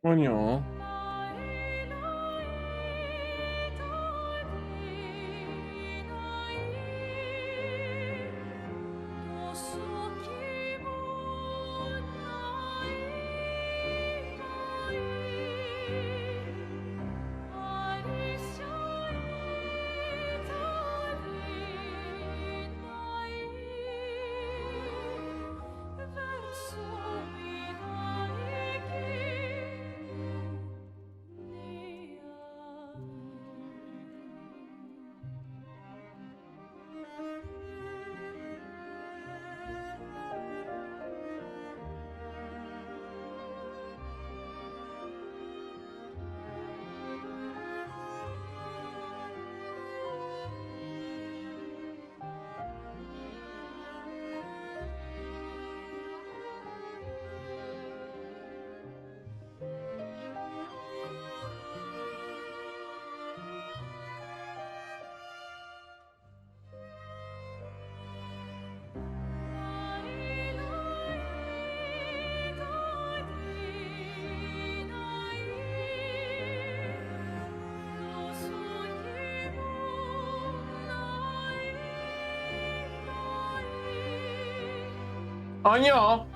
Coño. Coño.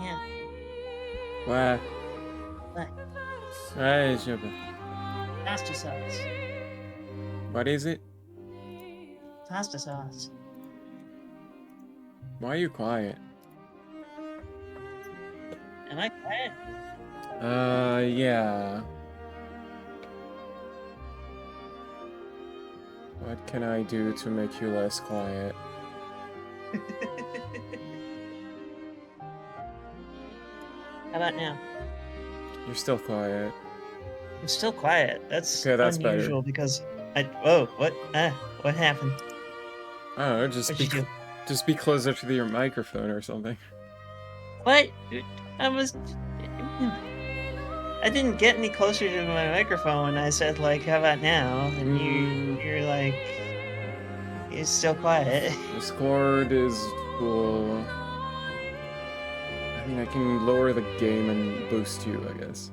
Yeah. What? What? Hey, Shuba. Pasta sauce. What is it? Pasta sauce. Why are you quiet? Am I quiet? Yeah. What can I do to make you less quiet? How about now? You're still quiet. I'm still quiet. That's Okay, that's unusual better. because I. Whoa! What? What happened? I don't know, What'd you do? just be closer to your microphone or something. What? I was. I didn't get any closer to my microphone when I said like, "How about now?" And you're like, you're still quiet. Discord is cool. I mean, I can lower the game and boost you, I guess.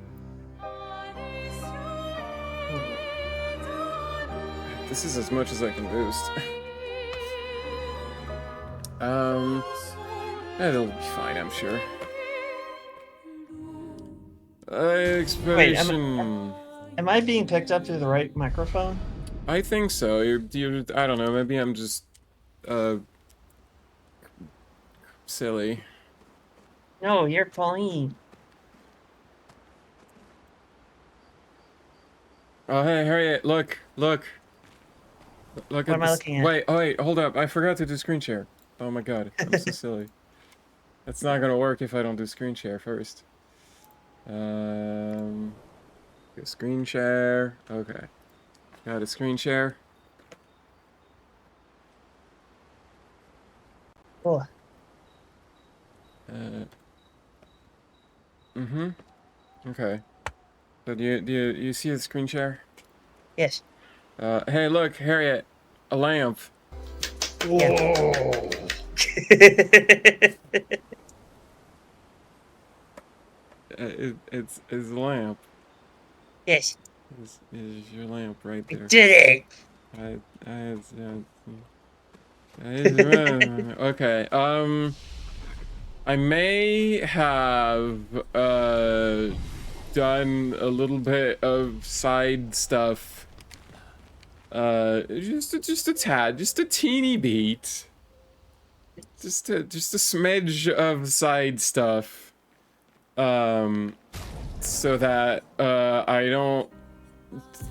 This is as much as I can boost. It'll be fine, I'm sure. Wait, Expedition. am I being picked up through the right microphone? I think so. You're. I don't know. Maybe I'm just, uh, silly. No, you're Pauline. Oh, hey, Harriet! Look! Look What at am I this. looking at? Wait! Oh, wait! Hold up! I forgot to do screen share. Oh my god! I'm so silly. That's not gonna work if I don't do screen share first. Um. A screen share. Okay. Got a screen share. Oh, Mm-hmm. Okay. So do you see the screen share? yes. Hey, look, Harriet, a lamp. Yeah. Whoa. It's a lamp. Yes. Is your lamp right I there? did I, okay. I may have done a little bit of side stuff. Just a tad, just a teeny beat. Just a smidge of side stuff. So that I don't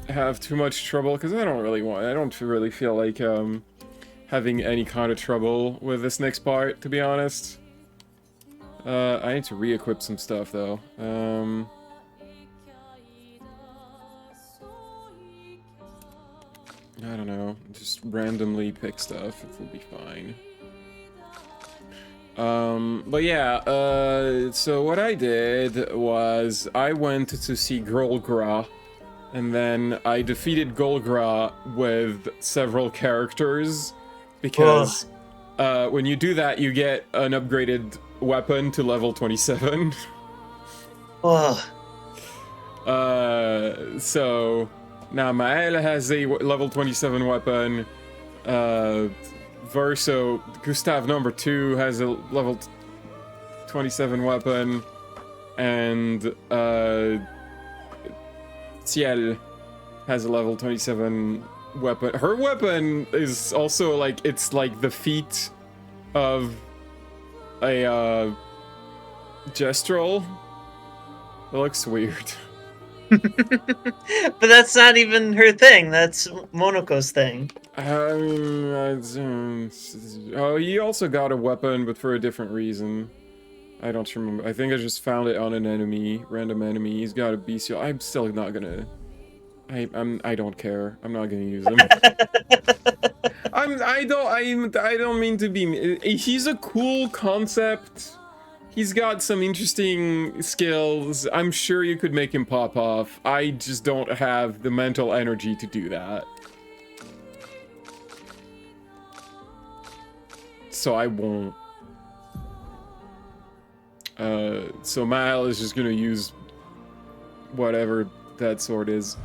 have too much trouble, because I don't really feel like having any kind of trouble with this next part, to be honest. I need to re-equip some stuff though. I don't know, just randomly pick stuff, it will be fine. But yeah, so what I did was I went to see Grolgra, and then I defeated Golgra with several characters, it. because when you do that, you get an upgraded weapon to level 27. Oh. So now Mael has a level 27 weapon. Verso Gustav number 2 has a level 27 weapon, and Ciel has a level 27 weapon. Her weapon is also like, it's like the feat of a Gestrel. It looks weird. But that's not even her thing. That's Monaco's thing. Oh, he also got a weapon, but for a different reason. I don't remember. I think I just found it on an enemy, random enemy. He's got a bestial. I'm still not gonna. I don't care. I'm not gonna use him. I don't mean to be. He's a cool concept. He's got some interesting skills. I'm sure you could make him pop off. I just don't have the mental energy to do that. So I won't. So Mal is just gonna use whatever that sword is.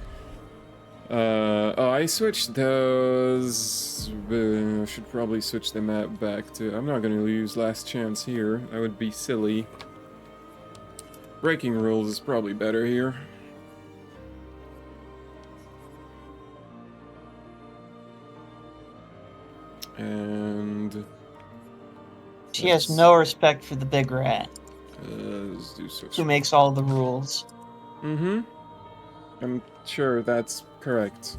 Oh, I switched those. I should probably switch the map back to. I'm not gonna use last chance here. That would be silly. Breaking rules is probably better here. And She has no respect for the big rat, let's do who makes all the rules. Mm-hmm. I'm sure that's correct.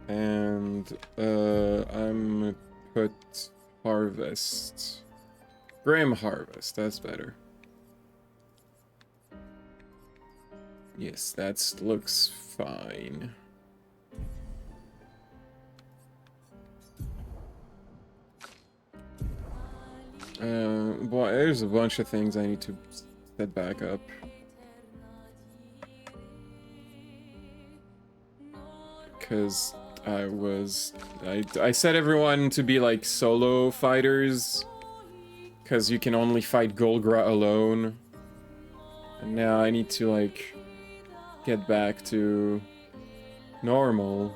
And I'm gonna put harvest. Graham harvest, that's better. Yes, that looks fine. Boy, there's a bunch of things I need to set back up. Because I set everyone to be like solo fighters, because you can only fight Golgra alone. And now I need to like get back to normal.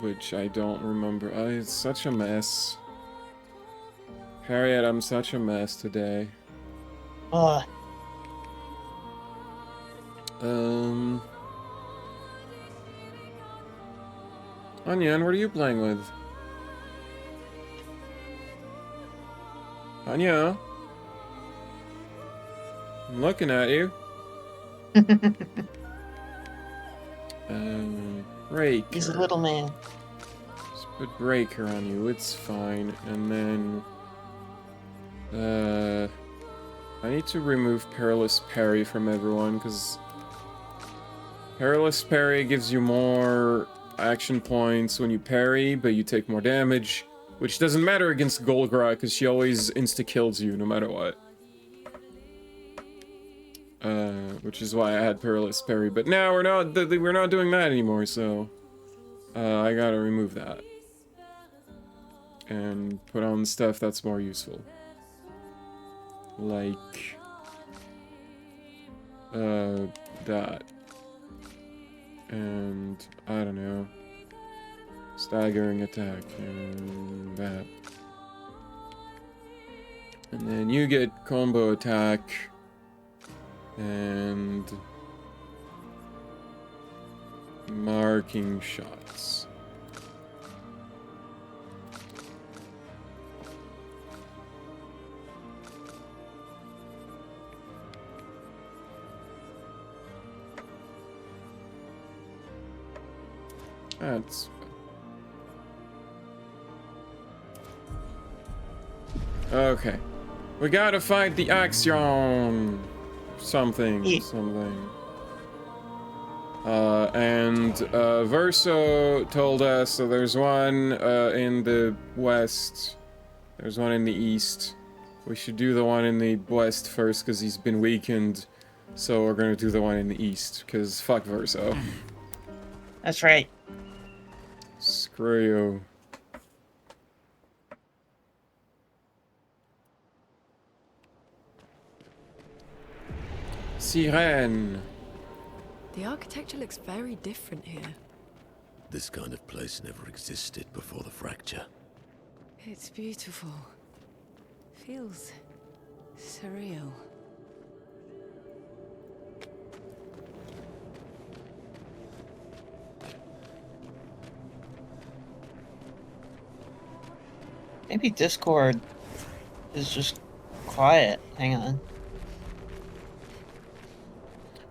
Which I don't remember. It's such a mess. Harriet, I'm such a mess today. Onion, what are you playing with? Anya? I'm looking at you. Break. He's a little man. Just put breaker on you, it's fine. And then I need to remove Perilous Parry from everyone, because Perilous Parry gives you more action points when you parry, but you take more damage, which doesn't matter against Golgra, because she always insta-kills you, no matter what. Which is why I had Perilous Parry, but now we're not doing that anymore, so I gotta remove that. And put on stuff that's more useful. Like that. And I don't know. Staggering attack and that. And then you get combo attack and marking shots. That's okay. We gotta fight the Axion. Something. And Verso told us, so there's one in the west. There's one in the east. We should do the one in the west first, because he's been weakened. So we're gonna do the one in the east, because fuck Verso. That's right. Screw you. Sirene. The architecture looks very different here. This kind of place never existed before the fracture. It's beautiful. Feels surreal. Maybe Discord is just quiet. Hang on.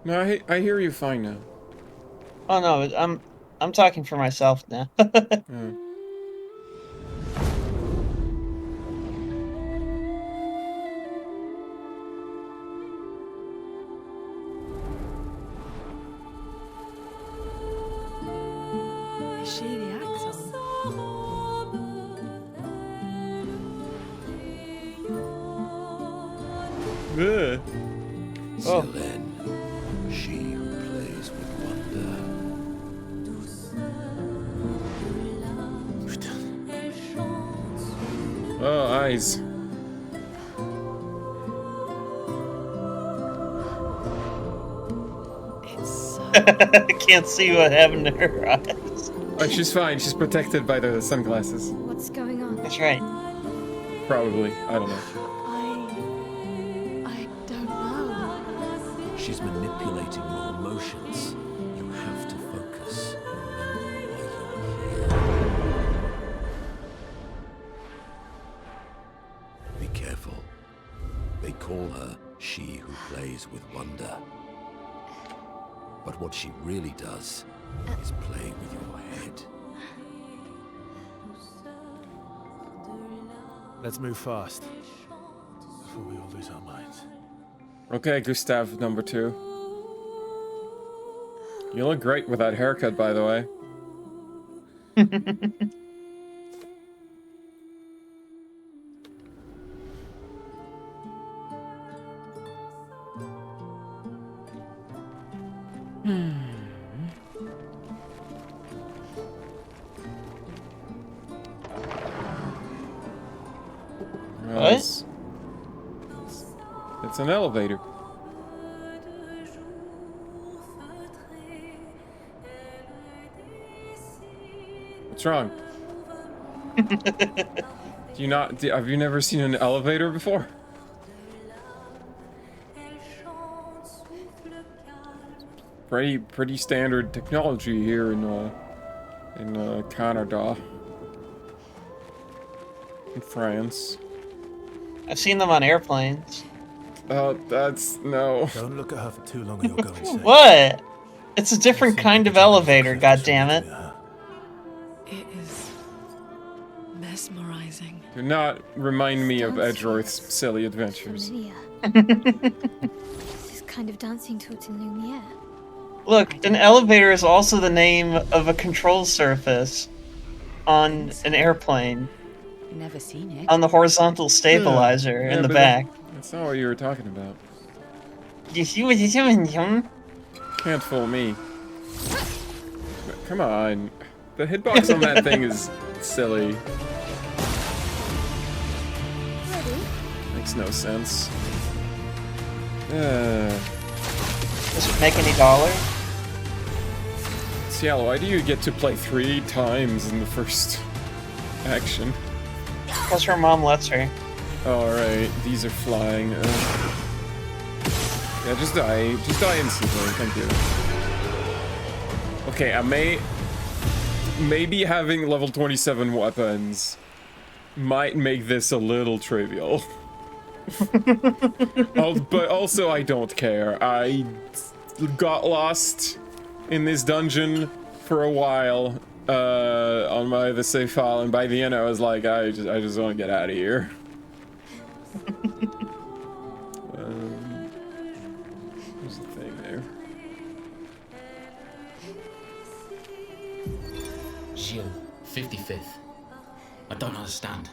No, I hear you fine now. Oh no, I'm talking for myself now. Yeah. Is she the Axon? Ugh. Oh. Selen, she who plays with wonder. Oh, eyes. It's so... I can't see what happened to her eyes. Oh, she's fine. She's protected by the sunglasses. What's going on? That's right. Probably. I don't know. I don't know. She's manipulating your emotions. You have to focus. Remember why you're here. Be careful. They call her she who plays with wonder. But what she really does is play with your head. Let's move fast before we all lose our minds. Okay, Gustav, number 2. You look great with that haircut, by the way. What? It's an elevator. What's wrong? Have you never seen an elevator before? Pretty standard technology here in Canada. In France. I've seen them on airplanes. Oh, that's no. Don't look at her for too long or you'll go insane. What? It's a different kind of elevator, goddammit. It is mesmerizing. Do not remind me of Edgeworth's silly adventures. Familiar. This kind of dancing taught in Lumiere. Look, an elevator is also the name of a control surface on an airplane. Never seen it. On the horizontal stabilizer Yeah, in the but back. That's not what you were talking about. You see what you're doing, young? Can't fool me. Come on. The hitbox on that thing is silly. Makes no sense. Does it make any dollars? Cielo, why do you get to play 3 times in the first action? Because her mom lets her. Alright, these are flying. Yeah, just die. Just die instantly, thank you. Okay, I maybe having level 27 weapons might make this a little trivial. But also I don't care. I got lost in this dungeon for a while on the save file, and by the end I was like, I just want to get out of here. There's the thing there. Shield, 55th. I don't understand.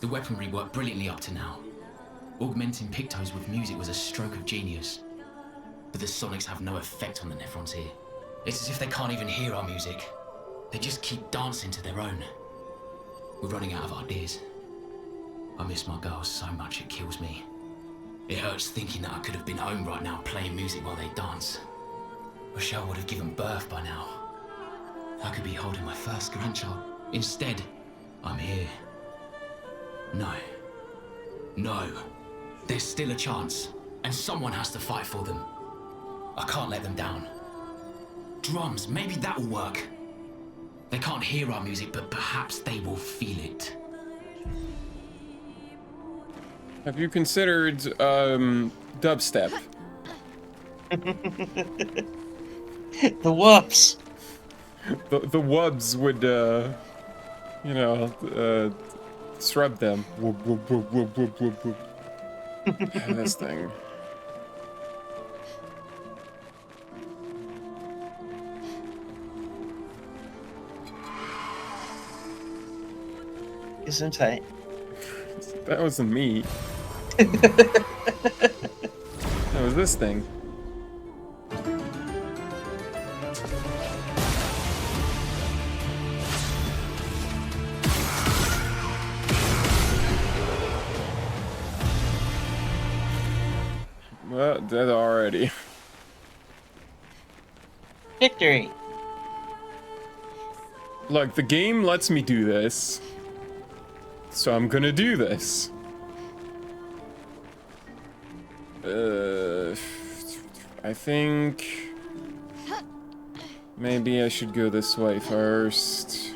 The weaponry worked brilliantly up to now. Augmenting Pictos with music was a stroke of genius. But the sonics have no effect on the Nephrons here. It's as if they can't even hear our music. They just keep dancing to their own. We're running out of ideas. I miss my girls so much it kills me. It hurts thinking that I could have been home right now playing music while they dance. Rochelle would have given birth by now. I could be holding my first grandchild. Instead, I'm here. No. No. There's still a chance, and someone has to fight for them. I can't let them down. Drums, maybe that'll work. They can't hear our music, but perhaps they will feel it. Have you considered dubstep? The whoops. The wubs would you know, shrub them. Whoop, whoop, whoop, whoop, whoop, whoop, whoop. This thing. Isn't I? That wasn't me. That was this thing. Well, dead already. Victory. Look, the game lets me do this. So I'm gonna do this. I think maybe I should go this way first.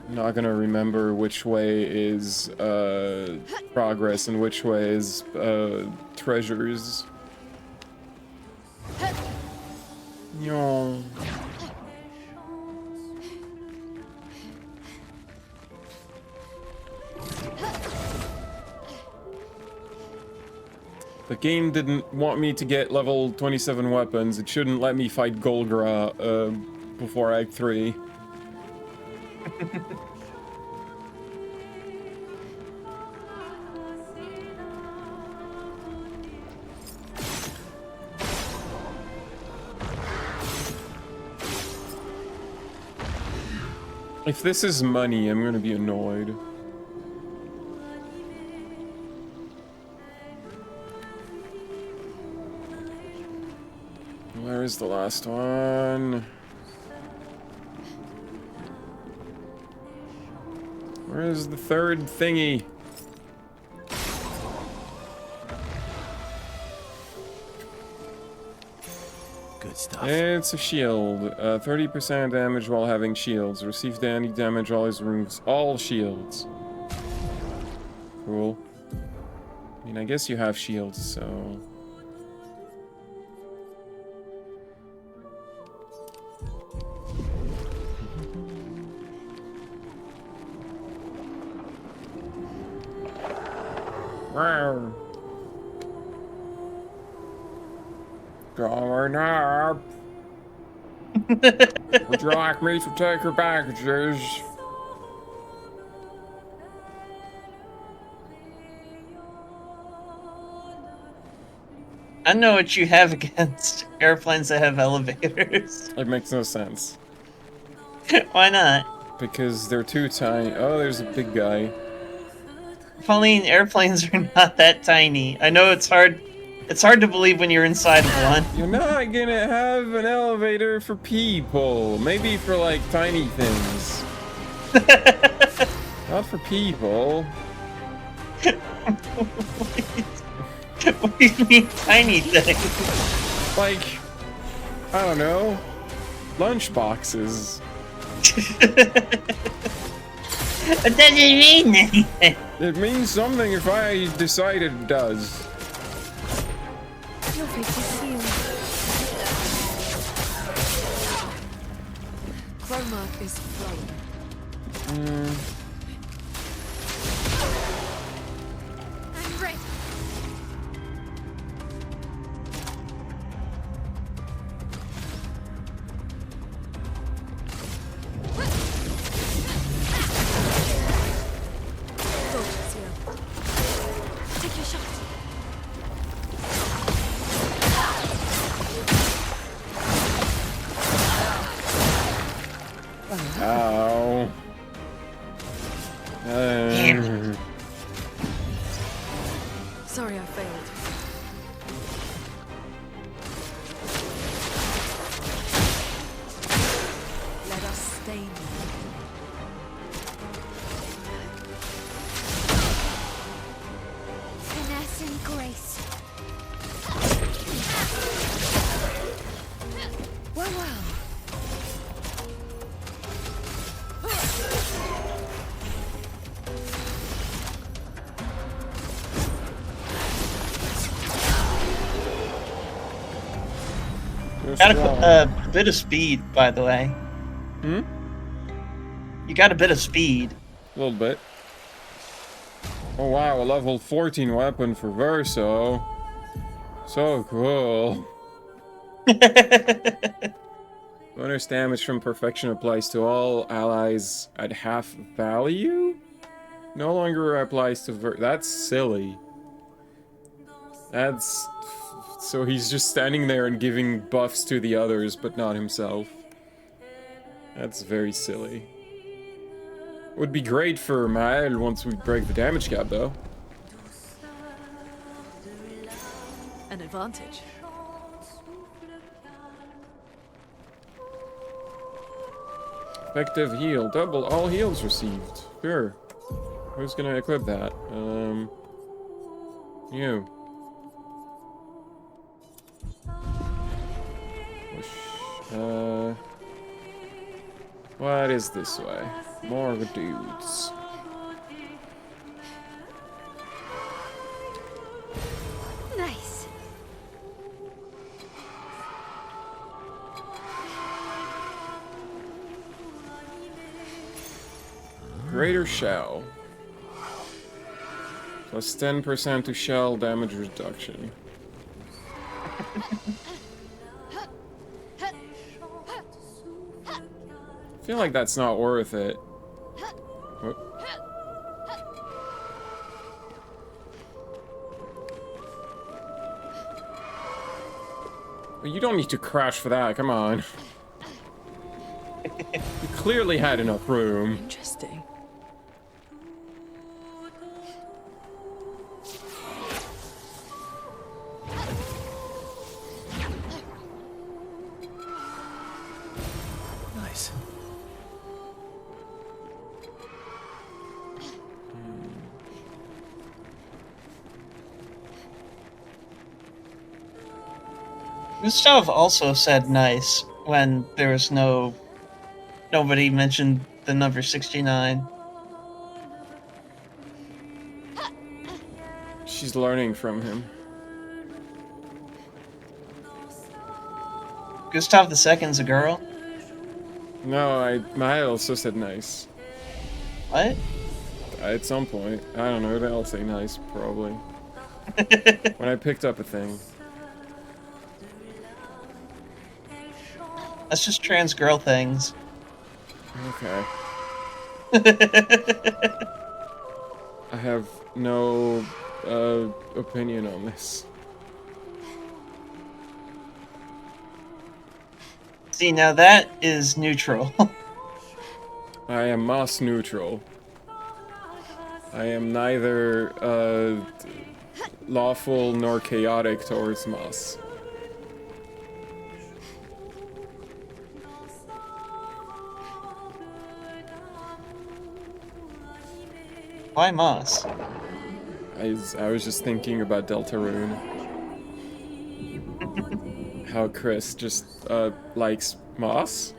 I'm not gonna remember which way is progress and which way is treasures. No. The game didn't want me to get level 27 weapons. It shouldn't let me fight Golgra before Act 3. If this is money, I'm gonna be annoyed. Where is the last one? Where is the third thingy? Good stuff. It's a shield. 30% damage while having shields. Receive any damage while it removes all shields. Cool. I mean, I guess you have shields, so... Rawr. Going up. Would you like me to take your packages? I know what you have against airplanes that have elevators. It makes no sense. Why not? Because they're too tiny. Oh, there's a big guy. Pauline, airplanes are not that tiny. I know it's hard. It's hard to believe when you're inside of one. You're not gonna have an elevator for people. Maybe for like tiny things. Not for people. What do you mean tiny things? Like, I don't know, lunch boxes. It doesn't mean anything. It means something if I decide it does. Lovely to see you. Chroma is flowing. I'm ready. Gorgeous, yeah. Take your shot. Ow. Sorry, I failed. Let us stay now. Finesse and grace. Well, well. Got a bit of speed, by the way. Hmm? You got a bit of speed. A little bit. Oh wow, a level 14 weapon for Verso. So cool. Bonus damage from perfection applies to all allies at half value? No longer applies to that's silly. That's... So he's just standing there and giving buffs to the others, but not himself. That's very silly. Would be great for Mael once we break the damage cap, though. An advantage. Effective heal. Double all heals received. Sure. Who's gonna equip that? You. What is this way? More dudes. Nice. Greater shell. Plus 10% to shell damage reduction. I feel like that's not worth it. Whoop. Well, you don't need to crash for that, come on. You clearly had enough room. Interesting. Nice. Gustav also said nice when there was nobody mentioned the number 69. She's learning from him. Gustav II's a girl? No, I also said nice. What? At some point. I don't know, I'll say nice, probably. When I picked up a thing. That's just trans girl things. Okay. I have no opinion on this. See, now that is neutral. I am Moss neutral. I am neither lawful nor chaotic towards Moss. Why Moss? I was just thinking about Deltarune. How Chris just likes Moss.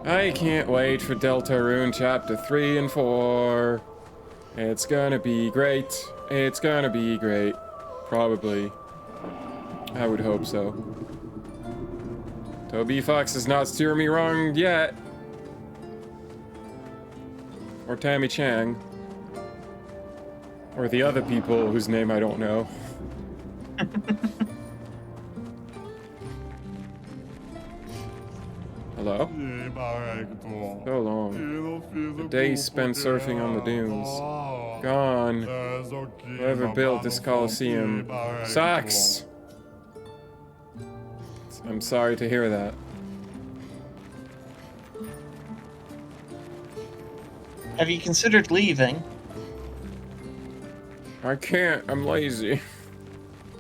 I can't wait for Deltarune Chapter 3 and 4. It's gonna be great. It's gonna be great. Probably. I would hope so. Toby Fox has not steered me wrong yet. Or Tammy Chang. Or the other people whose name I don't know. Hello? So long. The days spent surfing on the dunes. Gone. Whoever built this Coliseum sucks! I'm sorry to hear that. Have you considered leaving? I can't, I'm lazy.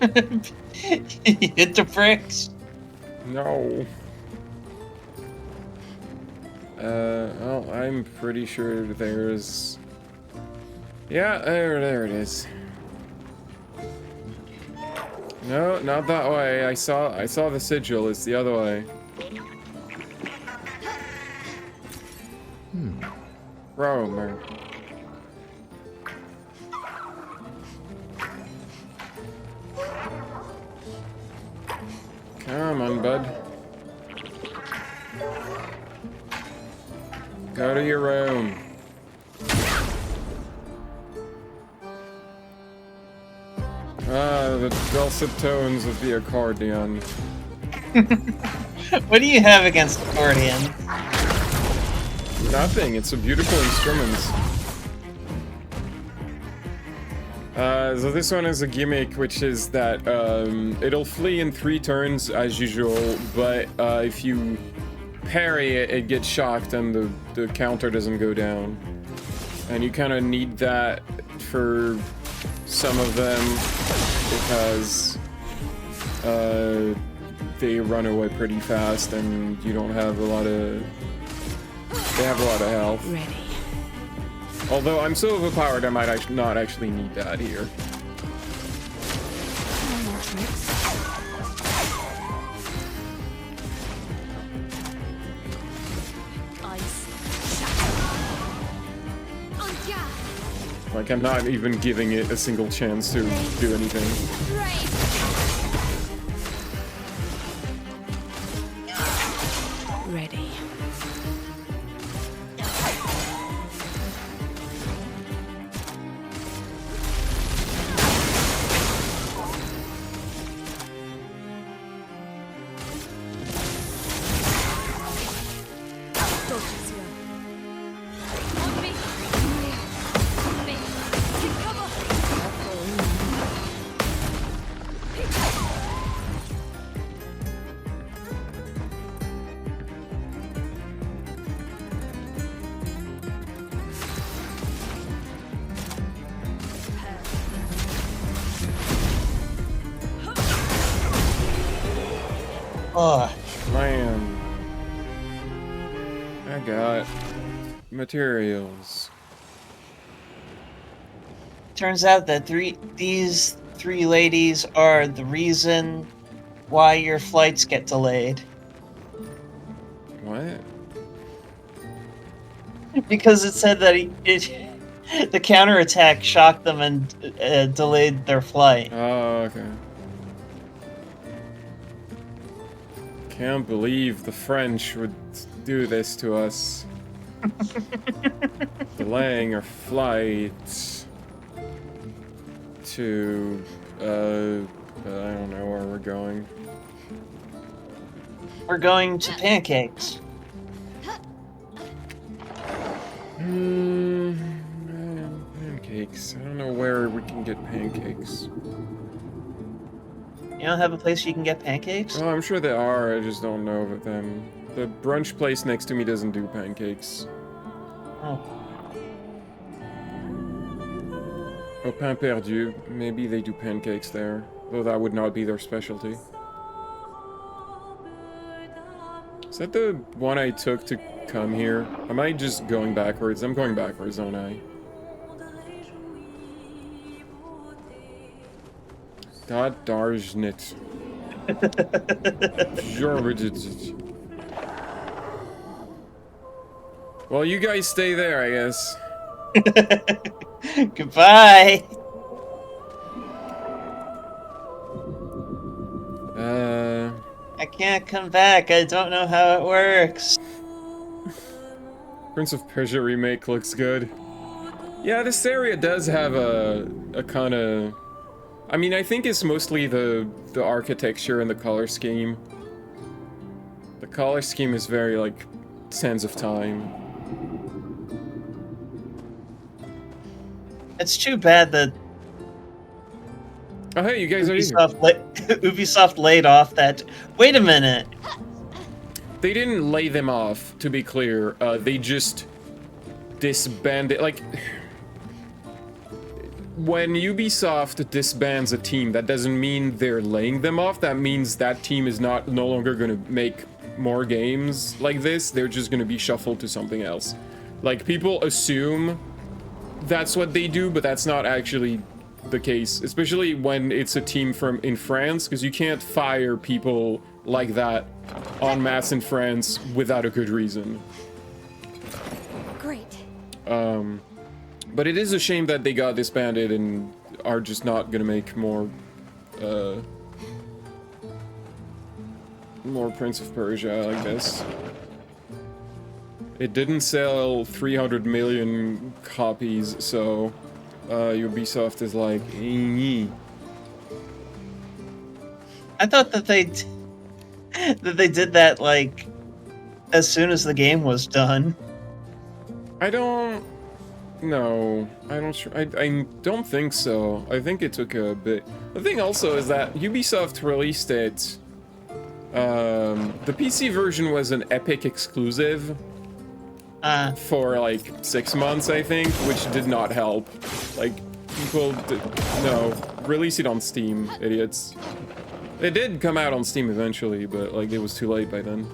Hit the bricks. No. Well, I'm pretty sure there's... Yeah, there it is. No, not that way. I saw the sigil. It's the other way. Romer. Come on, bud. Go to your room. Ah, the dulcet tones of the accordion. What do you have against accordion? Nothing, it's a beautiful instrument. So this one is a gimmick, which is that it'll flee in 3 turns as usual, but if you parry it, it gets shocked and the counter doesn't go down. And you kind of need that for some of them because they run away pretty fast and you don't have a lot of... They have a lot of health. Ready. Although I'm so overpowered, I might not actually need that here. No more tricks. Ice. Shatter. On guard. Like, I'm not even giving it a single chance to do anything. Ready. Oh, Man. I got materials. turns out that these 3 ladies are the reason why your flights get delayed. What? Because it said that the counterattack shocked them and delayed their flight. Oh, okay. Can't believe the French would do this to us. Delaying our flight to, I don't know where we're going. We're going to pancakes. Pancakes. I don't know where we can get pancakes. You don't have a place you can get pancakes? Oh, I'm sure there are, I just don't know of them. The brunch place next to me doesn't do pancakes. Oh. Au Pain Perdu, maybe they do pancakes there, though that would not be their specialty. Is that the one I took to come here? Am I just going backwards? I'm going backwards, aren't I? God darn it. Well, you guys stay there, I guess. Goodbye. I can't come back. I don't know how it works. Prince of Persia remake looks good. Yeah, this area does have a kind of... I mean, I think it's mostly the architecture and the color scheme. The color scheme is very, like, Sands of Time. It's too bad that Oh, hey, you guys are here. Ubisoft laid off that. Wait a minute. They didn't lay them off, to be clear. They just disbanded. Like, when Ubisoft disbands a team, that doesn't mean they're laying them off. That means that team is no longer going to make more games like this. They're just going to be shuffled to something else. Like, people assume that's what they do, but that's not actually the case, especially when it's a team from in France, because you can't fire people like that en masse in France without a good reason. Great. But it is a shame that they got disbanded and are just not gonna make more Prince of Persia like this. It didn't sell 300 million copies, so Ubisoft is like, I thought that they did that like as soon as the game was done. I don't know. I don't think so. I think it took a bit. The thing also is that Ubisoft released it. The PC version was an Epic exclusive for like 6 months, I think, which did not help. Like, no, release it on Steam, idiots. It did come out on Steam eventually, but like it was too late by then.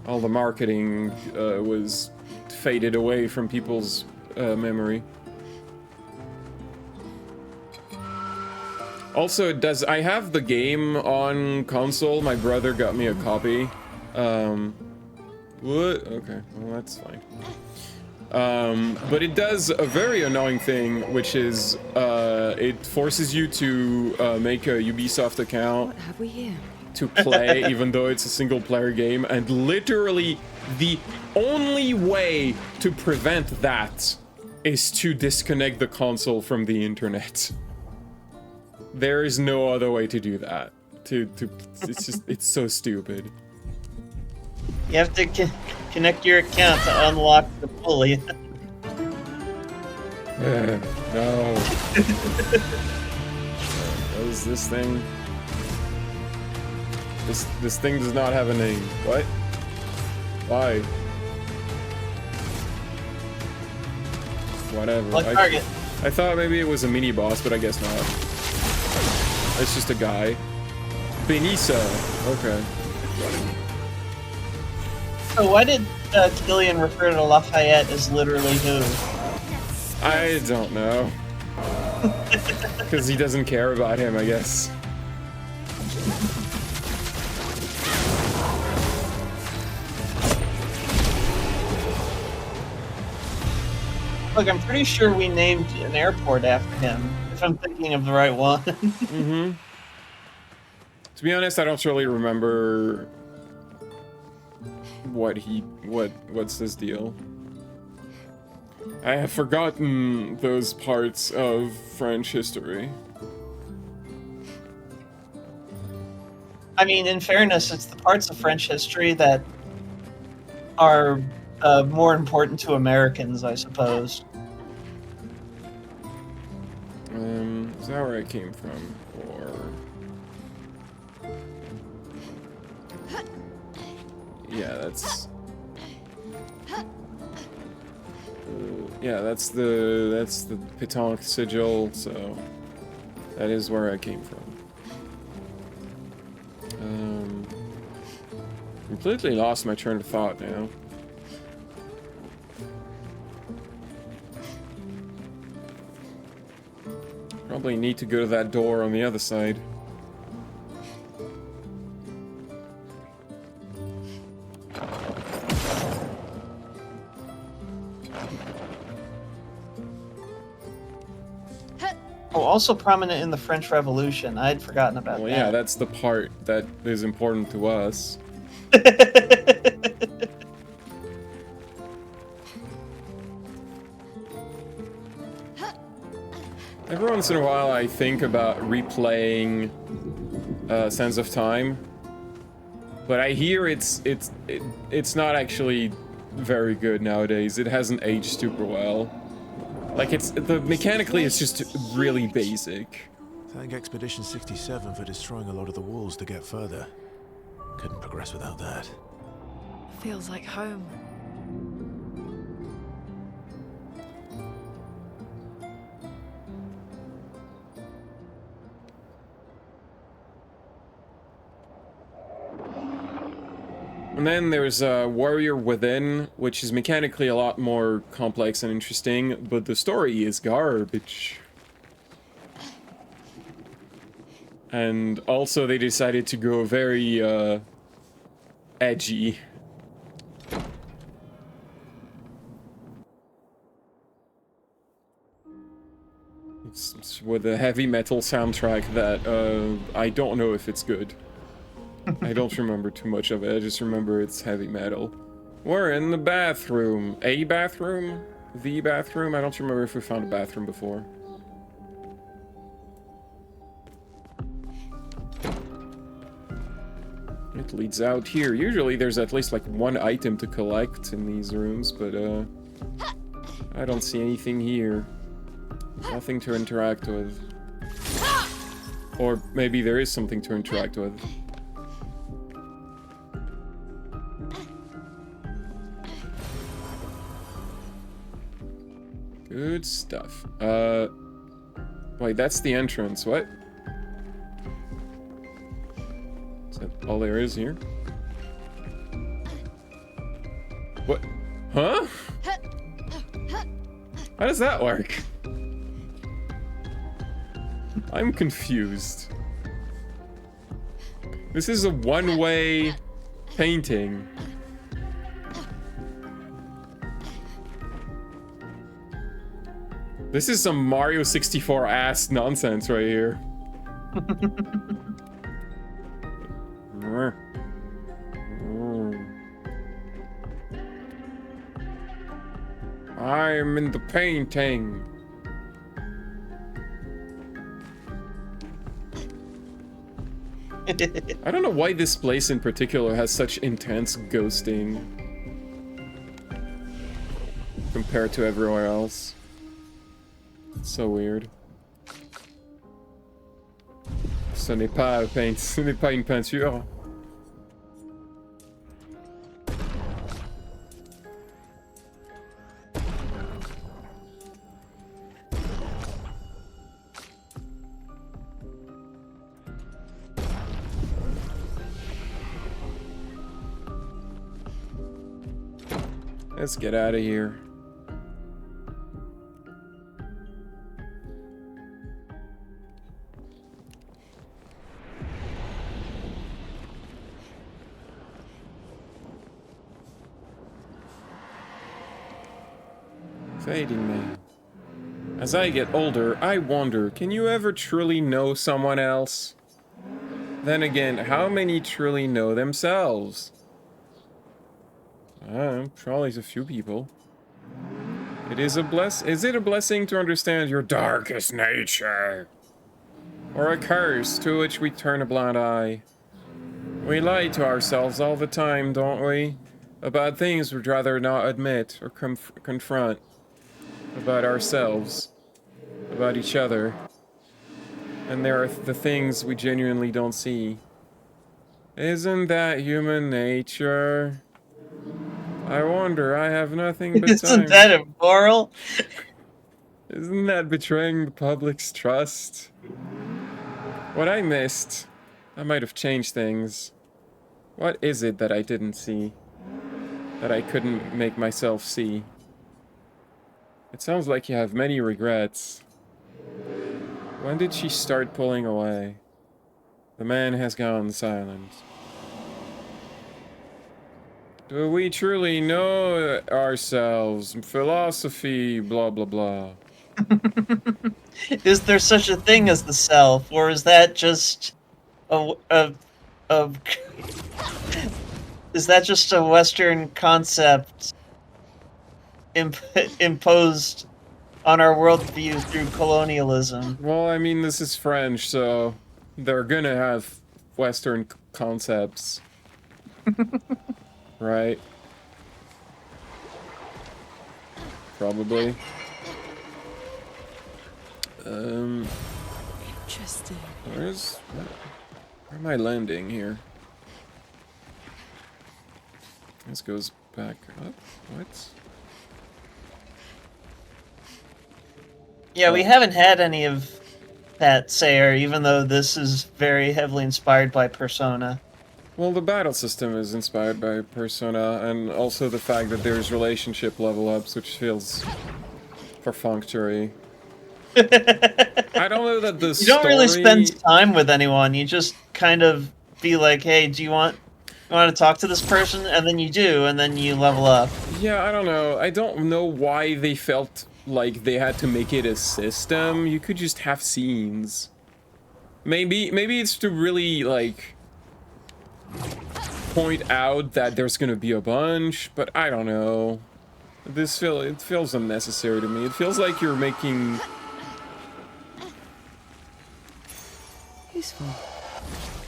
All the marketing was faded away from people's memory. Also, I have the game on console. My brother got me a copy. What? Okay, well that's fine. But it does a very annoying thing, which is it forces you to make a Ubisoft account What have we here? to play, even though it's a single-player game, and literally the only way to prevent that is to disconnect the console from the internet. There is no other way to do that. It's so stupid. You have to connect your account to unlock the pulley. No. What is this thing? This thing does not have a name. What? Why? Whatever. Like target. I thought maybe it was a mini boss, but I guess not. It's just a guy. Benissa. Okay. So why did Killian refer to Lafayette as literally who? I don't know. Because he doesn't care about him, I guess. Look, I'm pretty sure we named an airport after him, if I'm thinking of the right one. Mm-hmm. To be honest, I don't really remember what's his deal. I have forgotten those parts of French history. I mean, in fairness, it's the parts of French history that are more important to Americans, I suppose. Is that where I came from? Or... Yeah, that's... yeah, that's the Pétanque sigil, so... That is where I came from. Completely lost my train of thought now. Probably need to go to that door on the other side. Oh, also prominent in the French Revolution. I had forgotten about Well, that. yeah, that's the part that is important to us. Every once in a while, I think about replaying Sands of Time, but I hear it's not actually very good nowadays. It hasn't aged super well. Like mechanically, it's just really basic. Thank Expedition 67 for destroying a lot of the walls to get further. Couldn't progress without that. Feels like home. And then there's Warrior Within, which is mechanically a lot more complex and interesting, but the story is garbage. And also they decided to go very edgy. It's with a heavy metal soundtrack that I don't know if it's good. I don't remember too much of it, I just remember it's heavy metal. We're in the bathroom. A bathroom? The bathroom? I don't remember if we found a bathroom before. It leads out here. Usually there's at least like one item to collect in these rooms, but I don't see anything here. Nothing to interact with. Or maybe there is something to interact with. Good stuff. Wait, that's the entrance. What? Is that all there is here? What? Huh? How does that work? I'm confused. This is a one-way painting. This is some Mario 64 ass nonsense right here. I'm in the painting. I don't know why this place in particular has such intense ghosting compared to everywhere else. It's so weird. Ce n'est pas une peinture. Let's get out of here. Fading man. As I get older, I wonder, can you ever truly know someone else? Then again, how many truly know themselves? Probably a few people. Is it a blessing to understand your darkest nature? Or a curse to which we turn a blind eye? We lie to ourselves all the time, don't we? About things we'd rather not admit or confront. About ourselves. About each other. And there are the things we genuinely don't see. Isn't that human nature? I wonder, I have nothing but time. Isn't that immoral? Isn't that betraying the public's trust? What I missed, I might have changed things. What is it that I didn't see? That I couldn't make myself see? It sounds like you have many regrets. When did she start pulling away? The man has gone silent. Do we truly know ourselves? Philosophy, blah blah blah. Is there such a thing as the self, or is that just a is that just a Western concept imposed on our worldview through colonialism? Well, I mean, this is French, so they're gonna have Western concepts. Right? Probably. Interesting. Where am I landing here? This goes back up. What? Yeah, we haven't had any of that Sayer, even though this is very heavily inspired by Persona. Well, the battle system is inspired by Persona, and also the fact that there's relationship level ups, which feels perfunctory. I don't know that the You don't really spend time with anyone. You just kind of be like, "Hey, do you want to talk to this person?" And then you do, and then you level up. Yeah, I don't know. I don't know why they felt like they had to make it a system. You could just have scenes. Maybe it's to really like point out that there's gonna be a bunch, but I don't know. It feels unnecessary to me. It feels like you're making Useful.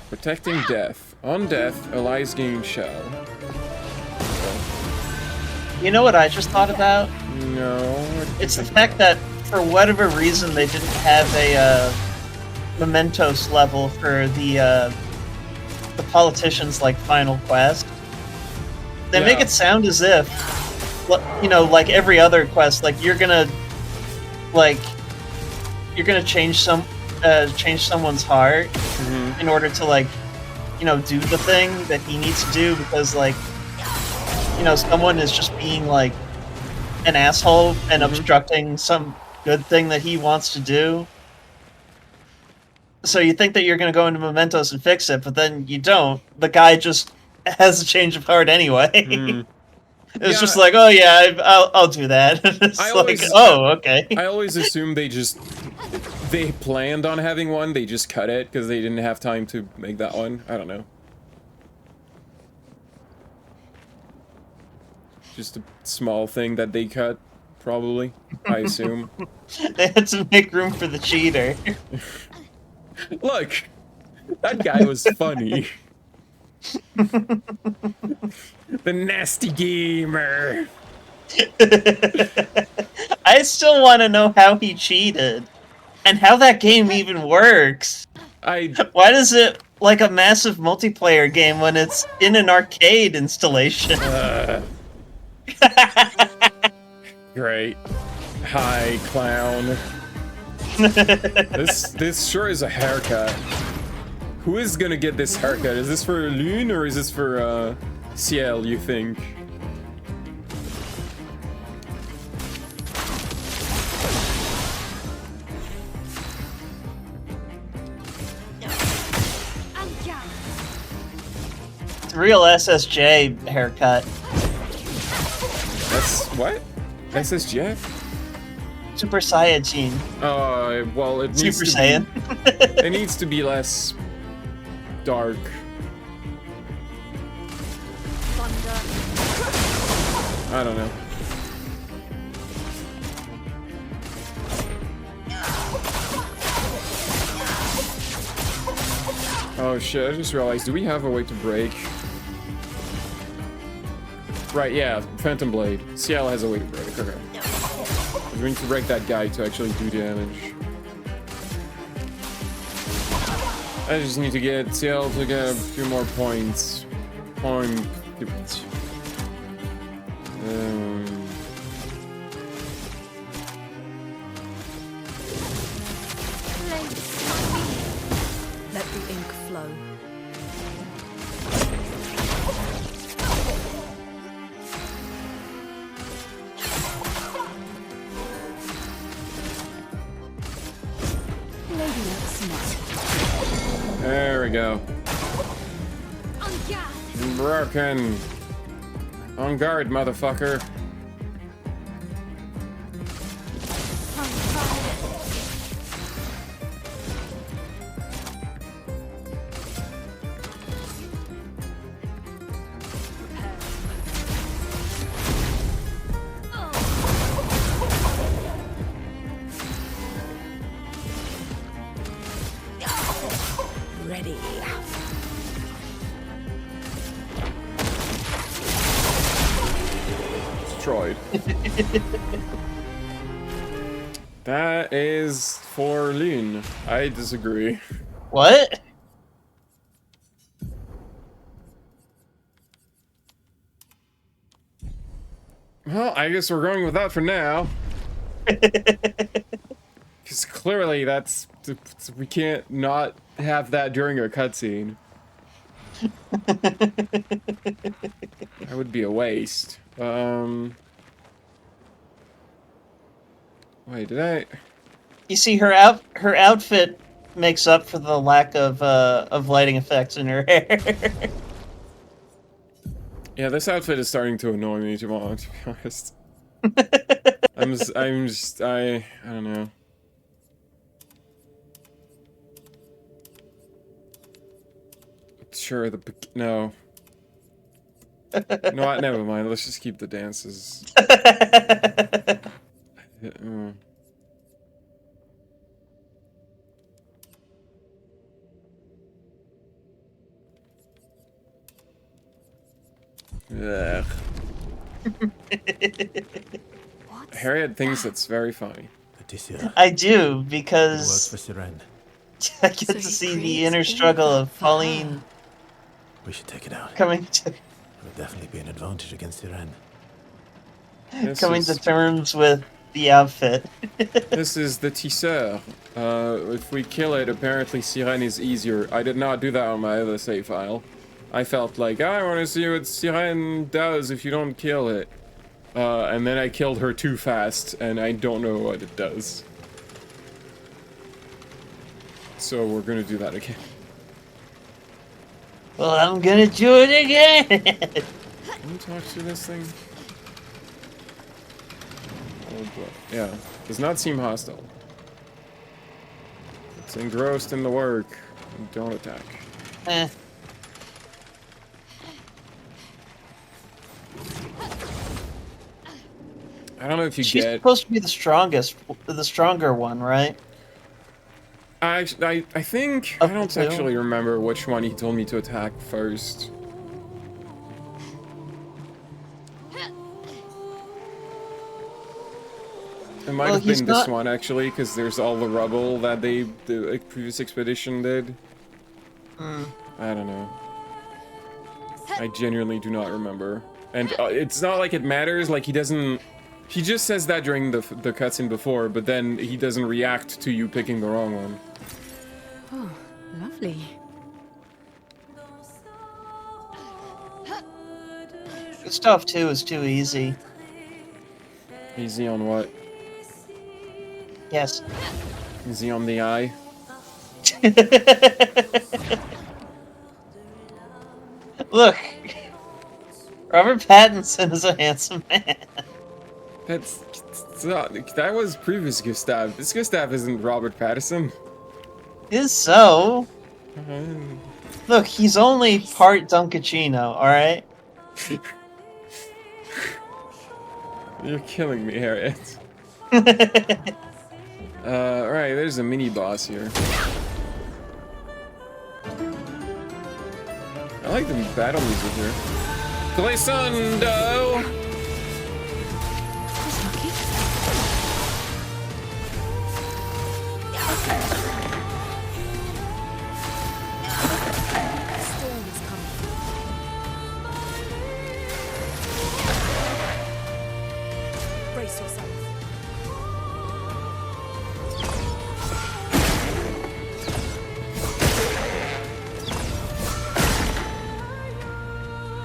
protecting death. On death, allies gain shell. You know what I just thought about? No. It's the fact that for whatever reason they didn't have a Mementos level for the politicians like Final Quest. They make it sound as if, you know, like every other quest, like you're gonna change someone's heart in order to like, you know, do the thing that he needs to do because like, you know, someone is just being like an asshole and obstructing some good thing that he wants to do. So you think that you're going to go into Mementos and fix it, but then you don't. The guy just has a change of heart anyway. It's just like, oh yeah, I'll do that. It's okay. I always assume they planned on having one, they just cut it because they didn't have time to make that one. I don't know. Just a small thing that they cut, probably, I assume. They had to make room for the cheater. Look! That guy was funny. The nasty gamer! I still want to know how he cheated. And how that game even works. Why does it like a massive multiplayer game when it's in an arcade installation? Great. Hi, clown. This sure is a haircut. Who is gonna get this haircut? Is this for Lune or is this for Ciel, you think? It's a real SSJ haircut. That's what? SSJ? Super Saiyajin. Well, it needs Super to Saiyan. It needs to be less dark. I don't know. Oh shit, I just realized, do we have a way to break? Right, yeah, Phantom Blade. Ciel has a way to break, okay. We need to break that guy to actually do damage. I just need to get Ciel to get a few more points. Let the ink flow. Lady looks smart. There we go. On guard. Broken. On guard, motherfucker. On fire. Ready. Destroyed. That is for Lune. I disagree. What? Well, I guess we're going with that for now. Because clearly that's... we can't not have that during a cutscene. That would be a waste. Wait, did I... You see, her outfit makes up for the lack of lighting effects in her hair. Yeah, this outfit is starting to annoy me, to be honest. I don't know. Sure, no. No, never mind. Let's just keep the dances. Ugh. Harriet thinks that's very funny. Patricia, I do, good work because for Siren. I get So to he see the creates inner all struggle that of for Pauline her. We should take it out. coming to It would definitely be an advantage against Siren. coming to terms with the outfit. This is the Tisseur. If we kill it, apparently Siren is easier. I did not do that on my other save file. I felt like, I want to see what Siren does if you don't kill it. And then I killed her too fast, and I don't know what it does. So we're gonna do that again. Well, I'm gonna do it again. Can you talk to this thing? Oh boy. Yeah. Does not seem hostile. It's engrossed in the work. Don't attack. Eh. I don't know if you She's get... supposed to be the stronger one, right? I think... I don't actually remember which one he told me to attack first. It might have been this one, actually, because there's all the rubble that the previous expedition did. I don't know. I genuinely do not remember. And it's not like it matters, like he doesn't... He just says that during the cutscene before, but then he doesn't react to you picking the wrong one. Oh, lovely. Stuff 2 is too easy. Easy on what? Yes. Easy on the eye? Look, Robert Pattinson is a handsome man. It's not, that was previous Gustav. This Gustav isn't Robert Pattinson. Is so. Look, he's only part Dunkachino, alright? You're killing me, Harriet. Alright, there's a mini boss here. I like the battle music here. Glissando! Storm is coming. Brace yourself.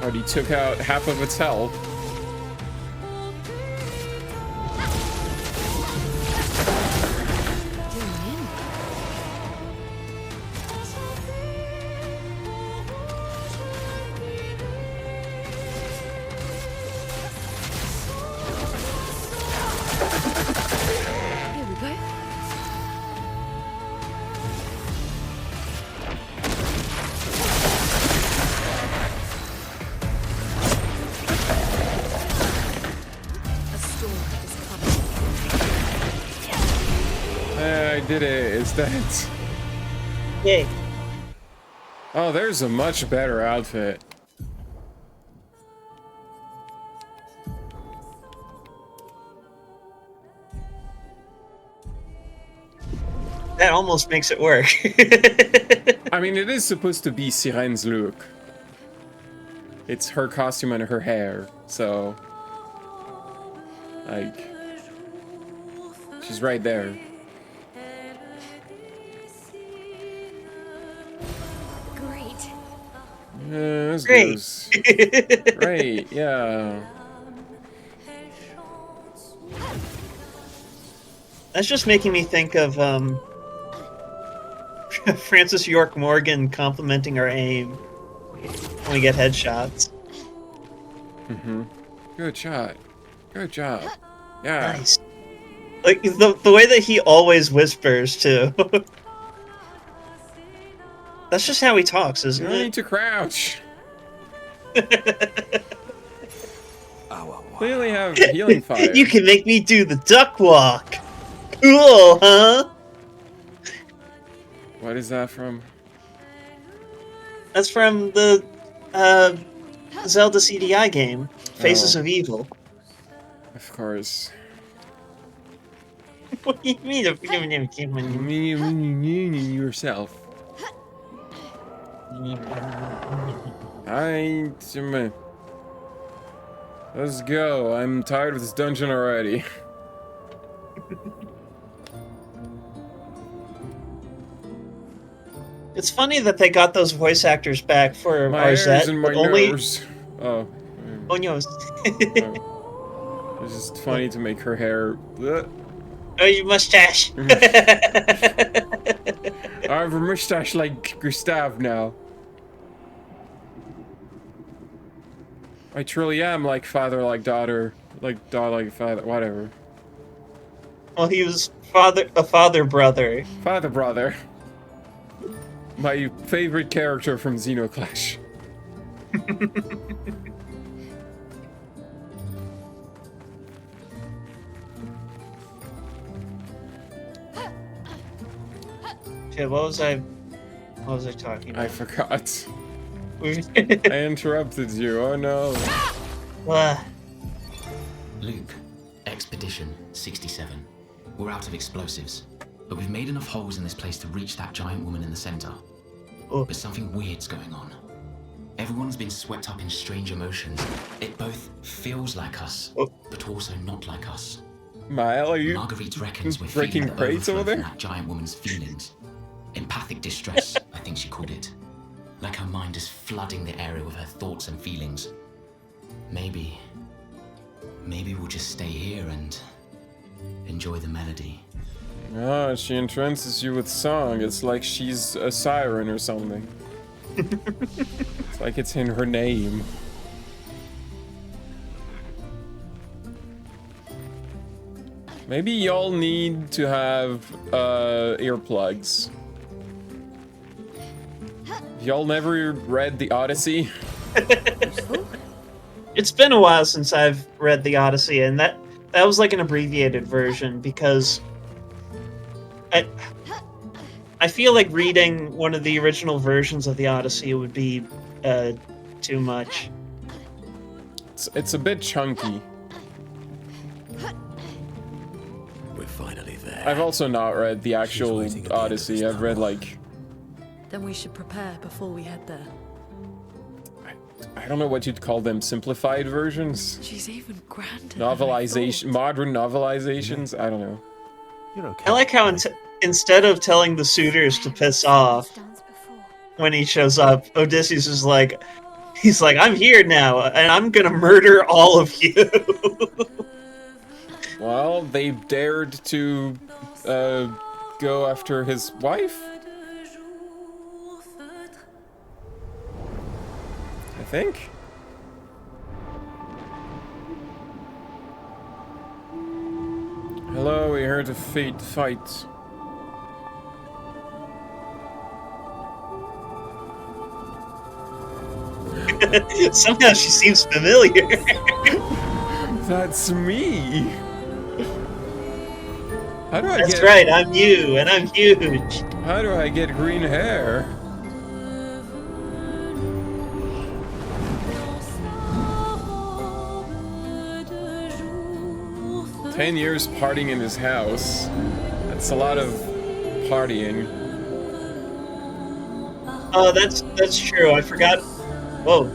Already took out half of its health. Here we go. A storm is coming. I did it. Is that? Yay. Oh, there's a much better outfit. That almost makes it work. I mean, it is supposed to be Siren's look. It's her costume and her hair, so... like... she's right there. Great. This Great. goes... Great, yeah. That's just making me think of Francis York Morgan complimenting our aim when we get headshots. Mm-hmm. Good shot. Good job. Yeah. Nice. Like the way that he always whispers too. That's just how he talks, You isn't don't need it? to crouch. Clearly have healing fire. You can make me do the duck walk. Cool, huh? What is that from? That's from the Zelda CDI game, Faces Oh. of Evil. Of course. What do you mean? Yourself. Let's go. I'm tired of this dungeon already. It's funny that they got those voice actors back for My hair's Arzette, in my but only nose. Oh. oh no. It's just funny to make her hair. Oh, you mustache. I have a mustache like Gustave now. I truly am like father, like daughter, like daughter, like father, whatever. Well, he was a father brother. Father brother. My favorite character from Xenoclash. Okay, what was I talking I about? forgot. I interrupted you. Oh no. Luke, Expedition 67. We're out of explosives, but we've made enough holes in this place to reach that giant woman in the center. Oh. But something weird's going on. Everyone's been swept up in strange emotions. It both feels like us, Oh. but also not like us. Mile, are you Marguerite reckons we're breaking feeling the crates over overflow from there? that giant woman's feelings. Empathic distress, I think she called it. Like her mind is flooding the area with her thoughts and feelings. Maybe we'll just stay here and enjoy the melody. Ah, she entrances you with song. It's like she's a siren or something. It's like it's in her name. Maybe y'all need to have earplugs. Y'all never read the Odyssey? It's been a while since I've read the Odyssey, and That was like an abbreviated version because I feel like reading one of the original versions of the Odyssey would be too much. It's a bit chunky. We're finally there. I've also not read the actual waiting at the end of Odyssey. this I've read tunnel. like Then we should prepare before we head there. I don't know what you'd call them, simplified versions, She's even grander. than I novelization, thought. modern novelizations. I don't know. You're okay. I like how instead of telling the suitors to piss off Dance before. when he shows up, Odysseus is like, he's like, I'm here now, and I'm gonna murder all of you. Well, they dared to go after his wife, I think. Hello, we're here to fight. Somehow she seems familiar. That's me. How do I That's get? right, I'm you, and I'm huge. How do I get green hair? "10 years partying in his house. That's a lot of partying." Oh, that's true. I forgot. Whoa.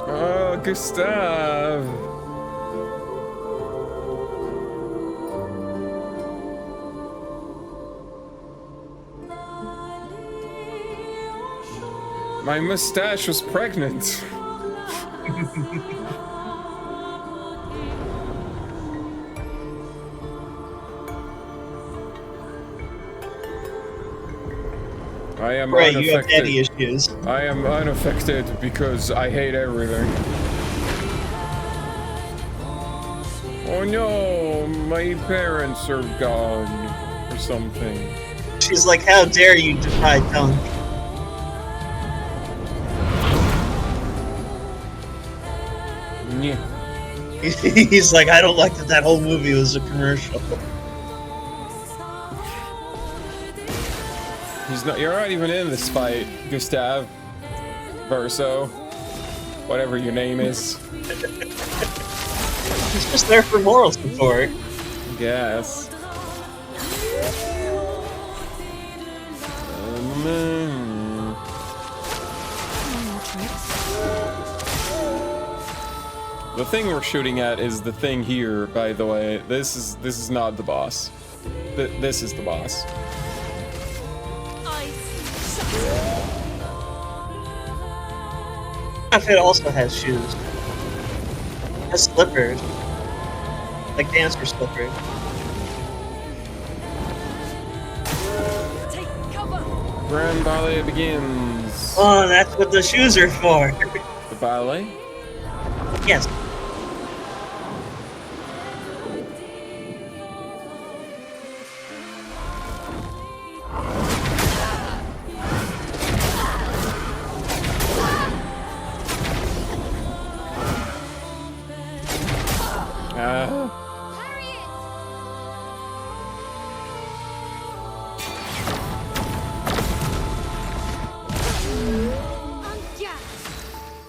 Oh, Gustav. My mustache was pregnant. I am Right, you have unaffected. daddy issues. I am unaffected because I hate everything. Oh no, my parents are gone or something. She's like, how dare you defy Dunk? Yeah. He's like, I don't like that whole movie was a commercial. You're not even in this fight, Gustav. Verso. Whatever your name is. He's just there for moral support. Guess. The thing we're shooting at is the thing here, by the way. This is not the boss. This is the boss. Outfit also has shoes. Has slippers. Like dancer slippers. Take cover. Grand ballet begins. Oh, that's what the shoes are for. The ballet? Yes.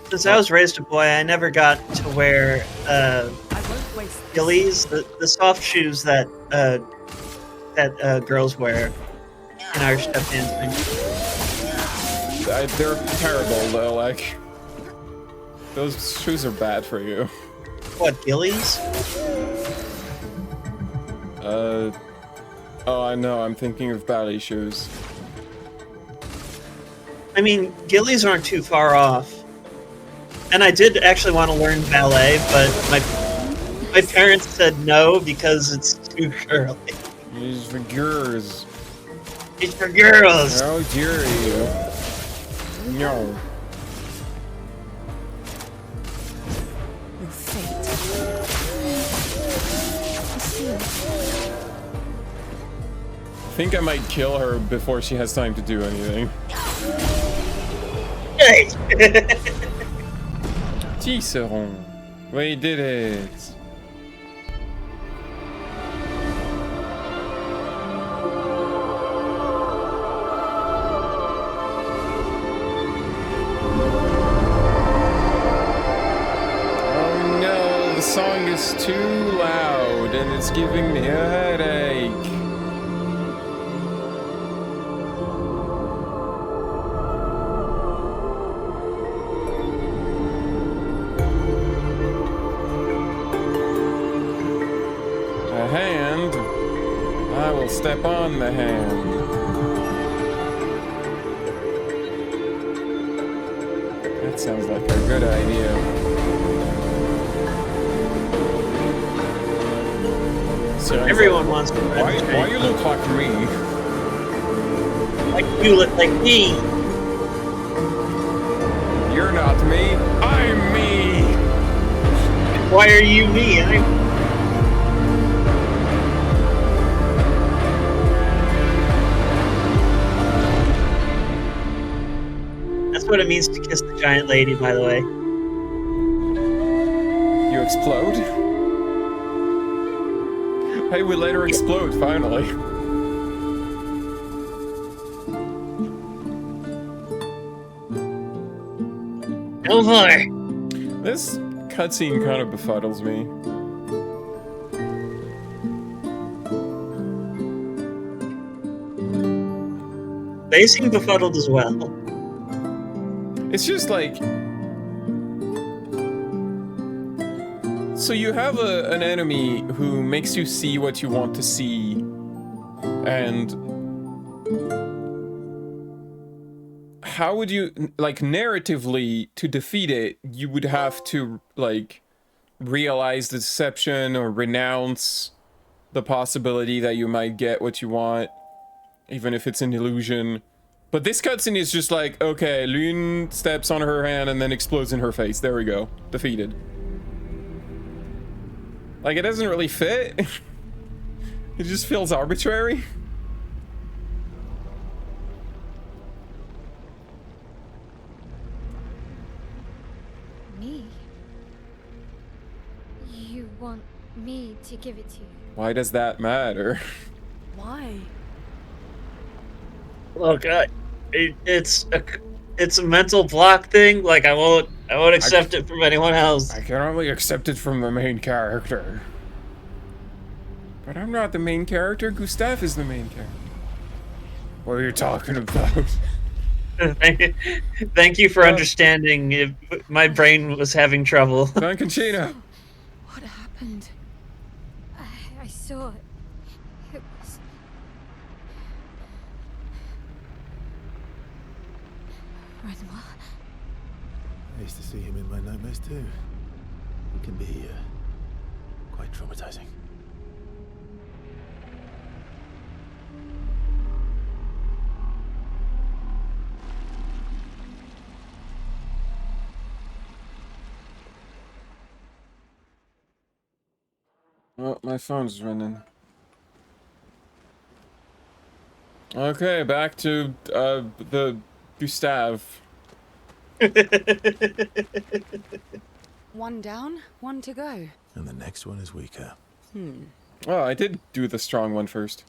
Since I was raised a boy, I never got to wear I won't waste this. gillies, the soft shoes that girls wear in Irish step dancing. They're terrible though, like. Those shoes are bad for you. What, gillies? Oh, I know, I'm thinking of ballet shoes. I mean, gillies aren't too far off. And I did actually want to learn ballet, but my parents said no because it's too girly. It's for girls. It's for girls. How dare you? No. Your fate. You see, think I might kill her before she has time to do anything. Tisserand. We did it. Oh no, the song is too loud and it's giving me a headache. Hand, I will step on the hand. That sounds like a good idea. So Everyone wants to why you look like me? Like you look like me. You're not me. I'm me. Why are you me? That's what it means to kiss the giant lady, by the way. You explode? Hey, we let her explode, finally. No more. This cutscene kind of befuddles me. They seem befuddled as well. It's just like... So you have an enemy who makes you see what you want to see, and... How would you, like, narratively, to defeat it, you would have to, like, realize the deception or renounce the possibility that you might get what you want, even if it's an illusion. But this cutscene is just like, okay, Lune steps on her hand and then explodes in her face. There we go. Defeated. Like, it doesn't really fit. It just feels arbitrary. Me? You want me to give it to you? Why does that matter? Why? Look, it's a mental block thing. Like I won't accept it from anyone else. I can only accept it from the main character. But I'm not the main character. Gustav is the main character. What are you talking about? Thank you for understanding. My brain was having trouble. Conchina! What happened? I saw it. It was... Renoir. I used to see him in my nightmares too. It can be quite traumatizing. Oh, my phone's ringing. Okay, back to the Gustav. One down, one to go. And the next one is weaker. Oh, I did do the strong one first.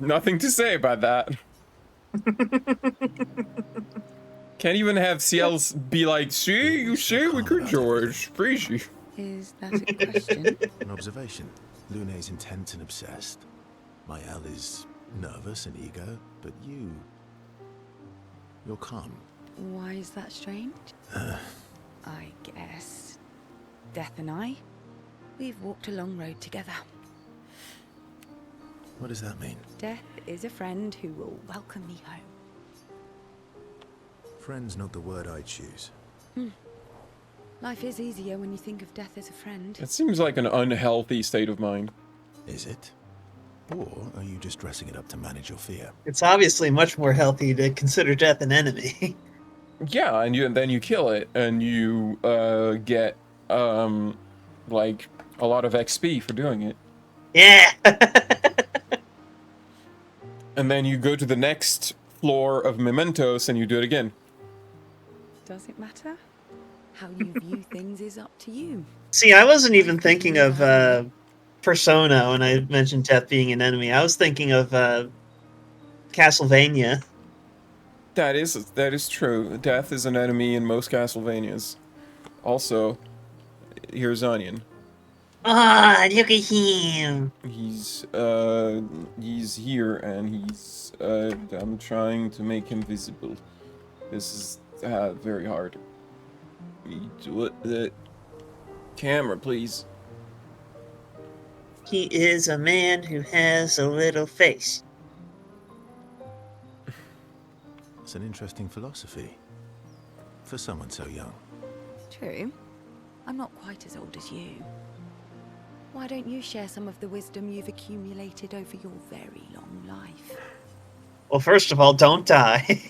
Nothing to say about that. Can't even have CLs be like, see, you see, we could George. Crazy. Is that a question? An observation. Lune's intense and obsessed. Mael is nervous and eager, but you're calm. Why is that strange? I guess Death and I, we've walked a long road together. What does that mean? Death is a friend who will welcome me home. Friend's not the word I choose. Life is easier when you think of death as a friend. It seems like an unhealthy state of mind. Is it? Or are you just dressing it up to manage your fear? It's obviously much more healthy to consider death an enemy. Yeah, and then you kill it, and you get like a lot of XP for doing it. Yeah. And then you go to the next floor of mementos and you do it again. Does it matter? How you view things is up to you. See, I wasn't even thinking of Persona when I mentioned death being an enemy. I was thinking of Castlevania. That is true. Death is an enemy in most Castlevanias. Also, here's Onion. Ah, look at him. He's here and I'm trying to make him visible. This is very hard. What the camera, please. He is a man who has a little face. It's an interesting philosophy for someone so young. True. I'm not quite as old as you. Why don't you share some of the wisdom you've accumulated over your very long life? Well, first of all, don't die.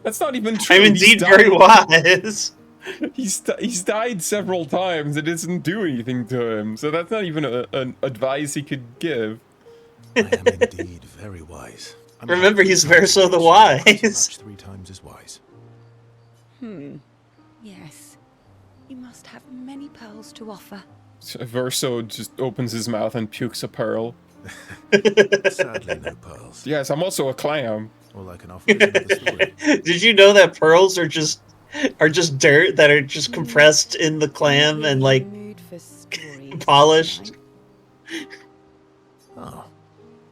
That's not even true. I'm indeed very wise. He's died several times. It doesn't do anything to him. So that's not even an advice he could give. I am indeed very wise. Remember, he's Verso the Wise. 3 times as wise. Yes. You must have many pearls to offer. Verso just opens his mouth and pukes a pearl. Sadly, no pearls. Yes, I'm also a clam. All I can offer is another story. Did you know that pearls are just dirt that are just compressed in the clam and like Mood for stories polished? tonight. Oh,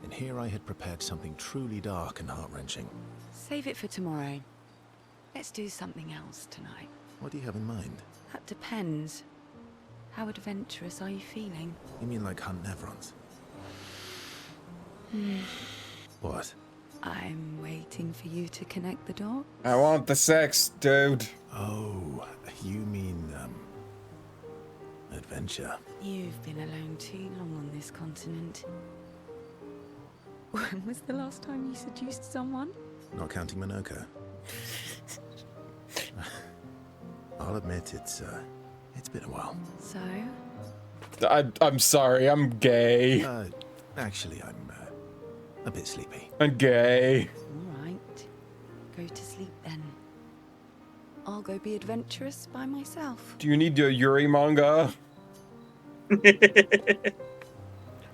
and here I had prepared something truly dark and heart-wrenching. Save it for tomorrow. Let's do something else tonight. What do you have in mind? That depends. How adventurous are you feeling? You mean like hunt Nevrons? What? I'm waiting for you to connect the dots. I want the sex, dude. Oh, you mean, adventure. You've been alone too long on this continent. When was the last time you seduced someone? Not counting Minoka. I'll admit it's been a while. So? I'm sorry, I'm gay. Actually, I'm a bit sleepy. I'm gay. Alright. Go to sleep then. I'll go be adventurous by myself. Do you need your Yuri manga?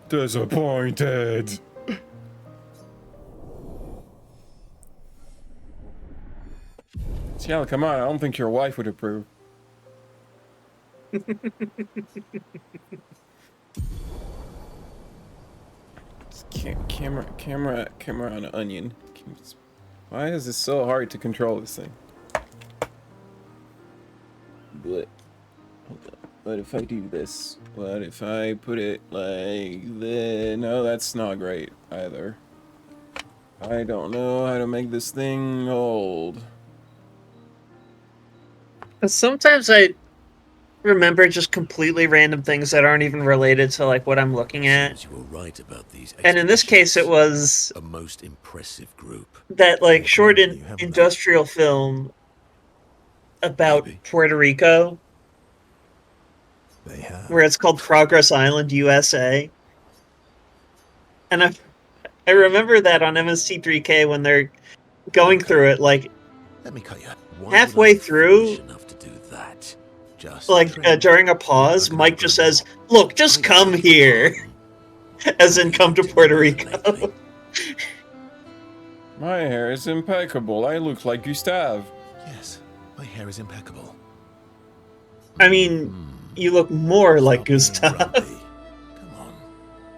Disappointed. Ciel, come on, I don't think your wife would approve. Camera on an onion. Why is this so hard to control this thing? But what if I do this? What if I put it like this? No, that's not great either. I don't know how to make this thing hold. Sometimes I remember just completely random things that aren't even related to like what I'm looking at. Seems you were right about these And in this case, it was a most impressive group. that like short You haven't industrial film about Maybe. Puerto Rico, They have. where it's called Progress Island, USA. And I remember that on MST3K when they're going through it, like Let me cut you. Why halfway would I be through- foolish enough to do that? Just like during a pause, Mike just says, "Look, just come here," as in come to Puerto Rico. My hair is impeccable. I look like Gustave. Yes, my hair is impeccable. I mean, you look more like Stop being Gustav. grumpy. Come on,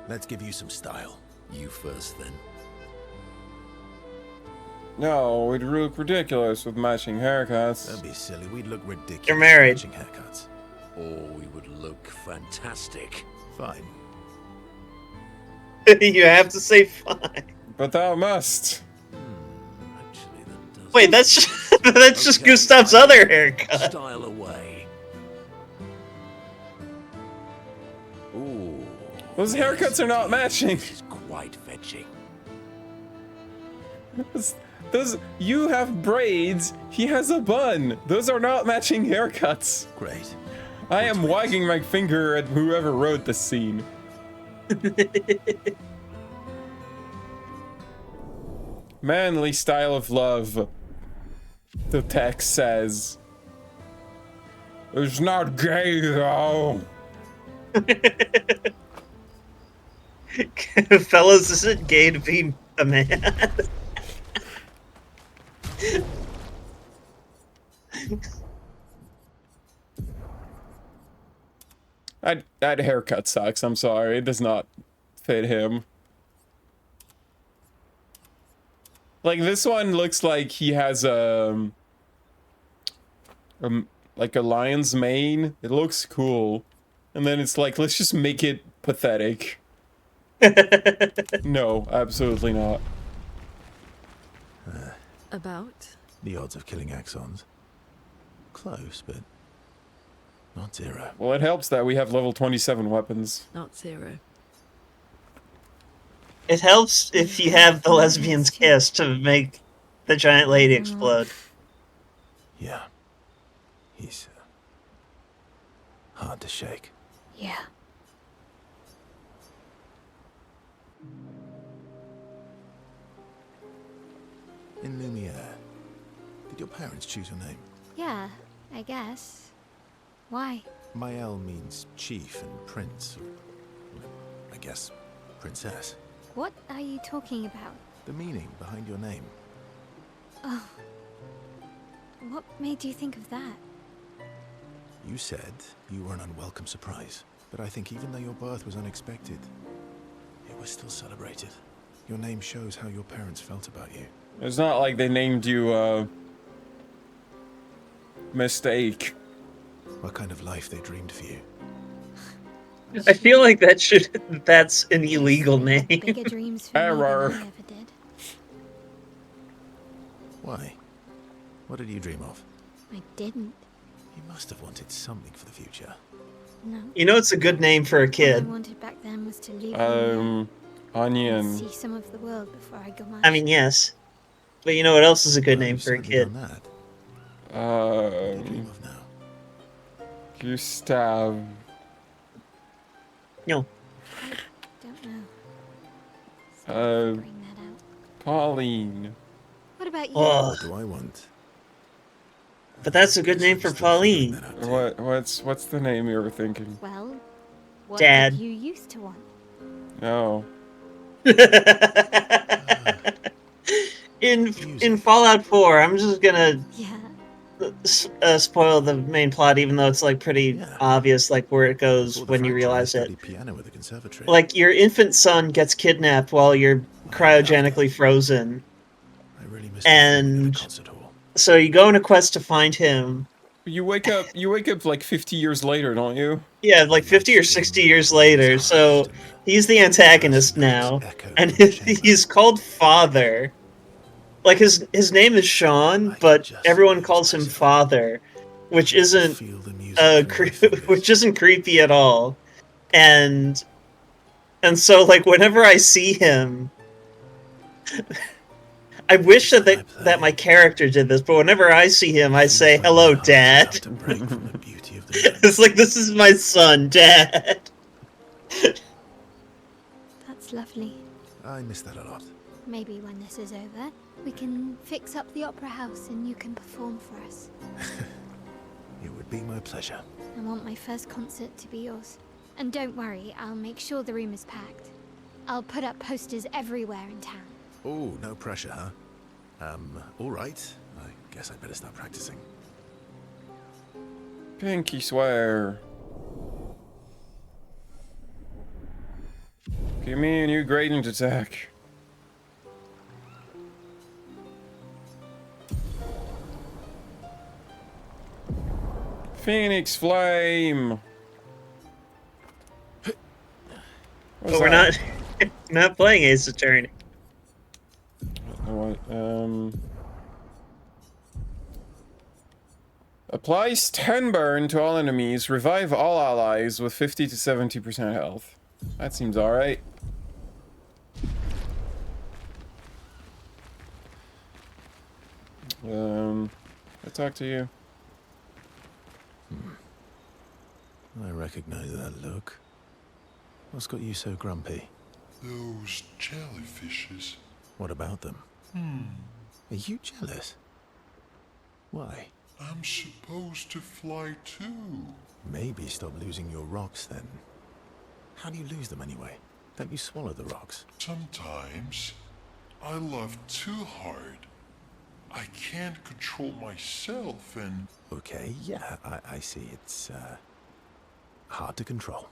let's give you some style. You first, then. No, we'd look ridiculous with matching haircuts. Don't be silly. We'd look ridiculous. You're married. Matching haircuts. Or we would look fantastic. Fine. You have to say fine. But thou must. Actually, that does. Wait, that's just Gustav's other haircut. Style away. Ooh. Those haircuts are not matching. This is quite fetching. Those you have braids, he has a bun. Those are not matching haircuts. Great. I am wagging my finger at whoever wrote the scene. Manly style of love. The text says. It's not gay though. Fellas, is it gay to be a man? That haircut sucks. I'm sorry. It does not fit him. Like this one looks like he has like a lion's mane. It looks cool. And then it's like, let's just make it pathetic. No, absolutely not. About? The odds of killing Axons. Close, but not zero. Well, it helps that we have level 27 weapons. Not 0. It helps if you have the lesbian's kiss to make the giant lady explode. Yeah. He's hard to shake. Yeah. In Lumiere, did your parents choose your name? Yeah, I guess. Why? Mael means chief and prince. Or, I guess, princess. What are you talking about? The meaning behind your name. Oh. What made you think of that? You said you were an unwelcome surprise, but I think even though your birth was unexpected, it was still celebrated. Your name shows how your parents felt about you. It's not like they named you, Mistake. What kind of life they dreamed for you. I feel like that's an illegal name. Bigger dreams for Error. me than I ever did. Why? What did you dream of? I didn't. You must have wanted something for the future. No. You know it's a good name for a All I kid. wanted back then was to leave and Onion. see some of the world before I go mad. I mean, yes. But you know what else is a good Well, name you've for a certainly kid? done that. What do you dream of now? Gustav. No. Don't know. Uh, Bring that out. Pauline. What about you? Ugh. What do I want? But that's a good name for Still figuring Pauline. that out, too. What's the name you were thinking? Well, what Dad. did you used to want? Oh. In Fallout 4, I'm just gonna Yeah. spoil the main plot, even though it's like pretty Yeah. obvious, like where it goes Before the when you fracture, I realize it. studied piano at the conservatory. Like your infant son gets kidnapped while you're cryogenically frozen, I really miss and- the concert hall. so you go on a quest to find him. You wake up like 50 years later, don't you? Yeah, like 50 or 60 years later. So he's the antagonist now, and he's called Father. Like his name is Sean, but everyone calls him Father, which isn't Feel the music through my fingers. which isn't creepy at all. And so like whenever I see him, I wish that my character did this, but whenever I see him, I say, Feels like "Hello, my heart's Dad." about to break from the beauty of the night. It's like, this is my son, Dad. That's lovely. I miss that a lot. Maybe when this is over, we can fix up the opera house and you can perform for us. It would be my pleasure. I want my first concert to be yours. And don't worry, I'll make sure the room is packed. I'll put up posters everywhere in town. Oh, no pressure, huh? All right. I guess I'd better start practicing. Pinky swear. Give me a new gradient attack. Phoenix Flame. But we're not not playing Ace Attorney. What? Applies 10 burn to all enemies. Revive all allies with 50 to 70% health. That seems alright. I talk to you. I recognize that look. What's got you so grumpy? Those jellyfishes. What about them? Are you jealous? Why? I'm supposed to fly too. Maybe stop losing your rocks then. How do you lose them anyway? Don't you swallow the rocks? Sometimes I love too hard. I can't control myself and... Okay, yeah, I see. It's, hard to control.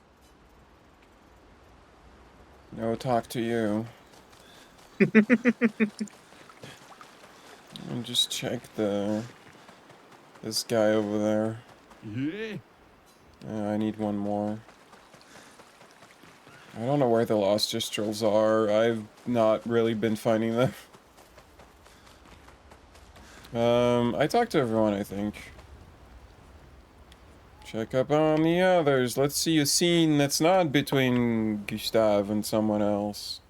No talk to you. And just check this guy over there. Yeah. I need one more. I don't know where the lost Gistrals are. I've not really been finding them. I talked to everyone, I think. Check up on the others. Let's see a scene that's not between Gustave and someone else.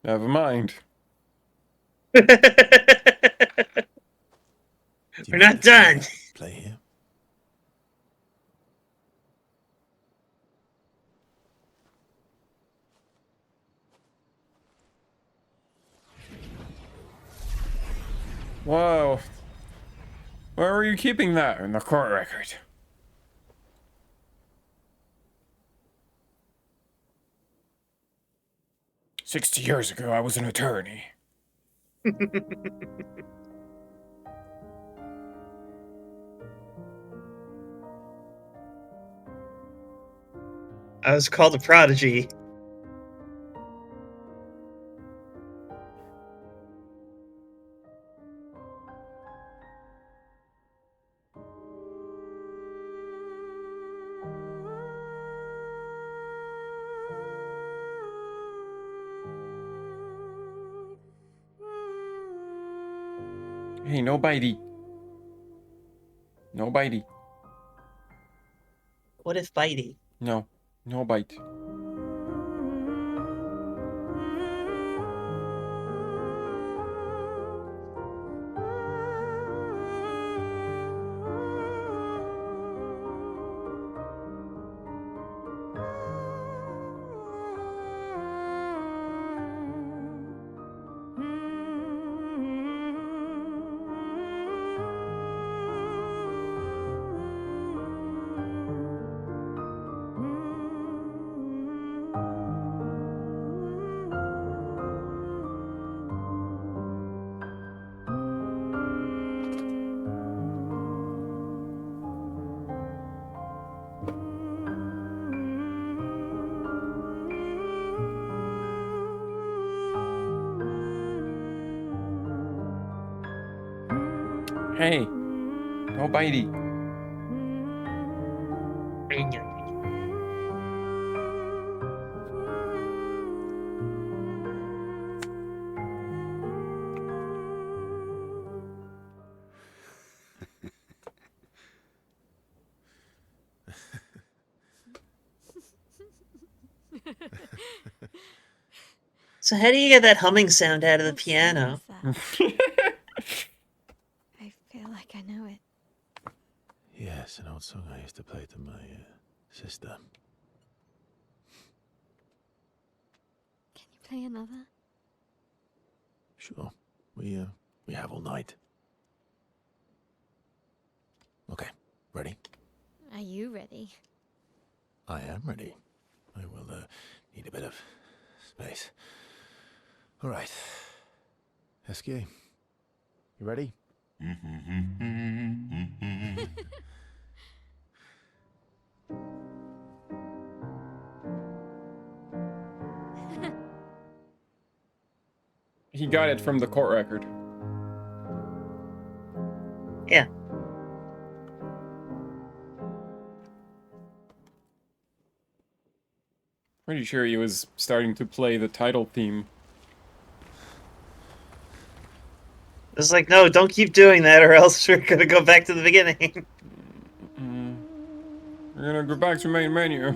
Never mind. We're Do you not mind if I, done. play here? Whoa. Where were you keeping that in the court record? "60 years ago, I was an attorney." I was called a prodigy. Hey, no bitey. No bitey. What if bitey? No. No bite. Hey. No bitey. So how do you get that humming sound out of the piano? I feel like I know it. Yes, an old song I used to play to my sister. Can you play another? Sure. We have all night. Okay, ready? Are you ready? I am ready. I will need a bit of space. All right. Esquier, you ready? He got it from the court record. Yeah. Pretty sure he was starting to play the title theme. It's like, no, don't keep doing that or else we're gonna go back to the beginning. We're gonna go back to main menu.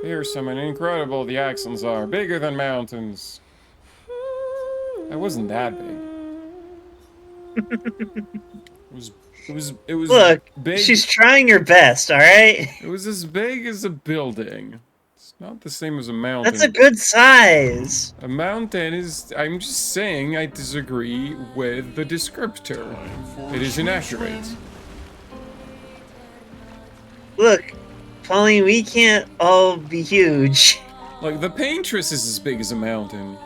Here's something incredible. The accents are bigger than mountains. I wasn't that big. It was Look, big. she's trying her best, alright? It was as big as a building. It's not the same as a mountain. That's a good size. A mountain is... I'm just saying I disagree with the descriptor. It is inaccurate. Look, Pauline, we can't all be huge. Like, the Paintress is as big as a mountain.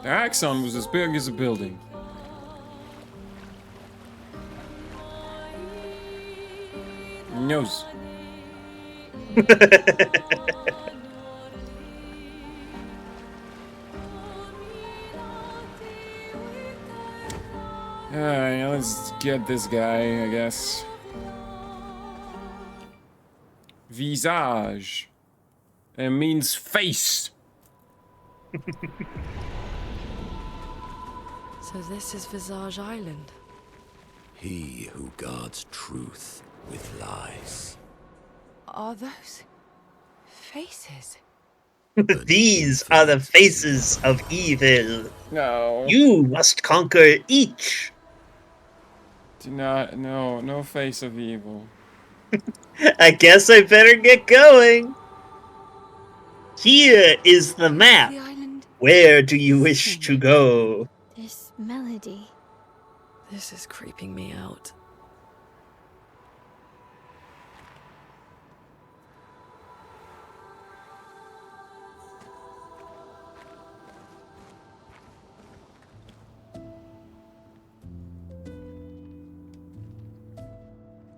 The Axon was as big as a building. Nose. Alright, let's get this guy, I guess. Visage. It means face. So this is Visage Island. He who guards truth with lies. Are those faces? These are the faces of evil. No. You must conquer each. Do not, no face of evil. I guess I better get going. Here is the map. The island. Where do you wish to go? This melody. This is creeping me out.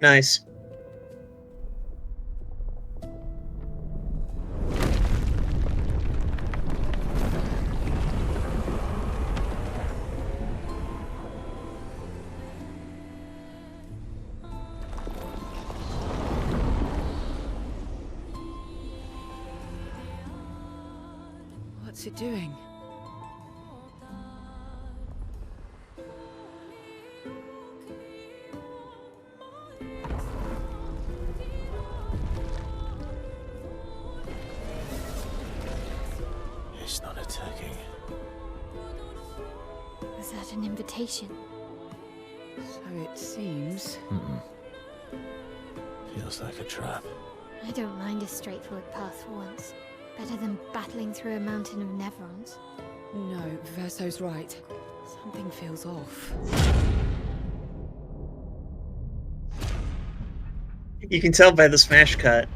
Nice. What's it doing? It's not attacking. Was that an invitation? So it seems. Feels like a trap. I don't mind a straightforward path for once. Better than battling through a mountain of Nevrons. No, Verso's right. Something feels off. You can tell by the smash cut.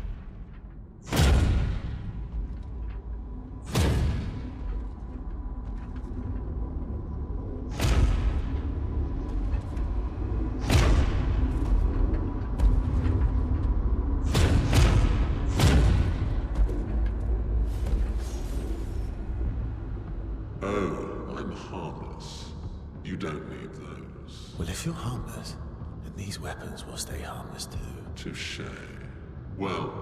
Oh, I'm harmless. You don't need those. Well, if you're harmless, then these weapons will stay harmless too. Touché. Well,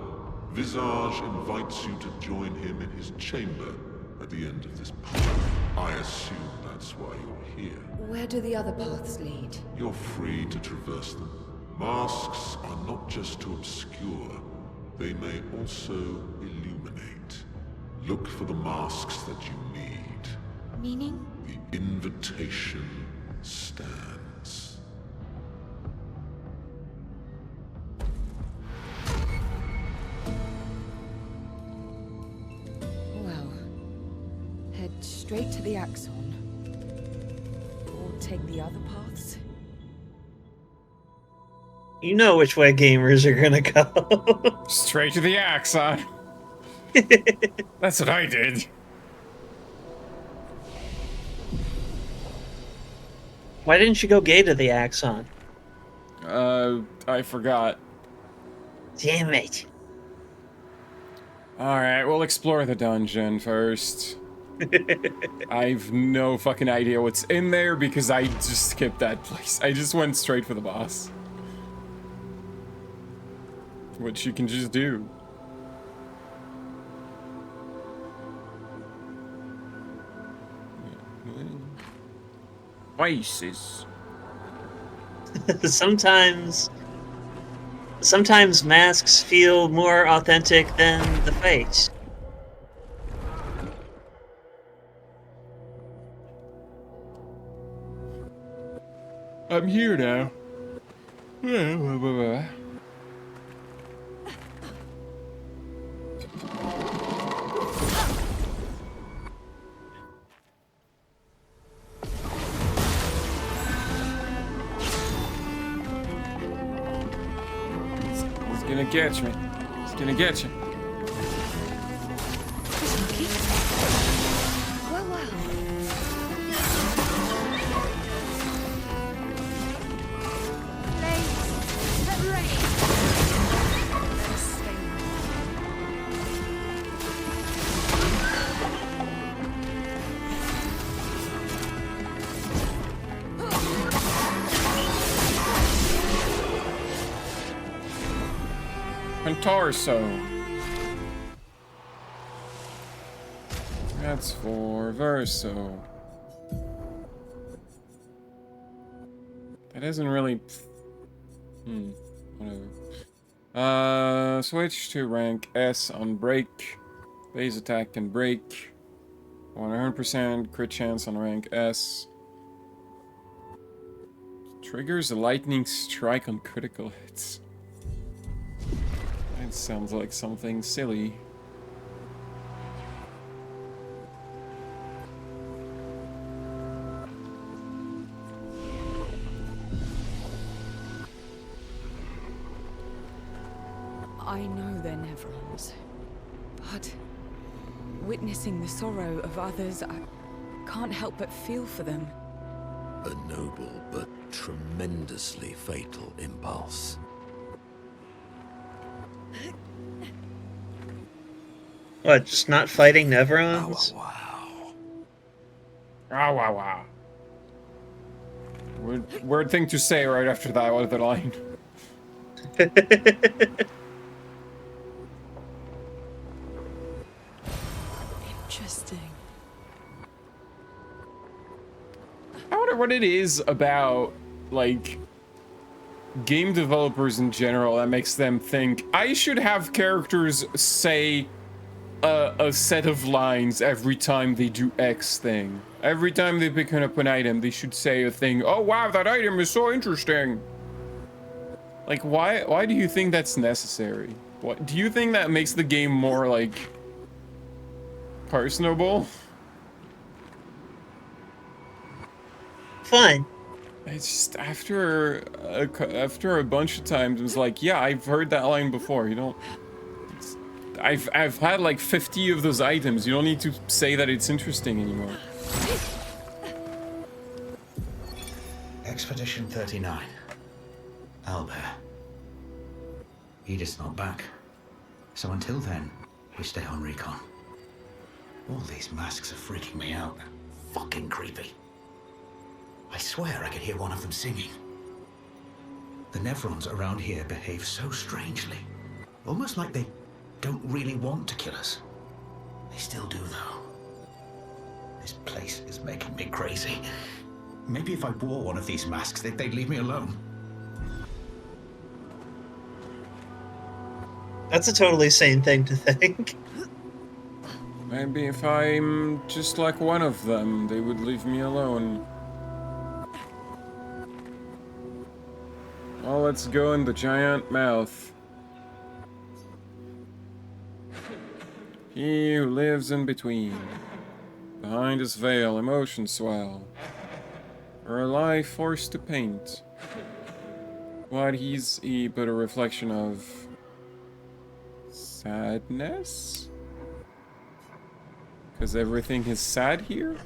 Visage invites you to join him in his chamber at the end of this path. I assume that's why you're here. Where do the other paths lead? You're free to traverse them. Masks are not just to obscure, they may also illuminate. Look for the masks that you need. Meaning? The invitation stands. Well, head straight to the Axon. Or take the other paths. You know which way gamers are gonna go. Straight to the Axon. That's what I did. Why didn't you go gay to the Axon? I forgot. Damn it. Alright, we'll explore the dungeon first. I've no fucking idea what's in there because I just skipped that place. I just went straight for the boss. Which you can just do. Faces. Sometimes masks feel more authentic than the face. I'm here now. He's gonna catch me. He's gonna get you. Well, well. Torso. That's for Verso. That isn't really. Whatever. Switch to rank S on break. Base attack can break. 100% crit chance on rank S. Triggers a lightning strike on critical hits. That sounds like something silly. I know they're Nevrons, but witnessing the sorrow of others, I can't help but feel for them. A noble but tremendously fatal impulse. What, just not fighting Nevrons? Wow. Wow, wow. Weird thing to say right after that other line. Interesting. I wonder what it is about, like, game developers in general that makes them think, I should have characters say a set of lines every time they do X thing. Every time they pick up an item, they should say a thing, oh wow, that item is so interesting. Like, why do you think that's necessary? What do you think that makes the game more, like, personable? Fine. It's just after a bunch of times, it was like, yeah, I've heard that line before. You don't. I've had like 50 of those items. You don't need to say that it's interesting anymore. Expedition 39. Albert. Edith's not back. So until then, we stay on recon. All these masks are freaking me out. They're fucking creepy. I swear I could hear one of them singing. The Nevrons around here behave so strangely. Almost like they don't really want to kill us. They still do, though. This place is making me crazy. Maybe if I wore one of these masks, they'd leave me alone. That's a totally sane thing to think. Maybe if I'm just like one of them, they would leave me alone. Well, let's go in the giant mouth. He who lives in between. Behind his veil, emotions swell. Or a life forced to paint. What he's he but a reflection of sadness? Because everything is sad here?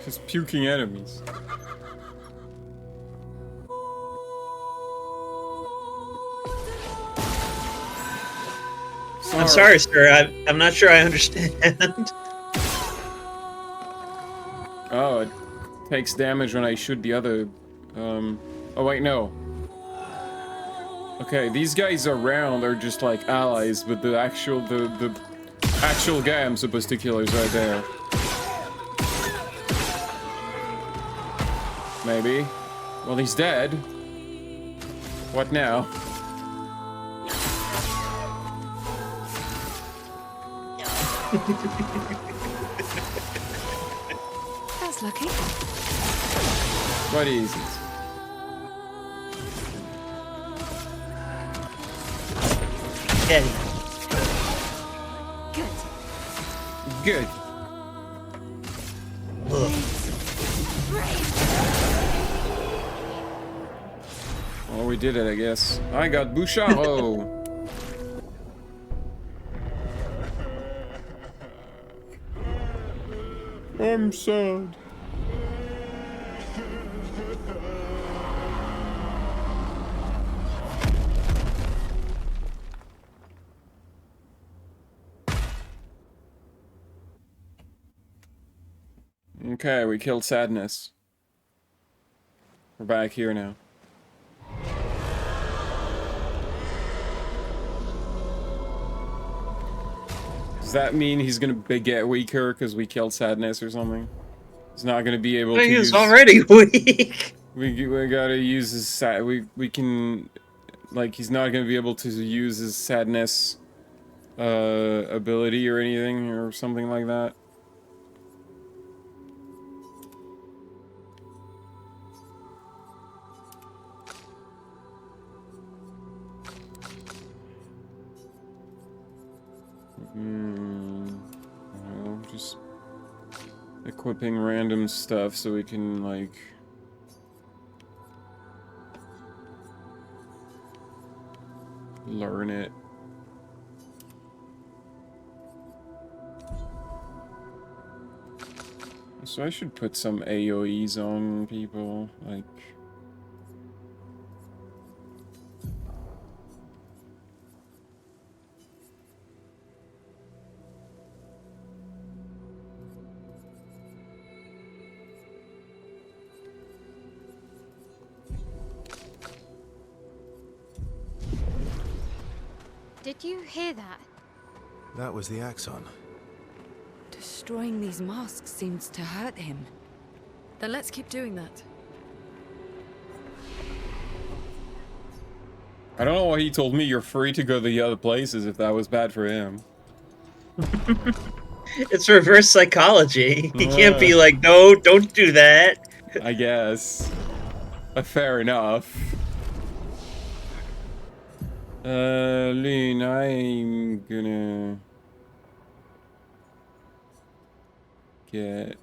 Just puking enemies. I'm sorry, sir. I'm not sure I understand. Oh, it takes damage when I shoot the other. Oh wait, no. Okay, these guys around are just like allies, but the actual guy I'm supposed to kill is right there. Maybe. Well, he's dead. What now? That's lucky. Quite easy. Eddie. Good. Good. Ugh. Well, we did it, I guess. I got Boucharo. I'm sad. Okay, we killed Sadness. We're back here now. Does that mean he's gonna get weaker because we killed Sadness or something? He's not gonna be able to use... He's already weak. We gotta use his we can, like, he's not gonna be able to use his Sadness ability or anything or something like that. Well, just equipping random stuff so we can, like... learn it. So I should put some AoEs on people, like... Did you hear that? That was the Axon. Destroying these masks seems to hurt him. Then let's keep doing that. I don't know why he told me you're free to go to the other places if that was bad for him. It's reverse psychology. He can't be like, no, don't do that. I guess. Fair enough. Loon, I'm gonna get...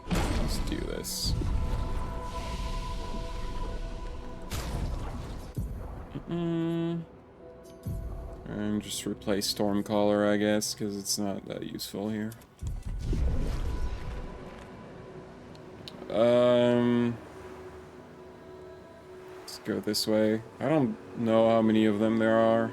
Let's do this. And just replace Stormcaller, I guess, because it's not that useful here. Let's go this way. I don't know how many of them there are.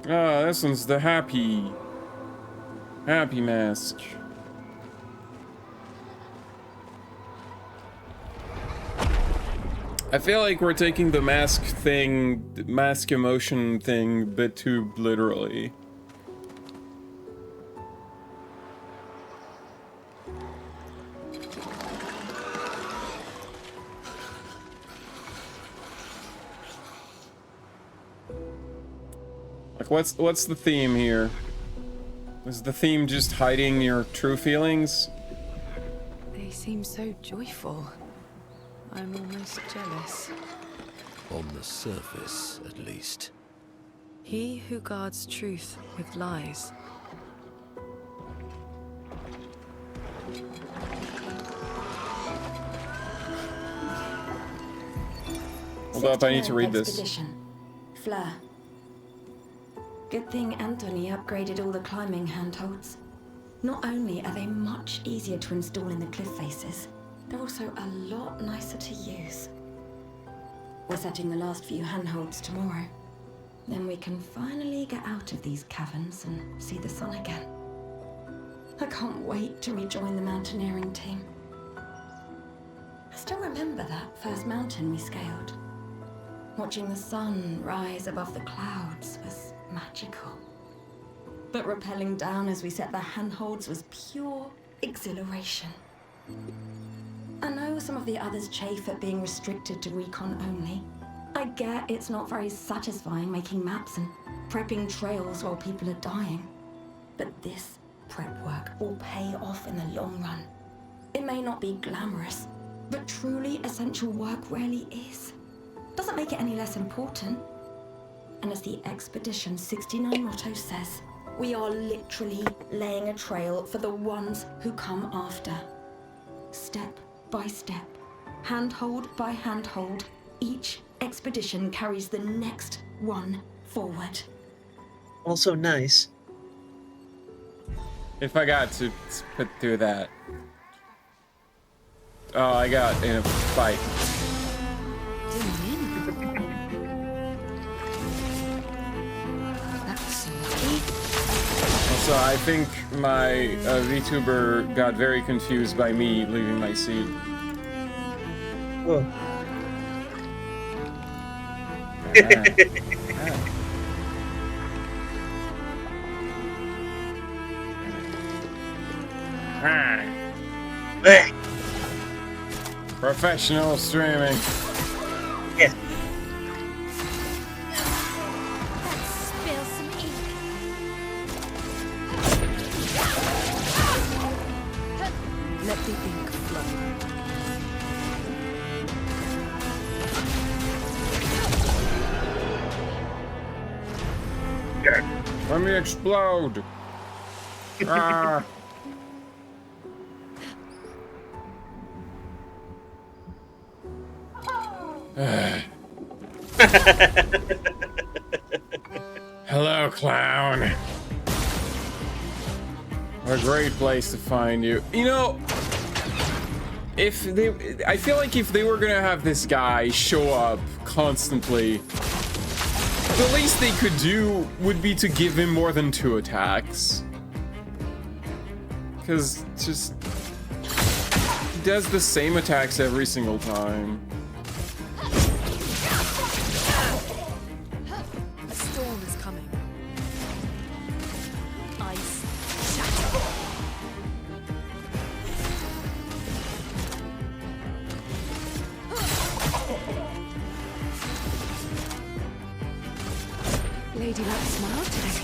Ah, this one's the happy mask. I feel like we're taking the mask emotion thing a bit too literally. Like, what's the theme here? Is the theme just hiding your true feelings? They seem so joyful. I'm almost jealous. On the surface, at least. He who guards truth with lies. Hold up, I need to read this. Expedition. Fleur. Good thing Anthony upgraded all the climbing handholds. Not only are they much easier to install in the cliff faces, they're also a lot nicer to use. We're setting the last few handholds tomorrow. Then we can finally get out of these caverns and see the sun again. I can't wait to rejoin the mountaineering team. I still remember that first mountain we scaled. Watching the sun rise above the clouds was magical. But rappelling down as we set the handholds was pure exhilaration. I know some of the others chafe at being restricted to recon only. I get it's not very satisfying making maps and prepping trails while people are dying. But this prep work will pay off in the long run. It may not be glamorous, but truly essential work rarely is. Doesn't make it any less important. And as the Expedition 69 motto says, we are literally laying a trail for the ones who come after. Step by step, handhold by handhold, each expedition carries the next one forward. Also nice. If I got to put through that. Oh, I got in a fight. Also, I think my VTuber got very confused by me leaving my seat. Whoa. Professional streaming. Yeah. Spill some ink. Let the ink flow. Let me explode. Ah. Hello, clown. What a great place to find you. You know, I feel like if they were gonna have this guy show up constantly, the least they could do would be to give him more than 2 attacks. Because just he does the same attacks every single time. A storm is coming. Ice shatter. Lady Luck smiled today.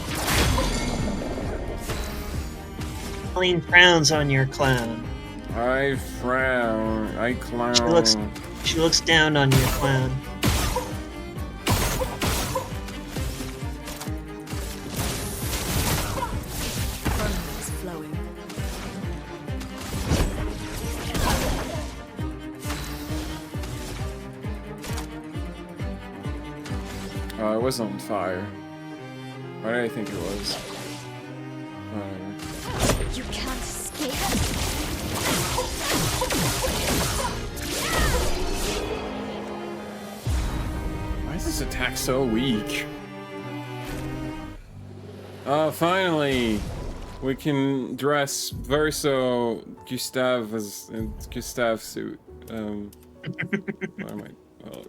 Colleen frowns on your clown. I frown. I clown. She looks down on your clown. Thunder is flowing. Oh, it was on fire. Why did I think it was? You can't escape. Why is this attack so weak? Finally! We can dress Verso Gustav as in Gustav's suit. Why am I? Well,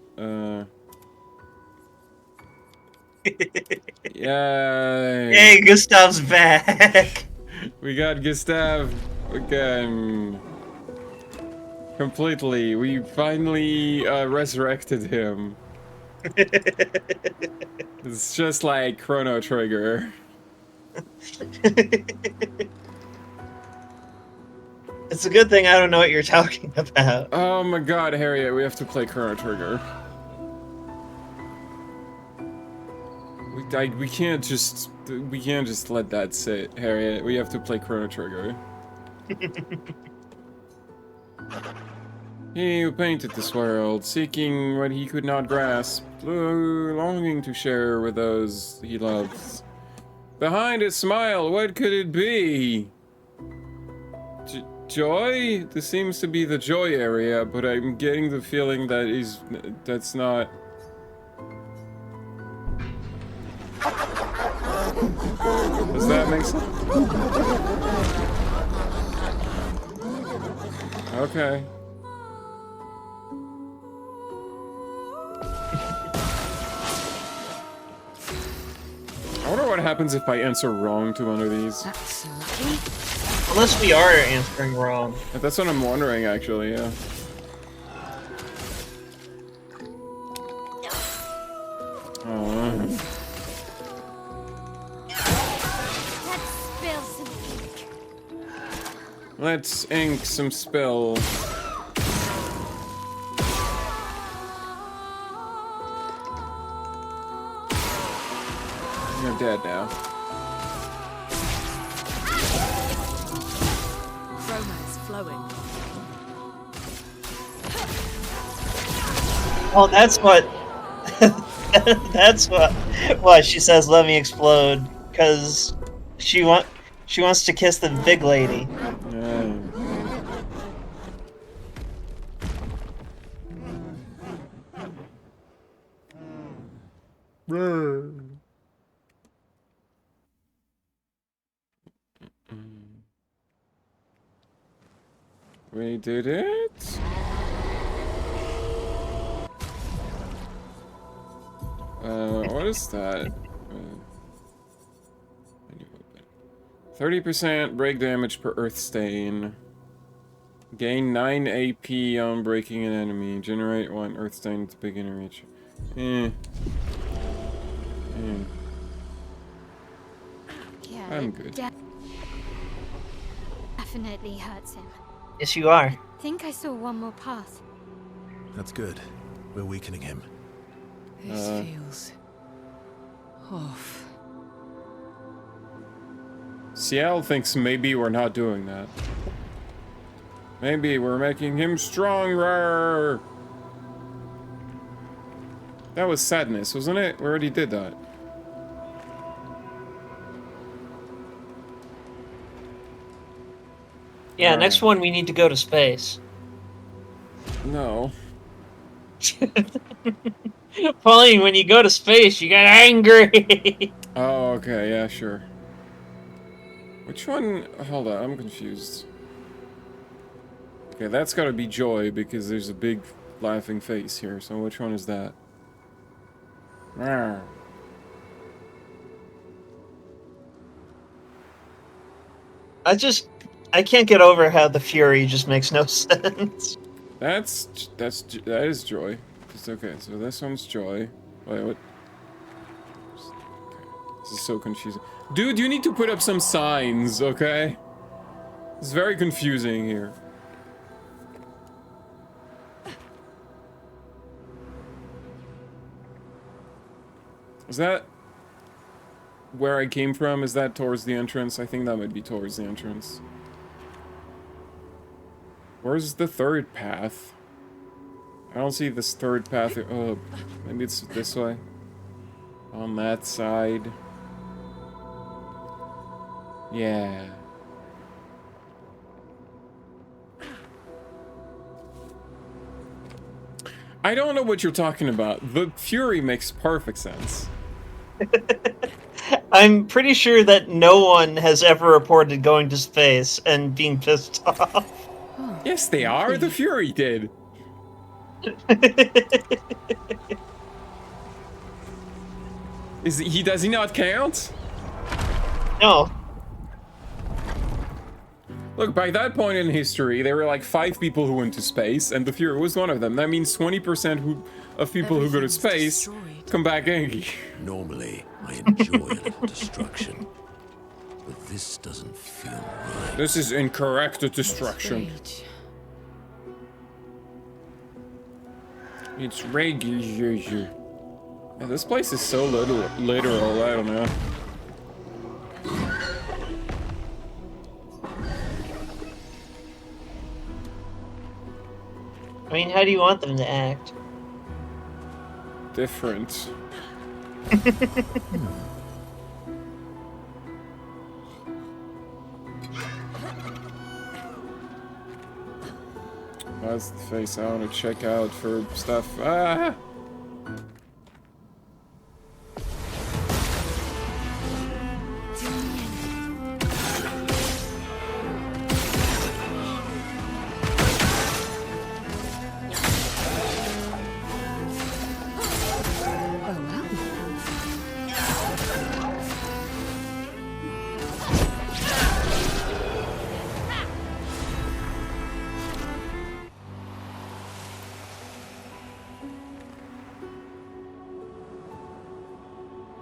Yay! Hey, Gustav's back! We got Gustav again. Completely. We finally resurrected him. It's just like Chrono Trigger. It's a good thing I don't know what you're talking about. Oh my god, Harriet, we have to play Chrono Trigger. We can't just let that sit, Harriet. We have to play Chrono Trigger. He who painted this world, seeking what he could not grasp, longing to share with those he loves. Behind his smile, what could it be? Joy? This seems to be the joy area, but I'm getting the feeling that that's not. Does that make sense? Okay. wonder what happens if I answer wrong to one of these. That's lucky. Unless we are answering wrong. That's what I'm wondering, actually, yeah. Oh. Let's spill some ink. Let's ink some spill. You're dead now. Chroma is flowing. Oh, that's what. That's what. Why she says, "Let me explode," because she wants to kiss the big lady. Yeah. We did it. What is that? 30% break damage per earth stain. Gain 9 AP on breaking an enemy. Generate 1 earth stain at the beginner reach. Yeah, I'm it good. Definitely hurts him. Yes, you are. I think I saw one more path. That's good. We're weakening him. This feels off. Ciel thinks maybe we're not doing that. Maybe we're making him stronger. That was sadness, wasn't it? We already did that. Yeah, next one we need to go to space. No. Pauline, when you go to space, you get angry. Oh, okay, yeah, sure. Which one? Hold on, I'm confused. Okay, that's gotta be Joy, because there's a big laughing face here, so which one is that? Rawr. I can't get over how the Fury just makes no sense. That is Joy. Just okay, so this one's Joy. Wait, what? Okay. This is so confusing. Dude, you need to put up some signs, okay? It's very confusing here. Is that where I came from? Is that towards the entrance? I think that might be towards the entrance. Where's the third path? I don't see this third path. Oh, maybe it's this way. On that side. Yeah. I don't know what you're talking about. The Fury makes perfect sense. I'm pretty sure that no one has ever reported going to space and being pissed off. Yes, they are. The Fury did. Does he not count? No. Look, by that point in history, there were like 5 people who went to space, and the Fury was one of them. That means 20% of people who go to space come back angry. Normally, I enjoy a little destruction, but this doesn't feel right. This is incorrect destruction. It's regular. Yeah, this place is so literal, I don't know. I mean, how do you want them to act? Different. That's the face I want to check out for stuff. Ah!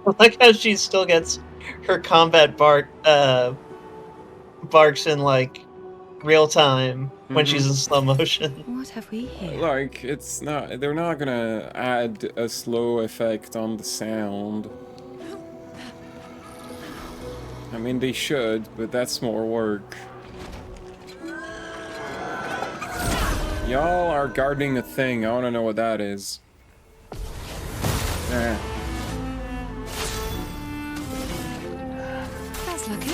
I like how she still gets her combat barks in like real time when she's in slow motion. What have we here? Like, it's not, they're not gonna add a slow effect on the sound. I mean, they should, but that's more work. Y'all are guarding a thing. I want to know what that is. Eh. That's lucky.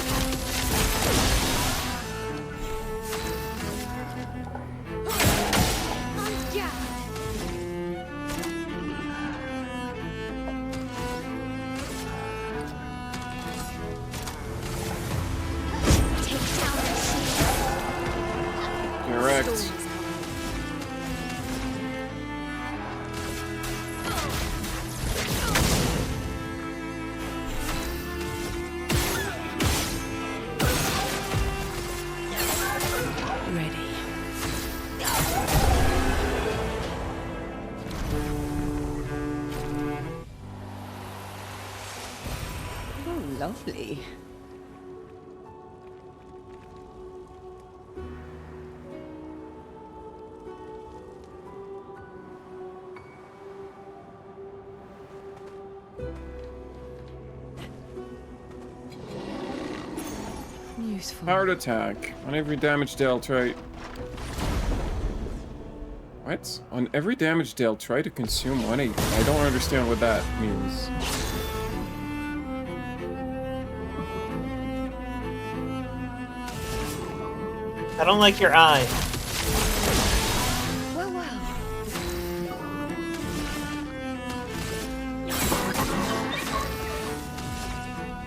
Correct. Ready. Oh, lovely. Useful. Hard attack. On every damage dealt, try... What? On every damage dealt, try to consume 1 HP. I don't understand what that means. I don't like your eye. Well, well.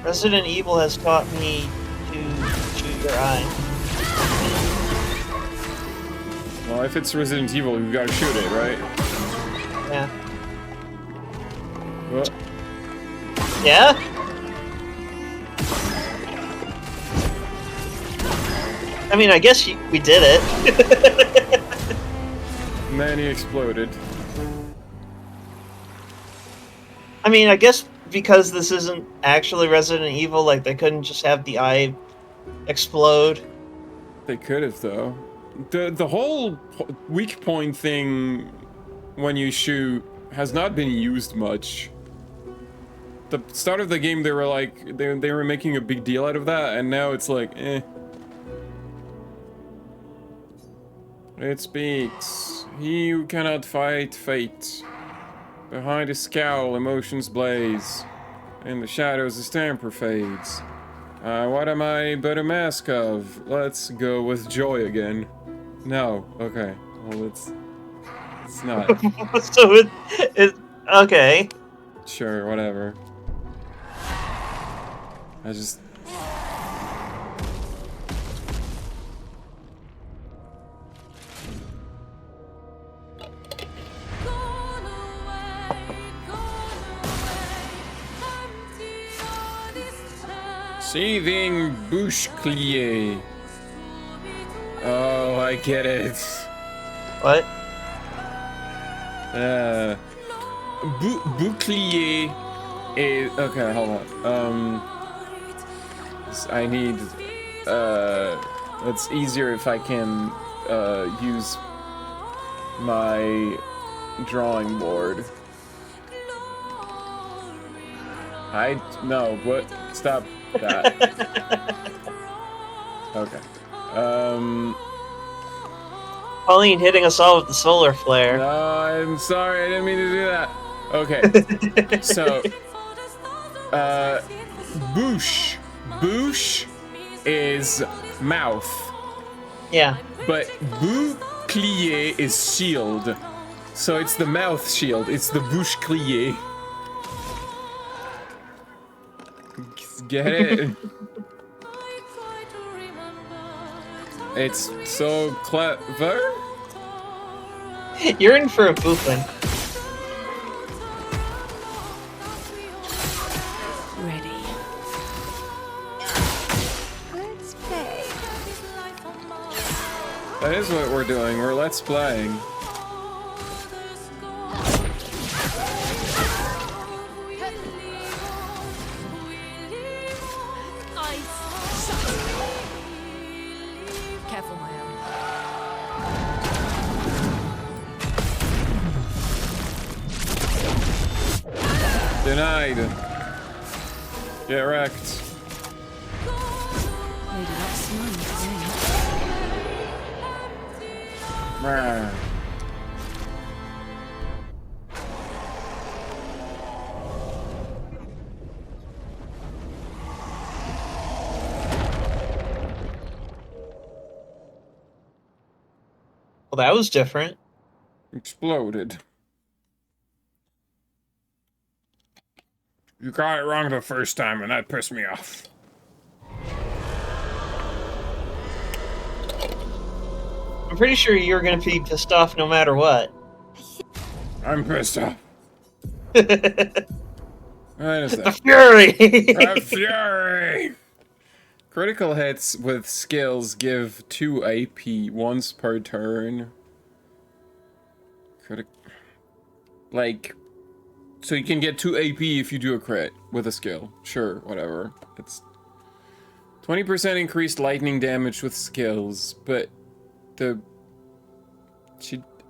Resident Evil has taught me to shoot your eye. Well, if it's Resident Evil, you gotta shoot it, right? Yeah. What? Yeah? I mean, I guess we did it. And then he exploded. I mean, I guess because this isn't actually Resident Evil, like, they couldn't just have the eye explode. They could have, though. The whole weak point thing when you shoot has not been used much. The start of the game, they were like, they were making a big deal out of that, and now it's like, eh. It speaks. He who cannot fight fate. Behind his scowl, emotions blaze. In the shadows, his temper fades. What am I but a mask of? Let's go with joy again. No. Okay. Well, it's not. So it okay. Sure, whatever. I just... Seething Bouchclier. Oh, I get it. What? Bouclier is... Okay, hold on. I need... it's easier if I can, use my drawing board. No, what? Stop that. Okay. Pauline hitting us all with the solar flare. No, I'm sorry, I didn't mean to do that. Okay. So, bouche. Bouche is mouth. Yeah. But bouclier is shield. So it's the mouth shield. It's the bouchclier. Get it? It's so clever. You're in for a boofing. Ready. Let's play. That is what we're doing. We're let's playing. Denied. Get wrecked. Maybe that's mine today. Brr. Well, that was different. Exploded. You got it wrong the first time, and that pissed me off. I'm pretty sure you're gonna be pissed off no matter what. I'm pissed off. What is The that? fury! The fury! Critical hits with skills give 2 AP once per turn. Like, so you can get 2 AP if you do a crit with a skill. Sure, whatever. It's 20% increased lightning damage with skills, but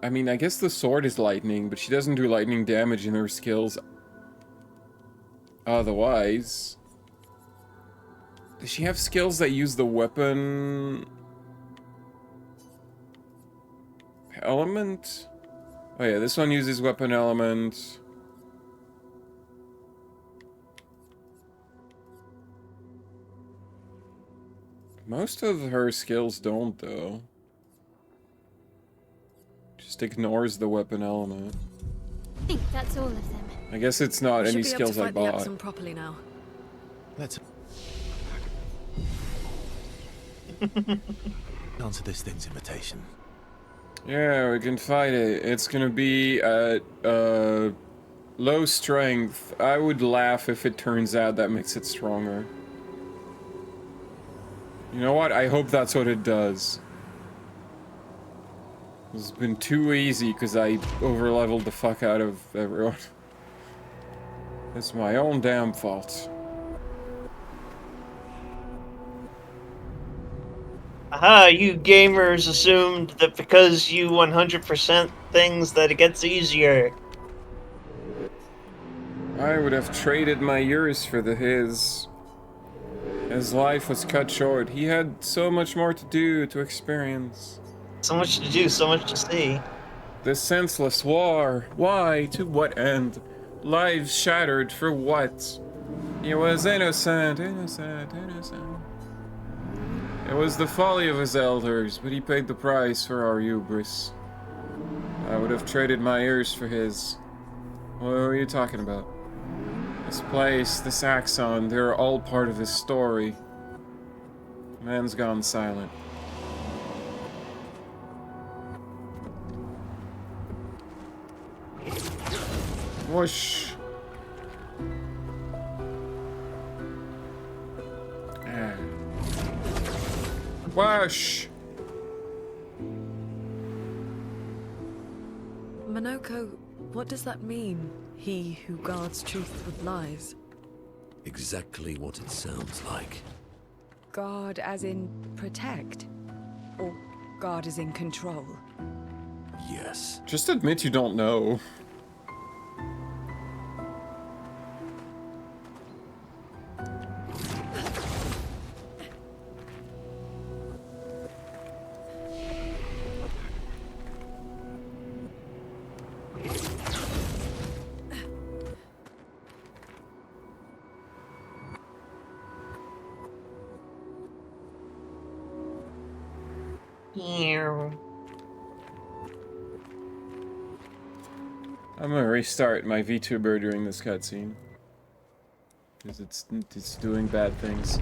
I mean, I guess the sword is lightning, but she doesn't do lightning damage in her skills otherwise. Does she have skills that use the weapon element? Oh yeah, this one uses weapon element. Most of her skills don't, though. Just ignores the weapon element. I think that's all of them. I guess it's not any skills I bought. Them properly now. Let's answer this thing's invitation. Yeah, we can fight it. It's gonna be at low strength. I would laugh if it turns out that makes it stronger. You know what? I hope that's what it does. It's been too easy because I overleveled the fuck out of everyone. It's my own damn fault. Aha, you gamers assumed that because you 100% things that it gets easier. I would have traded my years for his. His life was cut short. He had so much more to do, to experience. So much to do, so much to see. This senseless war. Why? To what end? Lives shattered for what? He was innocent, innocent, innocent. It was the folly of his elders, but he paid the price for our hubris. I would have traded my ears for his. What are you talking about? This place, this Axon, they're all part of his story. Man's gone silent. Whoosh. Ah. Whoosh. Minoko, what does that mean? He who guards truth with lies. Exactly what it sounds like. Guard as in protect? Or guard as in control? Yes. Just admit you don't know. I'm gonna restart my VTuber during this cutscene. Because it's doing bad things.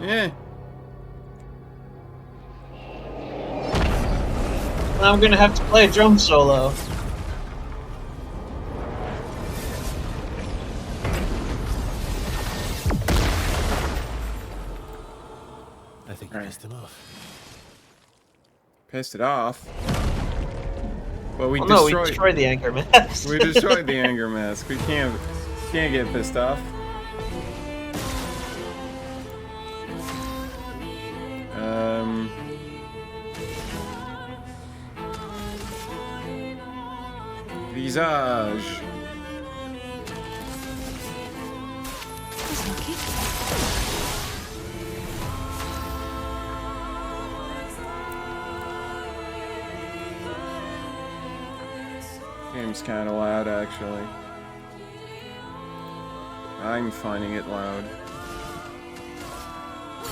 Yeah. Now I'm gonna have to play a drum solo. I think you pissed him off. Pissed it off. Well, we No, we destroyed the anger mask. We destroyed the anger mask. We can't get pissed off. Visage. Game's kind of loud, actually. I'm finding it loud.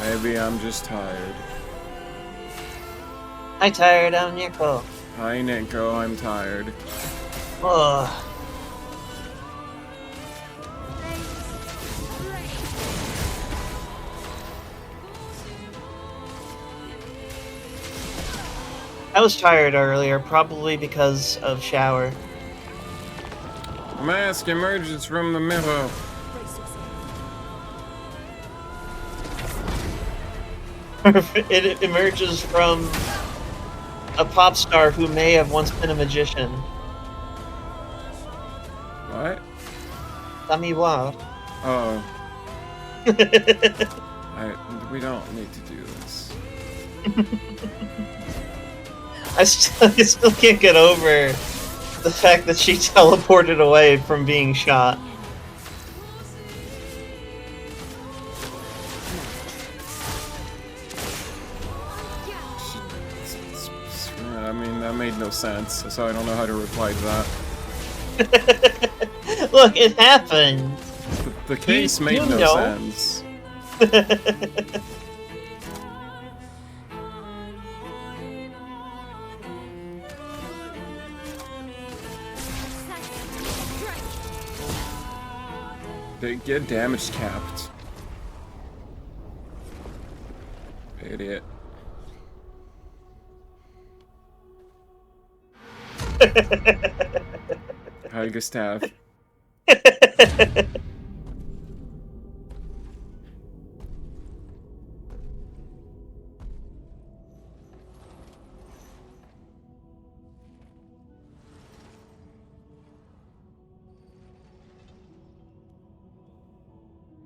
Maybe I'm just tired. I'm tired, I'm Nico. Hi, Nico, I'm tired. Ugh. I was tired earlier, probably because of shower. The mask emerges from the mirror. It emerges from a pop star who may have once been a magician. What? Tamiwa. Oh. We don't need to do this. I still can't get over the fact that she teleported away from being shot. I mean, that made no sense, so I don't know how to reply to that. Look, it happened. The case made no sense. They get damage capped. Idiot. Hi, Gustav.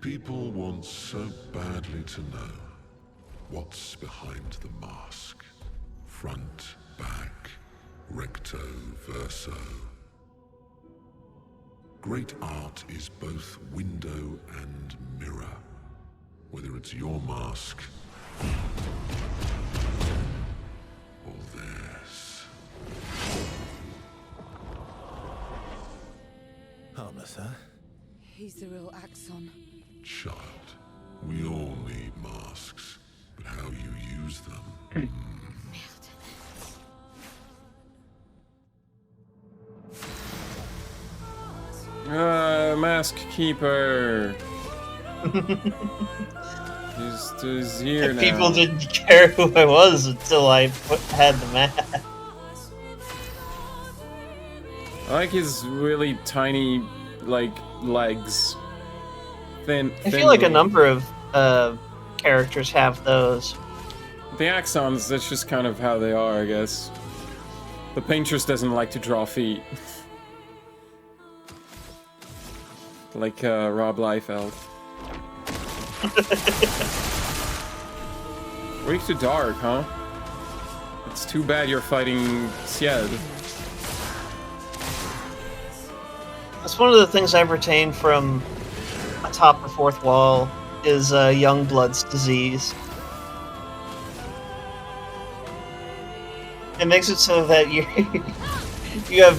People want so badly to know what's behind the mask. Front, back, recto, verso. Great art is both window and mirror. Whether it's your mask or theirs. Harmless, huh? He's the real Axon. Child, we all need masks, but how you use them. Mask Keeper. He's here now. People didn't care who I was until I had the mask. I like his really tiny, like, legs. I feel like a number of characters have those. The Axons, that's just kind of how they are, I guess. The Paintress doesn't like to draw feet. Like Rob Liefeld. Weak to dark, huh? It's too bad you're fighting Syed. That's one of the things I've retained from Atop the Fourth Wall is Youngblood's disease. It makes it so that you you have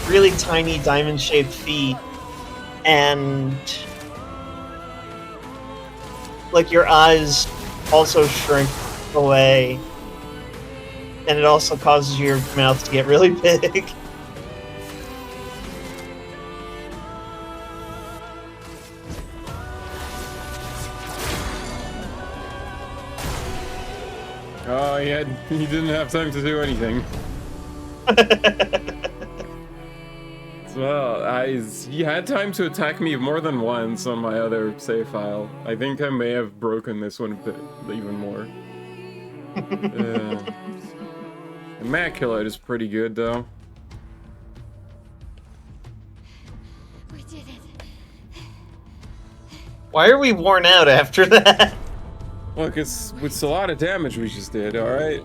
really tiny diamond-shaped feet, and like your eyes also shrink away, and it also causes your mouth to get really big. Oh, he didn't have time to do anything. Well, he had time to attack me more than once on my other save file. I think I may have broken this one a bit even more. Immaculate is pretty good, though. We did it. Why are we worn out after that? Look, it's a lot of damage we just did, alright?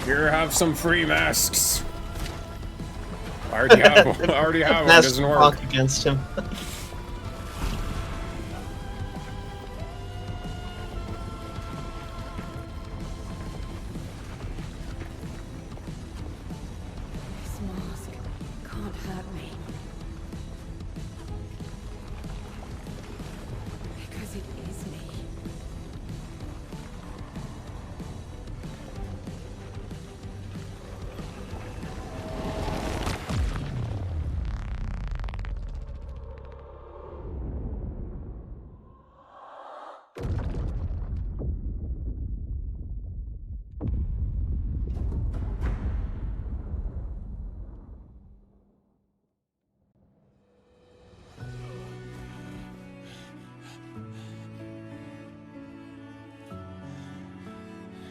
Here, have some free masks. I already have one. I already have one. It doesn't work. Against him. This mask can't hurt me. Because it is me.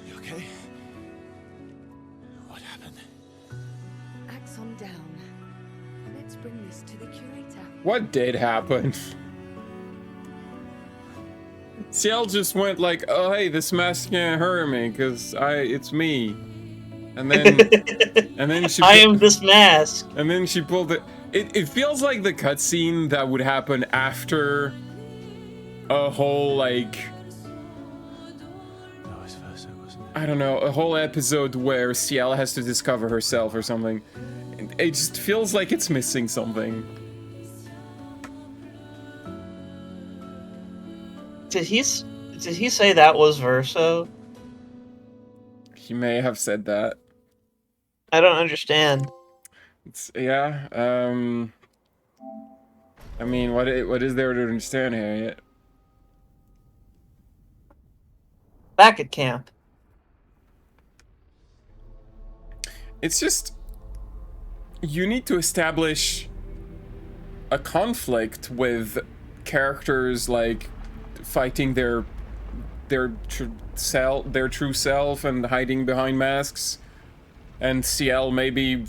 You okay? What happened? Axon down. Let's bring this to the curator. What did happen? Ciel just went like, oh hey, this mask can't hurt me, cause it's me. And then she I am this mask. And then she pulled it. It feels like the cutscene that would happen after a whole, like, I don't know, a whole episode where Ciel has to discover herself or something. It just feels like it's missing something. Did he say that was Verso? He may have said that. I don't understand. Yeah. I mean, what is there to understand here yet? Back at camp. It's just you need to establish a conflict with characters like fighting their true self and hiding behind masks, and Ciel maybe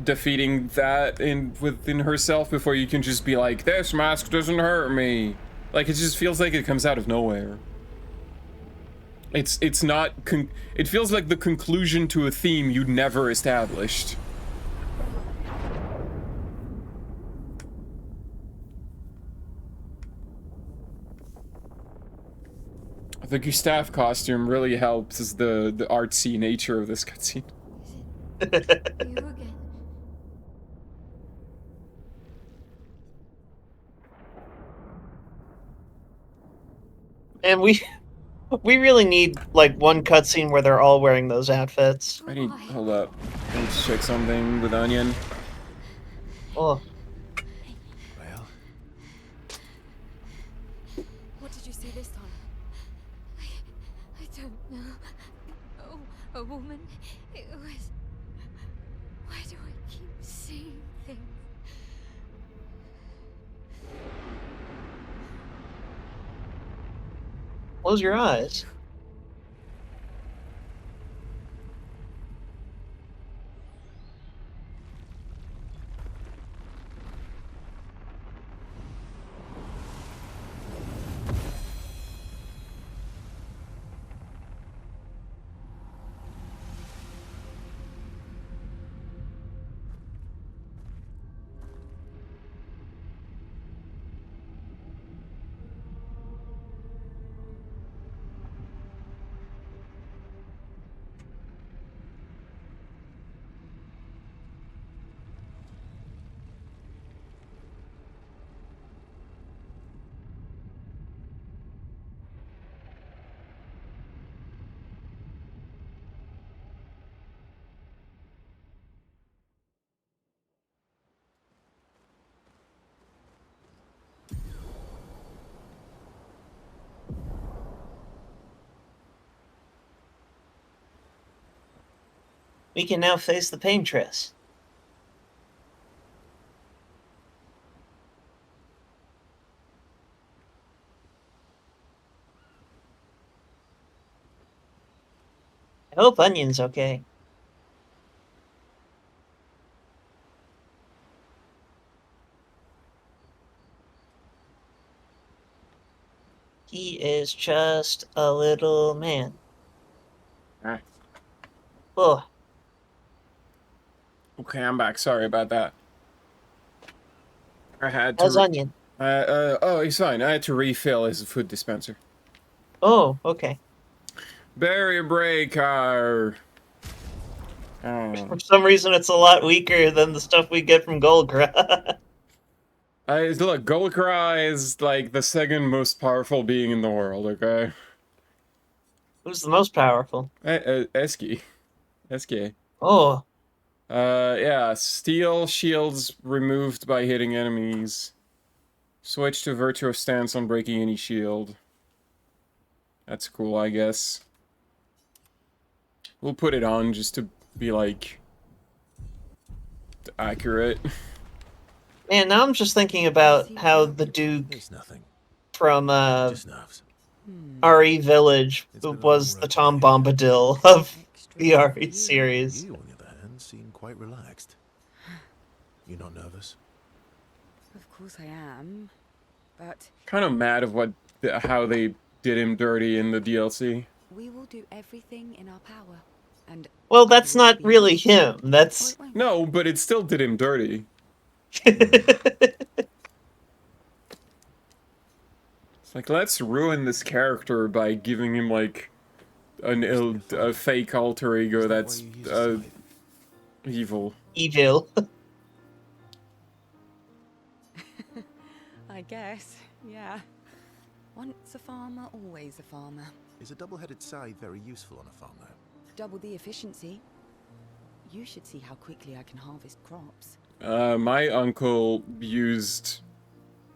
defeating that within herself before you can just be like, this mask doesn't hurt me. Like, it just feels like it comes out of nowhere. It's not it feels like the conclusion to a theme you'd never established. The Gustave costume really helps as the artsy nature of this cutscene. You again. And we really need like one cutscene where they're all wearing those outfits. Hold up. I need to check something with Onion. Oh. Well, What did you see this time? I don't know. Oh, a woman. It was. Why do I keep seeing things? Close your eyes. We can now face the Paintress. I hope Onion's okay. He is just a little man. Ah. Oh, Okay, I'm back. Sorry about that. I had how's to. Onion? Oh, he's fine. I had to refill his food dispenser. Oh, okay. Barrier breaker. For some reason, it's a lot weaker than the stuff we get from Golgra. Look, Golkra is like the second most powerful being in the world. Okay. Who's the most powerful? Eski. Eski. Oh, Yeah. Steel shields removed by hitting enemies. Switch to virtuous stance on breaking any shield. That's cool, I guess. We'll put it on just to be like accurate. man, now I'm just thinking about how the Duke It's nothing. from Just nerves. RE Village It's been a was long the road Tom back. Bombadil of the RE series. You, on the other hand, seem quite relaxed. You're not nervous? Of course I am, but Kind of mad of how they did him dirty in the DLC. we will do everything in our power. And Well, that's not really him. Oh, That's it won't. No, but it still did him dirty. It's like, let's ruin this character by giving him like a fake alter ego that's evil. evil. I guess, yeah. Once a farmer, always a farmer. Is a double-headed scythe very useful on a farm, though? Double the efficiency. You should see how quickly I can harvest crops. My uncle used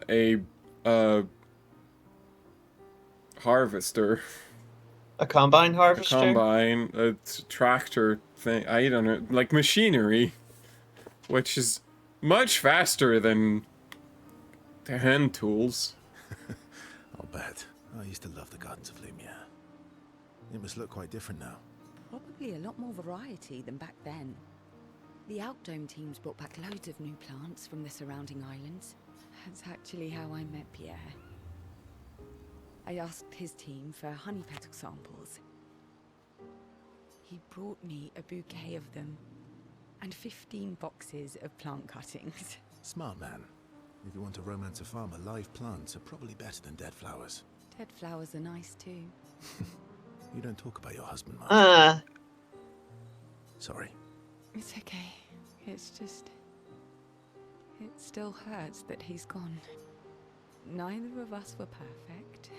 a harvester. A combine harvester? A combine, a tractor thing, I don't know, like machinery, which is much faster than the hand tools. I'll bet. I used to love the gardens of Lumiere. It must look quite different now. Probably a lot more variety than back then. The Outdome teams brought back loads of new plants from the surrounding islands. That's actually how I met Pierre. I asked his team for honey petal samples. He brought me a bouquet of them, and 15 boxes of plant cuttings. Smart man. If you want to romance a farmer, live plants are probably better than dead flowers. Dead flowers are nice too. You don't talk about your husband much. Sorry. It's okay. It's just... it still hurts that he's gone. Neither of us were perfect,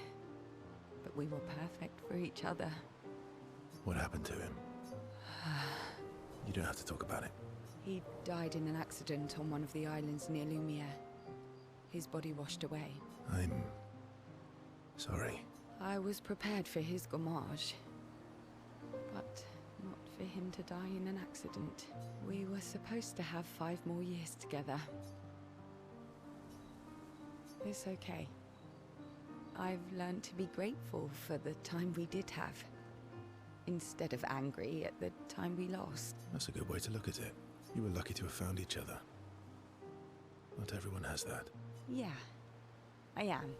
but we were perfect for each other. What happened to him? You don't have to talk about it. He died in an accident on one of the islands near Lumiere. His body washed away. I'm... sorry. I was prepared for his gommage, but not for him to die in an accident. We were supposed to have 5 more years together. It's okay. I've learned to be grateful for the time we did have, instead of angry at the time we lost. That's a good way to look at it. You were lucky to have found each other. Not everyone has that. Yeah, I am.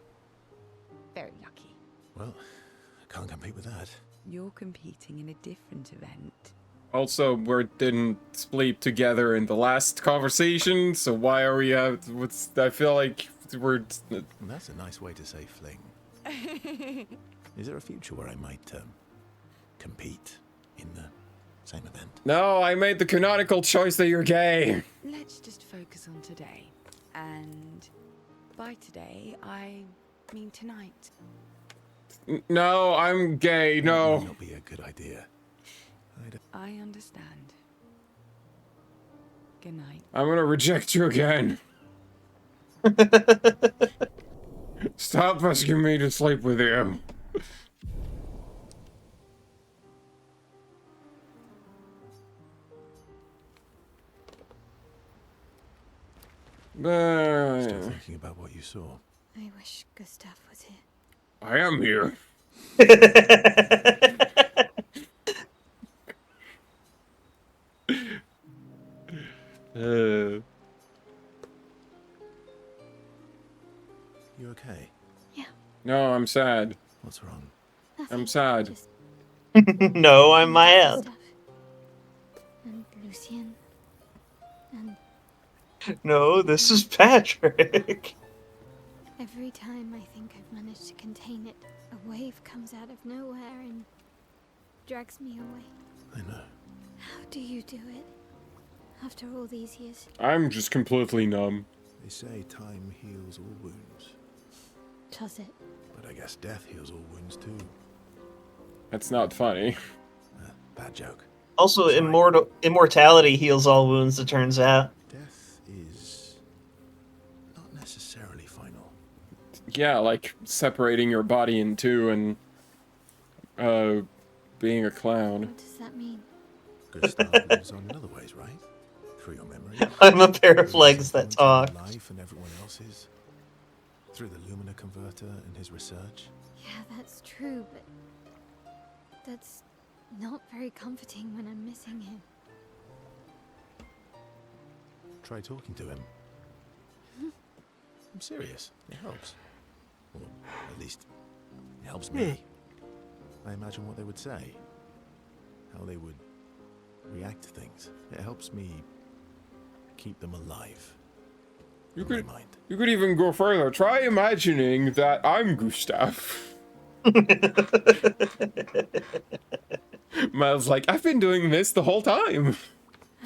Very lucky. Well, I can't compete with that. You're competing in a different event. Also, we didn't sleep together in the last conversation, so why are we out? I feel like we're... That's a nice way to say fling. Is there a future where I might, compete in the same event? No, I made the canonical choice that you're gay. Let's just focus on today. And by today, I mean tonight. No, I'm gay, no. That might not be a good idea. I understand. Good night. I'm gonna reject you again. Stop asking me to sleep with you. Still thinking about what you saw. I wish Gustav was here. I am here. You okay? Yeah. No, I'm sad. What's wrong? Nothing. I'm sad. Just No, I'm Maya. Gustav and Lucien and No, this is Patrick. every time I think I've managed to contain it, a wave comes out of nowhere and drags me away. I know. How do you do it? After all these years? I'm just completely numb. They say time heals all wounds. Does it? But I guess death heals all wounds too. That's not funny. Bad joke. Also, immortality heals all wounds, it turns out. Death is not necessarily final. Yeah, like separating your body in two and being a clown. What does that mean? Gustav lives on in other ways, right? Through your memories. I'm a pair of legs that talk. Life and everyone else's. Through the Lumina converter and his research. Yeah, that's true, but that's not very comforting when I'm missing him. Try talking to him. I'm serious. It helps. Or at least, it helps me. I imagine what they would say. How they would react to things. It helps me keep them alive. You could even go further. Try imagining that I'm Gustav. Miles like, I've been doing this the whole time.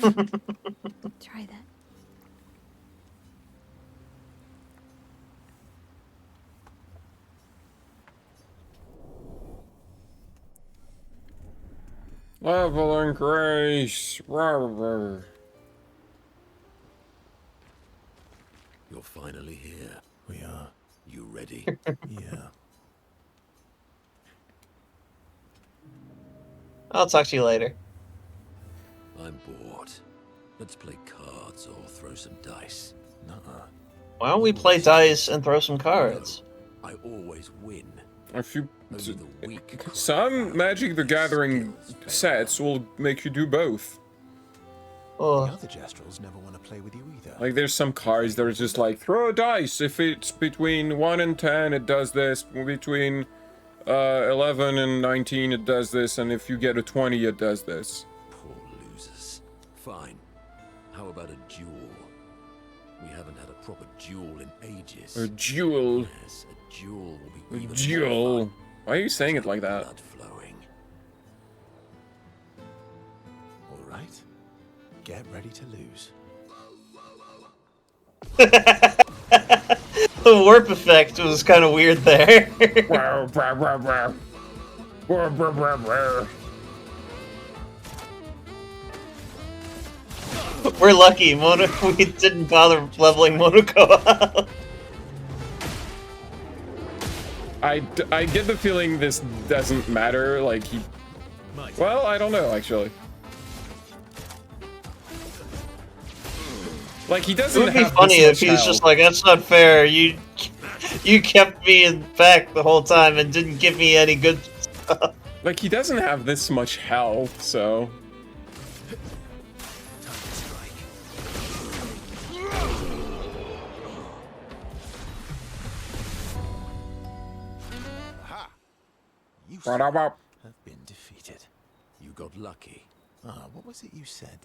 Try that. Level and grace. Rawr. You're finally here. We are. You ready? Yeah. I'll talk to you later. I'm bored. Let's play cards or throw some dice. Nuh-uh. Why don't we play dice and throw some cards? No, I always win. If you Only the weak cry some foul. Magic the Gathering sets will make you do both. The Oh, other Jestrels never want to play with you either. Like there's some cards that are just like throw a dice. If it's between 1 and 10, it does this. Between 11 and 19, it does this. And if you get a 20, it does this. Poor losers. Fine. How about a duel? We haven't had a proper duel in ages. A duel. Yes, a duel will A be even duel. more fun. Why are you saying it like that? Blood flowing. All right. Get ready to lose. the warp effect was kind of weird there. Wow, wow, wow, wow. Wow, wow, wow, wow. We're lucky, we didn't bother leveling Monoko up. I get the feeling this doesn't matter. Like he. Well, I don't know actually. Like he doesn't It would be have funny this if much he's just health. like, that's not fair. You kept me in back the whole time and didn't give me any good stuff. Like he doesn't have this much health, so. Aha! You Ba-da-bop. have been defeated. You got lucky. What was it you said?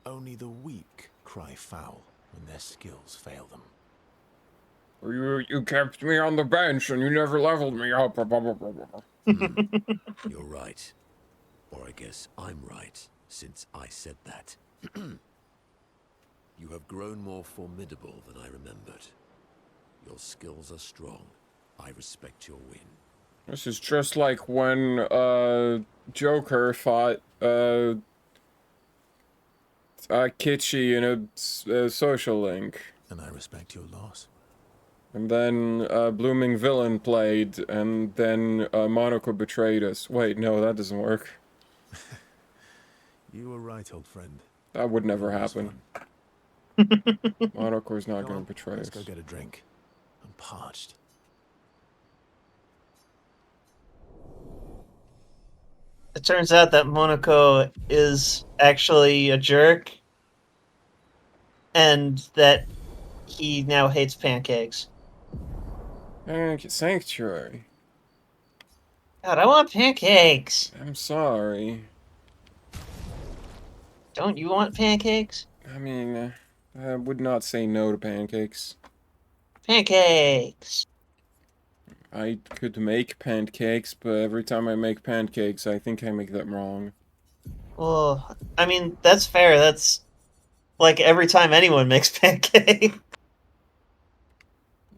Only the weak cry foul when their skills fail them. You kept me on the bench and you never leveled me up. You're right. Or I guess I'm right, since I said that. You have grown more formidable than I remembered. Your skills are strong. I respect your win. This is just like when Joker fought Kitschy in a social link. And I respect your loss. And then Blooming Villain played, and then Monaco betrayed us. Wait, no, that doesn't work. You were right, old friend. That would never It was happen. fun. Monocore's not Go going on, to betray let's us. go get a drink. I'm parched. It turns out that Monaco is actually a jerk, and that he now hates pancakes. Sanctuary. God, I want pancakes. I'm sorry. Don't you want pancakes? I mean, I would not say no to pancakes. Pancakes. I could make pancakes, but every time I make pancakes, I think I make them wrong. Well, I mean, that's fair. That's like every time anyone makes pancakes.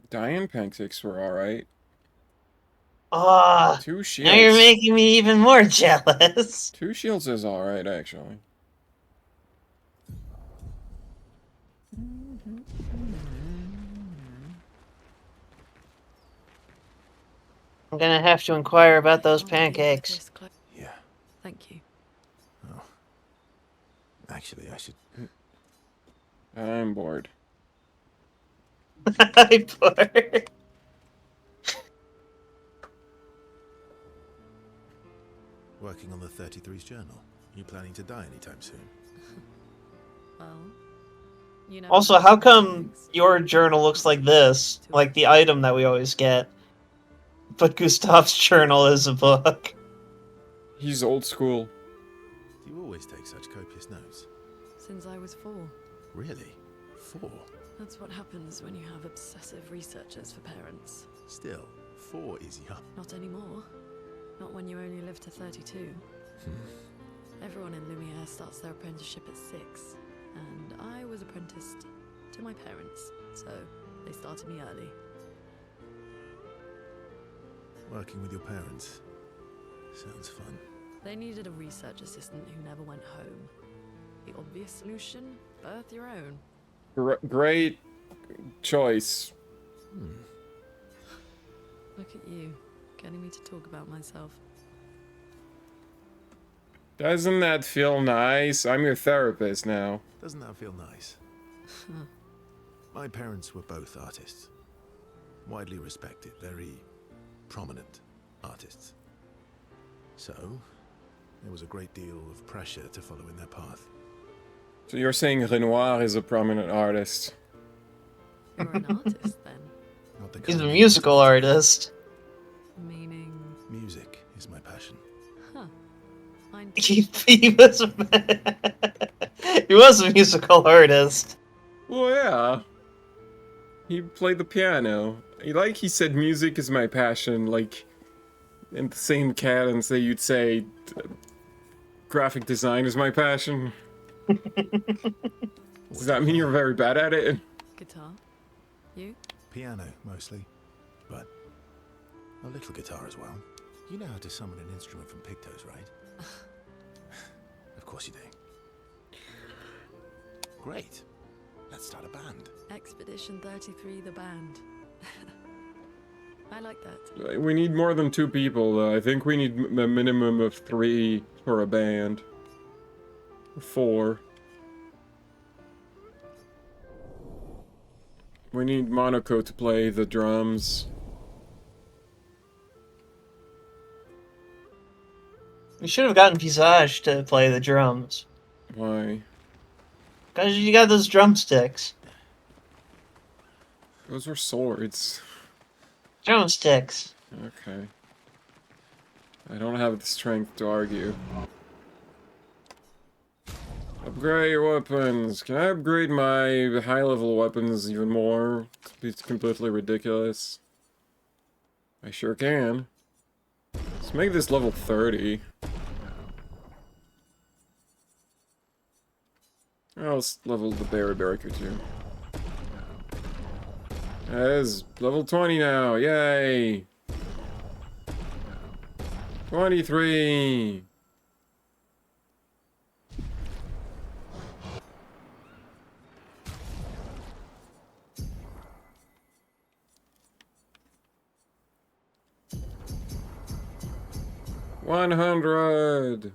Diane pancakes were alright. Ah, 2 now you're shields. making me even more jealous. 2 shields is alright, actually. I'm gonna have to inquire about those pancakes. Yeah. Thank you. Oh. Actually, I should... I'm bored. I bored. Working on the 33's journal. You planning to die anytime soon? Well, you know. Also, how come your journal looks like this? Like the item that we always get. But Gustav's journal is a book. He's old school. Do you always take such copious notes? Since I was 4. Really? 4? That's what happens when you have obsessive researchers for parents. Still, 4 is young. Not anymore. Not when you only live to 32. Everyone in Lumiere starts their apprenticeship at 6. And I was apprenticed to my parents, so they started me early. Working with your parents. Sounds fun. They needed a research assistant who never went home. The obvious solution? Birth your own. Great choice. Look at you, getting me to talk about myself. Doesn't that feel nice? I'm your therapist now. Doesn't that feel nice? My parents were both artists. Widely respected, very prominent artists. So, there was a great deal of pressure to follow in their path. So you're saying Renoir is a prominent artist? You're an artist, then? Not the He's a kind of musical artist. Meaning... Music is my passion. Huh. Mine He was he was a musical artist. Well, yeah. He played the piano. He said music is my passion, like, in the same cadence that you'd say graphic design is my passion. Does that mean you're very bad at it? Guitar? You? Piano, mostly. But a little guitar as well. You know how to summon an instrument from Pictos, right? Of course you do. Great. Let's start a band. Expedition 33, the band. I like that. We need more than 2 people, though. I think we need a minimum of 3 for a band. 4. We need Monaco to play the drums. We should have gotten Visage to play the drums. Why? Because you got those drumsticks. Those are swords. Drumsticks. Okay. I don't have the strength to argue. Upgrade your weapons. Can I upgrade my high-level weapons even more? It's completely ridiculous. I sure can. Let's make this level 30. Oh, let's level the Berry Barrier too. That is level 20 now. Yay! 23! $100!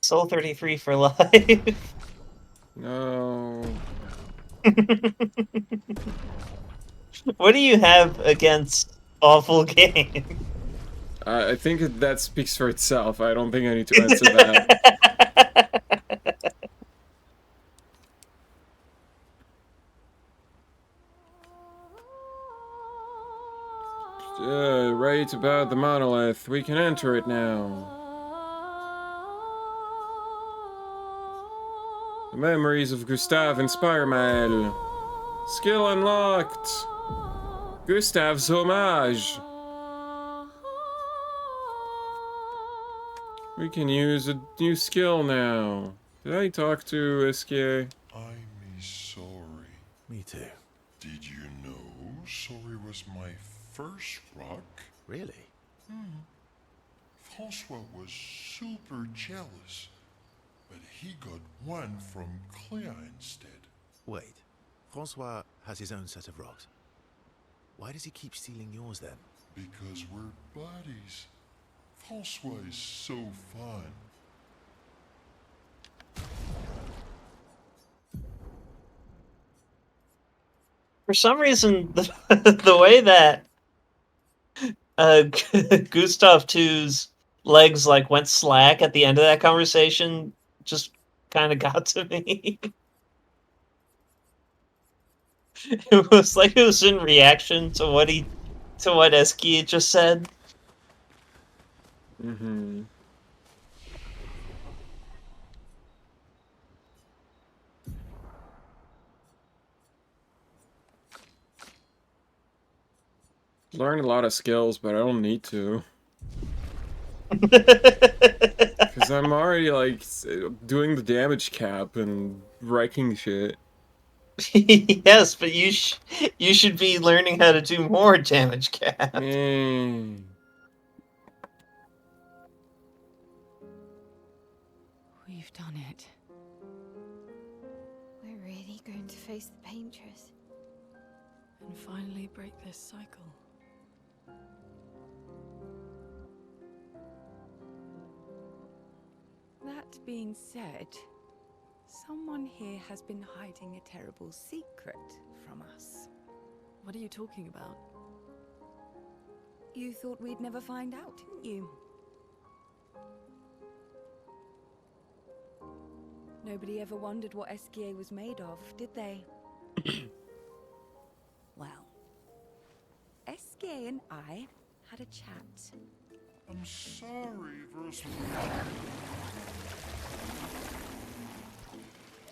Soul 33 for life. No. What do you have against awful games? I think that speaks for itself. I don't think I need to answer that. Right about the monolith. We can enter it now. The memories of Gustave inspire Maël. Skill unlocked. Gustave's homage. We can use a new skill now. Did I talk to SK? I'm sorry. Me too. Did you know Sorry was my first rock? Really? Francois was super jealous, but he got one from Clair instead. Wait. Francois has his own set of rocks. Why does he keep stealing yours then? Because we're buddies. Francois is so fun. For some reason, the way that Gustav 2's legs like went slack at the end of that conversation just kind of got to me. It was like it was in reaction to what Eski had just said. Mm-hmm. Learned a lot of skills, but I don't need to. Because I'm already, like, doing the damage cap and wrecking shit. Yes, but you should be learning how to do more damage cap. Mm. We've done it. We're really going to face the Paintress. And finally break this cycle. That being said, someone here has been hiding a terrible secret from us. What are you talking about? You thought we'd never find out, didn't you? Nobody ever wondered what Esquier was made of, did they? Well, Esquier and I had a chat. I'm sorry, Verse.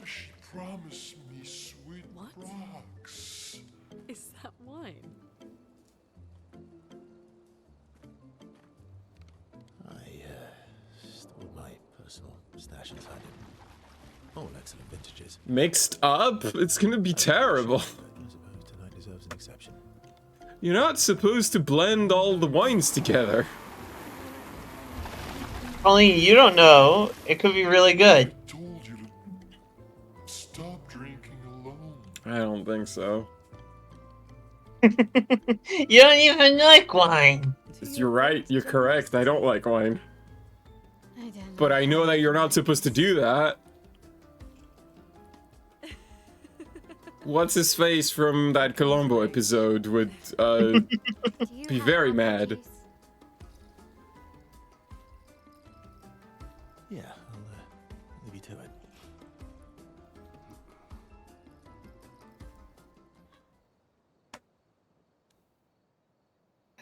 She promised me sweet rocks. Is that wine? I stored my personal stash inside it. All excellent vintages. Mixed up? It's gonna be terrible. I suppose tonight deserves an exception. You're not supposed to blend all the wines together. Colleen, you don't know. It could be really good. I told you to stop drinking alone. I don't think so. You don't even like wine. You're right, you're correct. I don't like wine. I don't know. But I know that you're not supposed to do that. What's his face from that Colombo episode would Do you be have very apple mad. juice? Yeah, I'll leave you to it.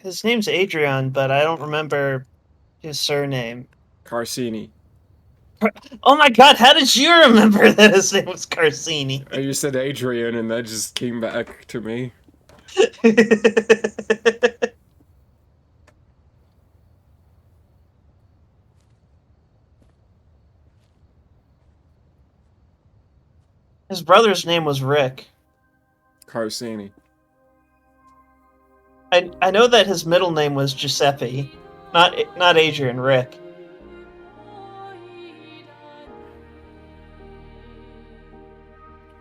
His name's Adrian, but I don't remember his surname. Carsini. Oh my god, how did you remember that his name was Carsini? You said Adrian and that just came back to me. His brother's name was Rick. Carsini. I know that his middle name was Giuseppe, not Adrian, Rick.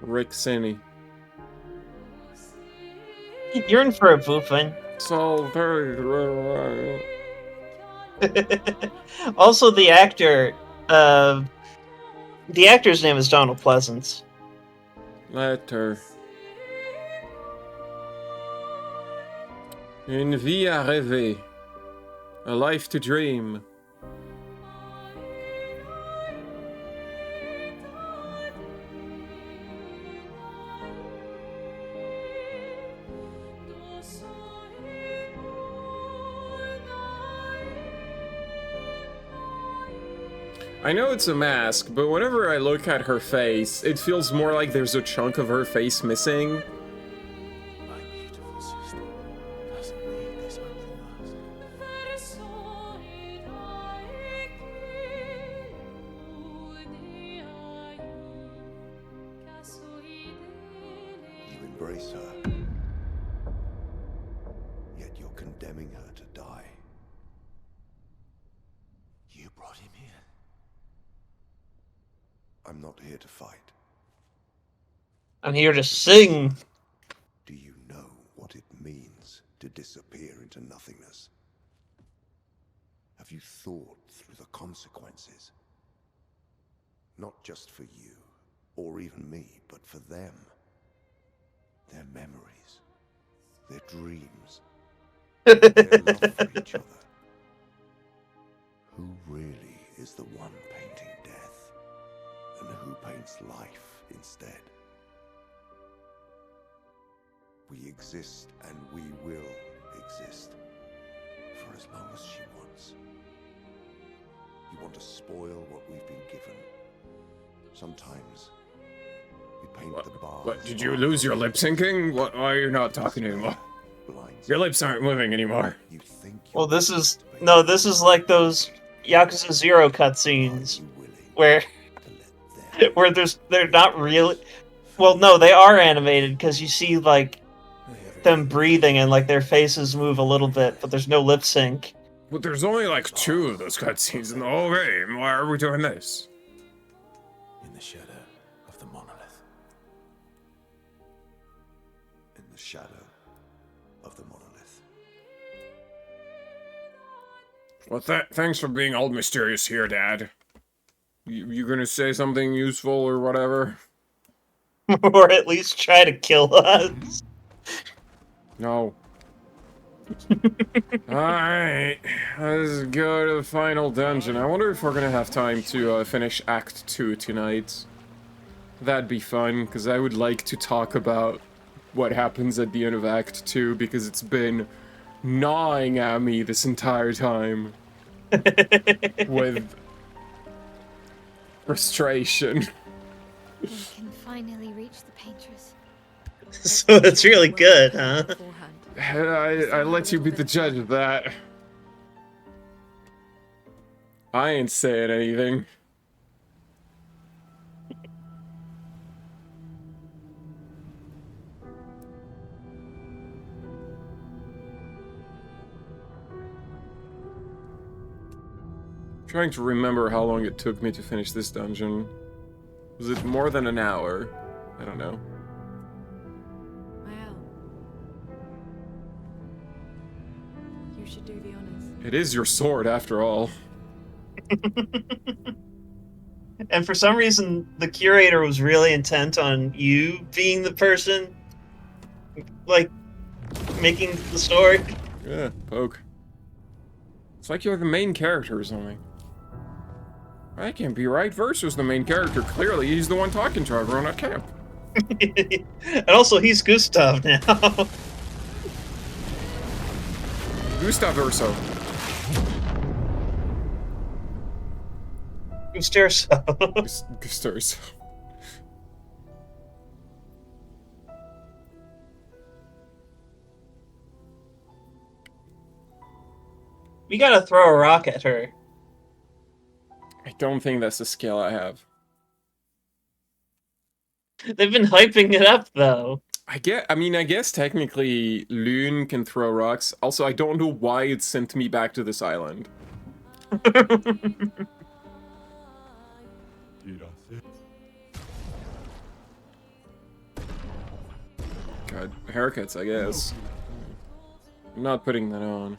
Rick Cine. You're in for a boofing. So Also, the actor's name is Donald Pleasance. Letter. Une vie à rêver. A life to dream. I know it's a mask, but whenever I look at her face, it feels more like there's a chunk of her face missing. My beautiful sister doesn't need this ugly mask. You embrace her, yet you're condemning her to die. You brought him here. I'm not here to fight. I'm here to sing. Do you know what it means to disappear into nothingness? Have you thought through the consequences? Not just for you, or even me, but for them. Their memories, their dreams, their love for each other. Who really is the one painting death, and who paints life instead? We exist, and we will exist for as long as she wants. You want to spoil what we've been given. Sometimes we paint the bars. What, did you lose your lip syncing? What, why are you not talking anymore? blinds. Your lips aren't moving anymore. You think Well, this is like those Yakuza 0 cutscenes where they're not really. Well, no, they are animated because you see like them breathing and like their faces move a little bit, but there's no lip sync. But there's only like 2 of those cutscenes in the whole game. Why are we doing this? In the shadow of the monolith. in the shadow of the monolith. Well, thanks for being all mysterious here, Dad. You gonna say something useful or whatever? Or at least try to kill us. No. Alright, let's go to the final dungeon. I wonder if we're gonna have time to finish Act 2 tonight. That'd be fun, because I would like to talk about what happens at the end of Act 2, because it's been gnawing at me this entire time. With frustration. We can finally reach the Paintress. So it's really good, huh? I let you be the judge of that. I ain't saying anything. Trying to remember how long it took me to finish this dungeon. Was it more than an hour? I don't know. Wow. You should do the honors. It is your sword, after all. And for some reason, the curator was really intent on you being the person, like, making the story. Yeah, poke. It's like you're the main character or something. That can't be right. Versus the main character. Clearly, he's the one talking to everyone at camp. And also, he's Gustav now. Gustav Urso. Gusterso. Gusters. We gotta throw a rock at her. I don't think that's a skill I have. They've been hyping it up, though. I guess technically Loon can throw rocks. Also, I don't know why it sent me back to this island. God, haircuts, I guess. I'm not putting that on.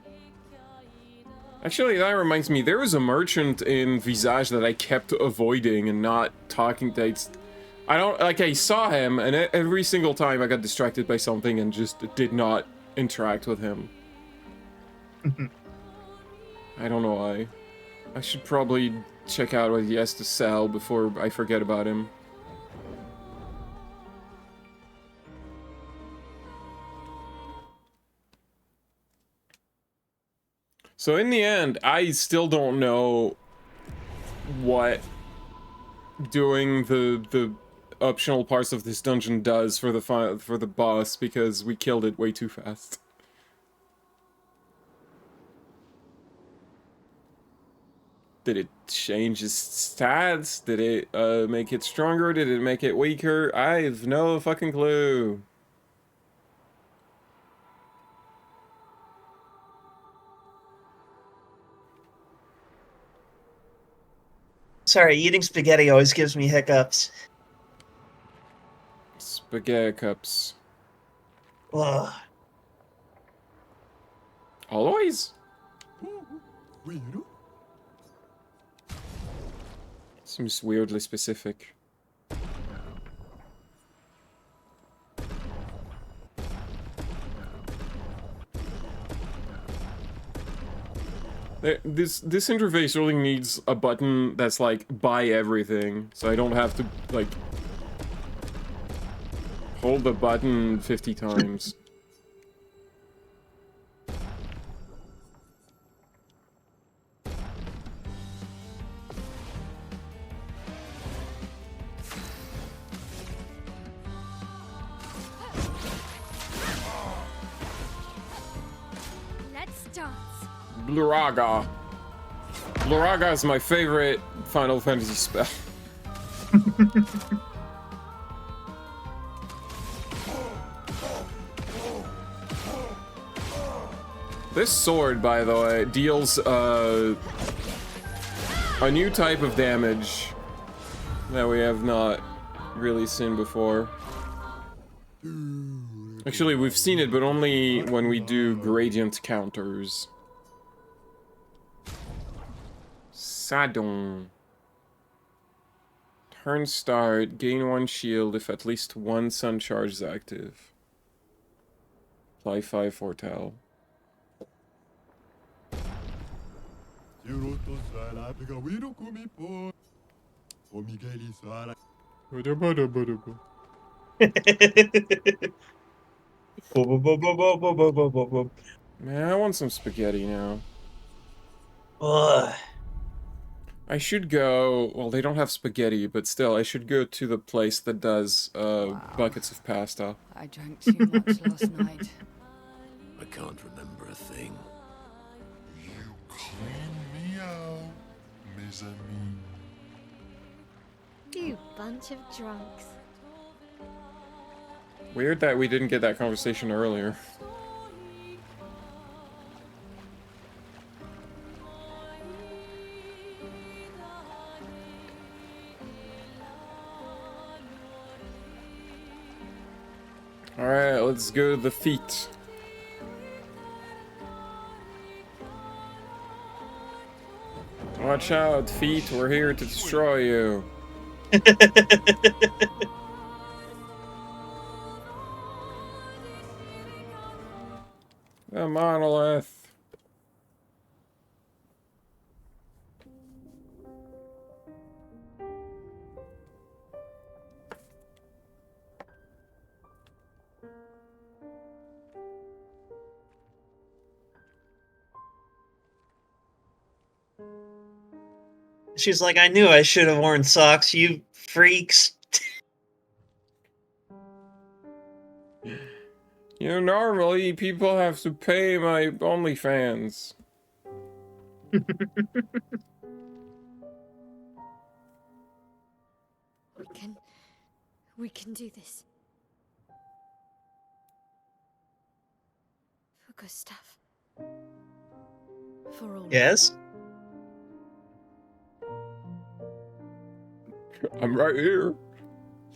Actually, that reminds me, there was a merchant in Visage that I kept avoiding and not talking to. I don't, like, I saw him, and every single time I got distracted by something and just did not interact with him. I don't know why. I should probably check out what he has to sell before I forget about him. So in the end, I still don't know what doing the optional parts of this dungeon does for the boss, because we killed it way too fast. Did it change its stats? Did it make it stronger? Did it make it weaker? I have no fucking clue. Sorry, eating spaghetti always gives me hiccups. Spaghetti cups. Ugh. Always? Seems weirdly specific. This interface really needs a button that's like buy everything, so I don't have to like hold the button 50 times. Let's dance. Bluraga. Bluraga is my favorite Final Fantasy spell. This sword, by the way, deals a new type of damage that we have not really seen before. Actually, we've seen it, but only when we do gradient counters. Sadon. Turn start, gain 1 shield if at least 1 sun charge is active. Apply 5 foretell. Man, I want some spaghetti now. Ugh. I should go, well, they don't have spaghetti, but still, I should go to the place that does buckets of pasta. I drank too much last night. I can't remember a thing. You clean me out, mes amis. You bunch of drunks. Weird that we didn't get that conversation earlier. Alright, let's go to the feet. Watch out, feet, we're here to destroy you. The monolith. She's like, I knew I should have worn socks, you freaks. You know, normally people have to pay my OnlyFans. We can do this. For Gustav. For all. Yes? I'm right here.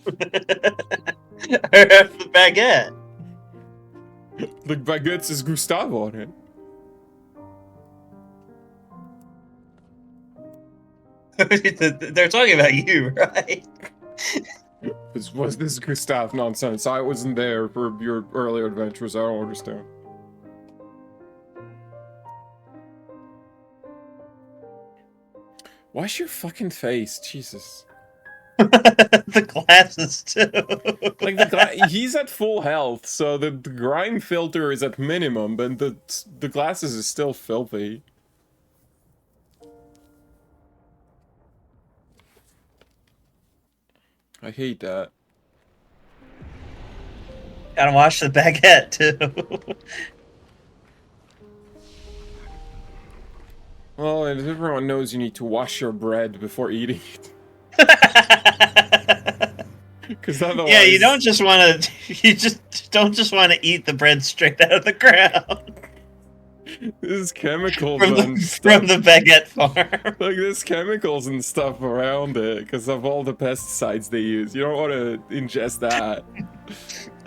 I have the baguette. The baguette is Gustavo on it. They're talking about you, right? Was this Gustav nonsense? I wasn't there for your earlier adventures. I don't understand. Wash your fucking face, Jesus. The glasses too. Like he's at full health, so the grime filter is at minimum, but the glasses is still filthy. I hate that. Gotta wash the baguette too. Well, and everyone knows you need to wash your bread before eating it. Because otherwise, Yeah, you don't just want to. You just don't just want to eat the bread straight out of the ground. There's chemicals from the baguette farm. Like there's chemicals and stuff around it because of all the pesticides they use. You don't want to ingest that.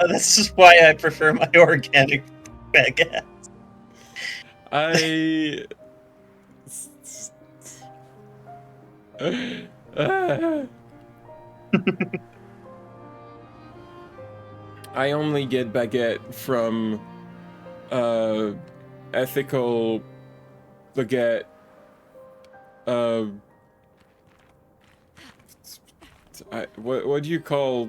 This is why I prefer my organic baguette. I only get baguette from ethical baguette. What do you call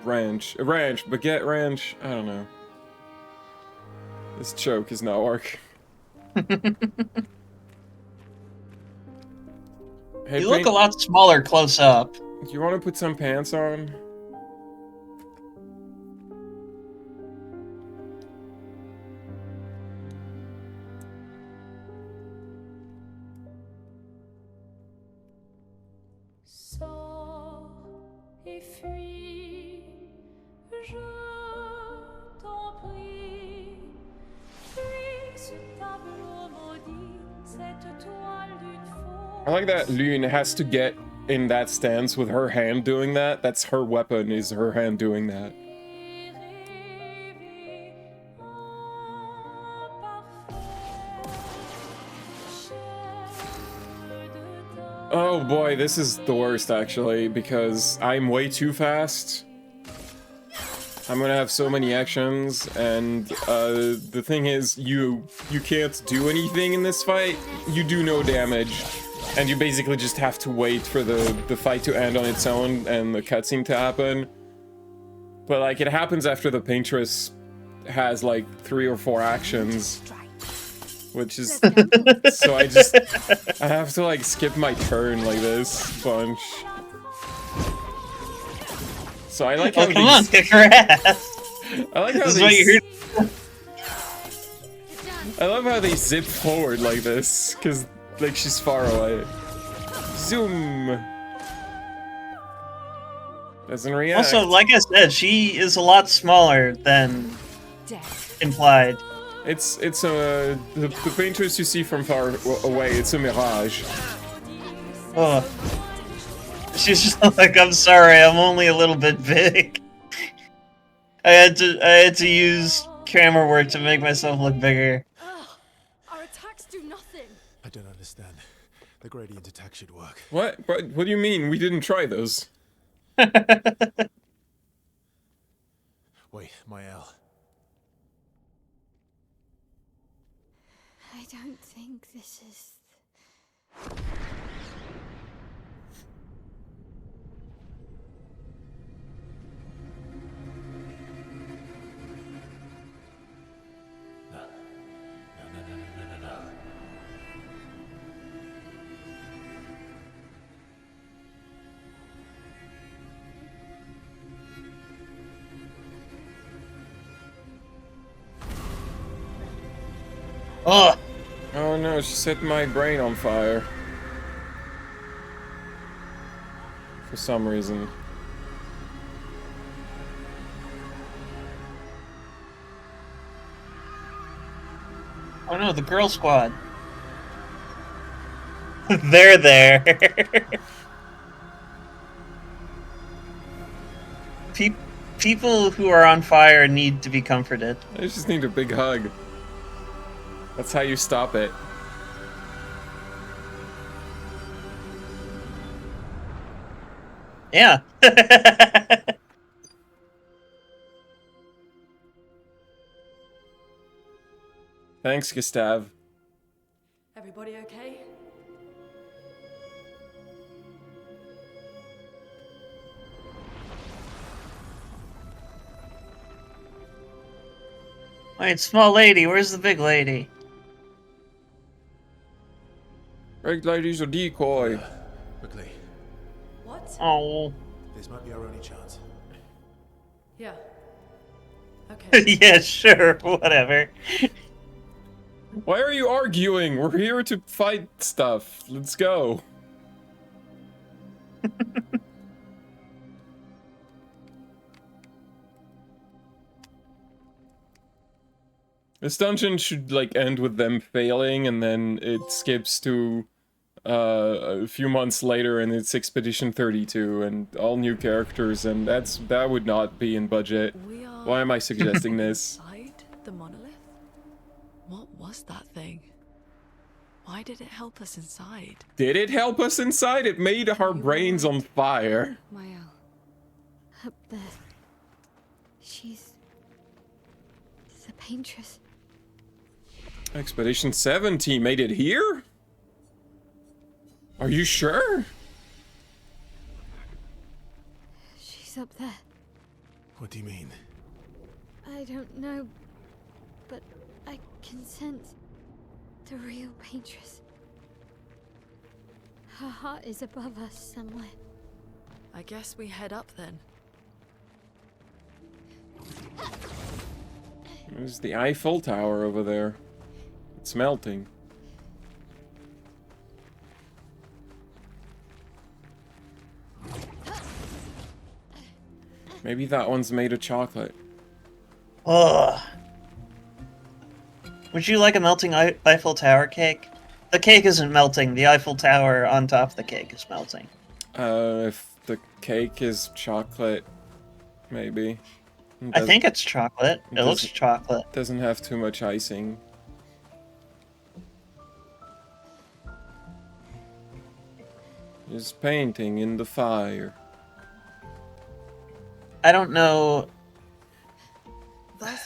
ranch? A ranch, baguette ranch? I don't know. This choke is not working. Hey, you look a lot smaller close up. Do you want to put some pants on? I like that Lune has to get in that stance with her hand doing that. That's her weapon, is her hand doing that. Oh boy, this is the worst actually, because I'm way too fast. I'm gonna have so many actions, and the thing is, you can't do anything in this fight. You do no damage. And you basically just have to wait for the fight to end on its own and the cutscene to happen. But like, it happens after the Paintress has like 3 or 4 actions. Which is... so I have to like skip my turn like this bunch. So I like how come on, kick her ass! I like how this is what you're here. I love how they zip forward like this, because like she's far away. Zoom. Doesn't react. Also, like I said, she is a lot smaller than implied. It's the Paintress you see from far away. It's a mirage. Oh, she's just like, I'm sorry, I'm only a little bit big. I had to use camera work to make myself look bigger. Our attacks do nothing. I don't understand. The gradient attack should work. What do you mean? We didn't try those. Wait, my L. I don't think this is... Oh! Oh no, she set my brain on fire. For some reason. Oh no, the girl squad. They're there. People who are on fire need to be comforted. I just need a big hug. That's how you stop it. Yeah. Thanks, Gustav. Everybody okay? Wait, small lady, where's the big lady? Big lady's a decoy. Quickly. What? Oh. This might be our only chance. Yeah. Okay. Yeah, sure, whatever. Why are you arguing? We're here to fight stuff. Let's go. This dungeon should, like, end with them failing, and then it skips to a few months later, and it's Expedition 32, and all new characters, and that would not be in budget. Why am I suggesting this? Inside the monolith? What was that thing? Why did it help us inside? Did it help us inside? It made our brains on fire. Mael. Up there. She's the Paintress. Expedition 70 made it here? Are you sure? She's up there. What do you mean? I don't know, but I can sense the real Paintress. Her heart is above us somewhere. I guess we head up then. There's the Eiffel Tower over there. It's melting. Maybe that one's made of chocolate. Ugh. Would you like a melting Eiffel Tower cake? The cake isn't melting, the Eiffel Tower on top of the cake is melting. If the cake is chocolate, maybe. I think it's chocolate. It looks chocolate. Doesn't have too much icing. Just painting in the fire. I don't know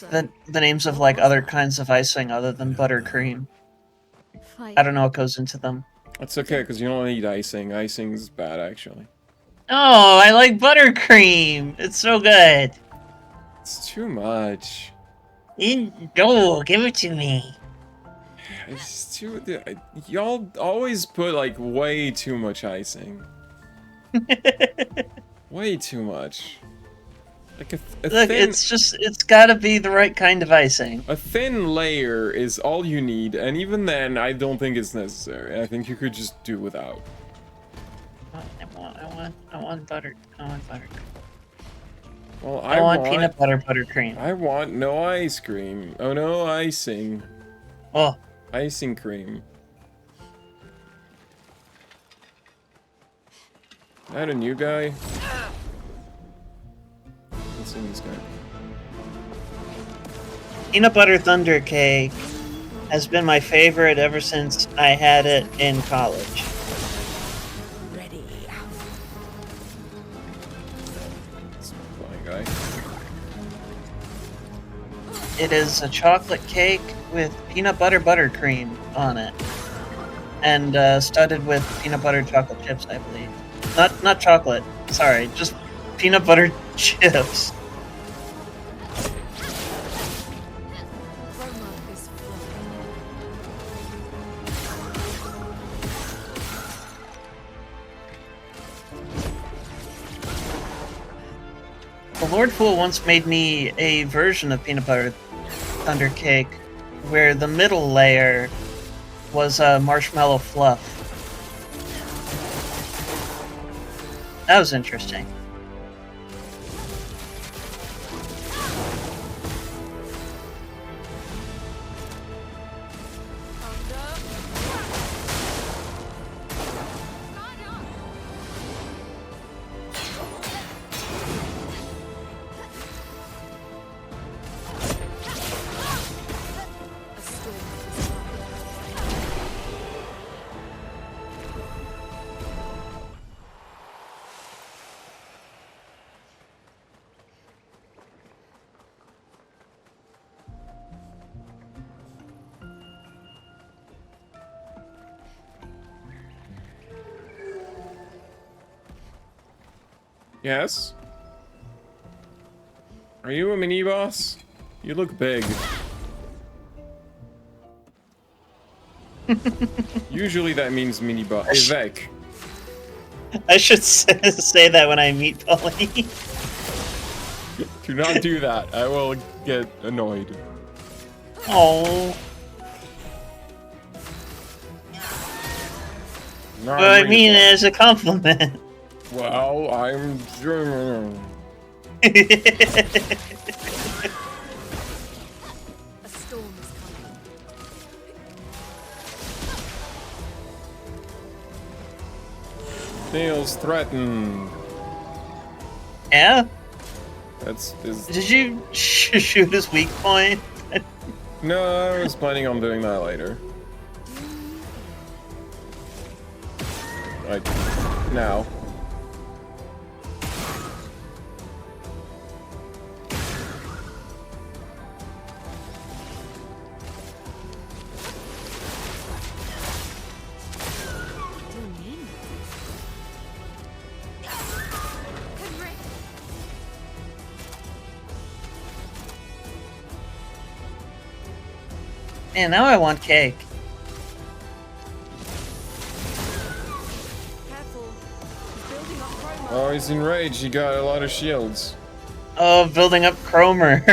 the names of like other kinds of icing other than buttercream. I don't know what goes into them. That's okay, because you don't need icing. Icing's bad, actually. Oh, I like buttercream. It's so good. It's too much. No, give it to me. It's too... Y'all always put, like, way too much icing. Way too much. Like a Look, thin... it's gotta be the right kind of icing. A thin layer is all you need, and even then, I don't think it's necessary. I think you could just do without. I want butter. I want butter. Well, I want peanut butter buttercream. I want no ice cream. Oh, no icing. Oh. Icing cream. Is that a new guy? Let's see this guy. Peanut butter thunder cake has been my favorite ever since I had it in college. Ready. Flying guy. It is a chocolate cake with peanut butter buttercream on it, and studded with peanut butter chocolate chips, I believe. Not chocolate. Sorry, just peanut butter chips. The Lord Fool once made me a version of peanut butter thunder cake where the middle layer was marshmallow fluff. That was interesting. Yes? Are you a mini-boss? You look big. Usually that means mini-boss. Evek. I should say that when I meet Polly. Do not do that. I will get annoyed. Oh. No, Well, I mean it as a compliment. Well, I'm... A storm is coming. Feels threatened. Yeah? That's... Did you shoot his weak point? No, I was planning on doing that later. Like, now. Man, now I want cake. Careful. He's building up chroma. Oh, he's enraged. He got a lot of shields. Oh, building up Cromer.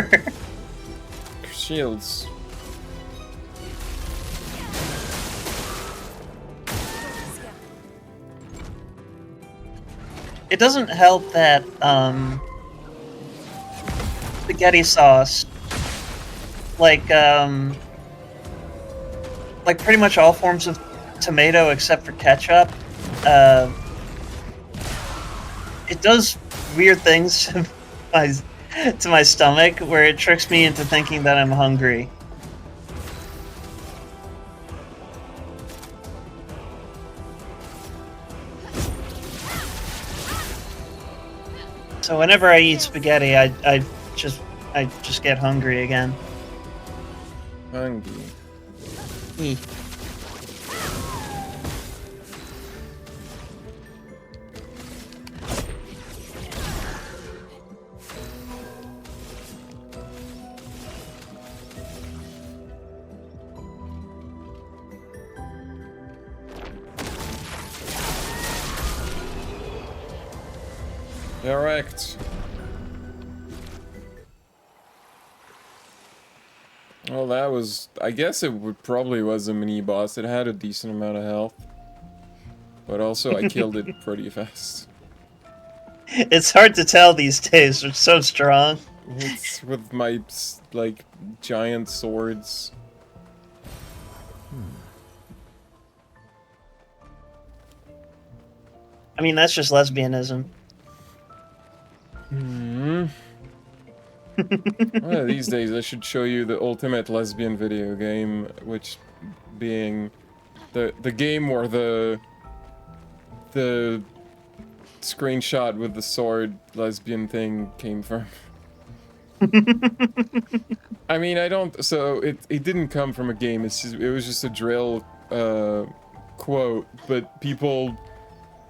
Shields. It doesn't help that, spaghetti sauce, like pretty much all forms of tomato except for ketchup, it does weird things to my stomach, where it tricks me into thinking that I'm hungry. So whenever I eat spaghetti, I just get hungry again. Hungry. E. Correct. Well, that was... I guess it probably was a mini-boss. It had a decent amount of health. But also, I killed it pretty fast. It's hard to tell these days. It's so strong. It's with my, like, giant swords. I mean, that's just lesbianism. Hmm. One of these days, I should show you the ultimate lesbian video game, which being the game where the screenshot with the sword lesbian thing came from. I mean, I don't. So it didn't come from a game. It was just a drill quote, but people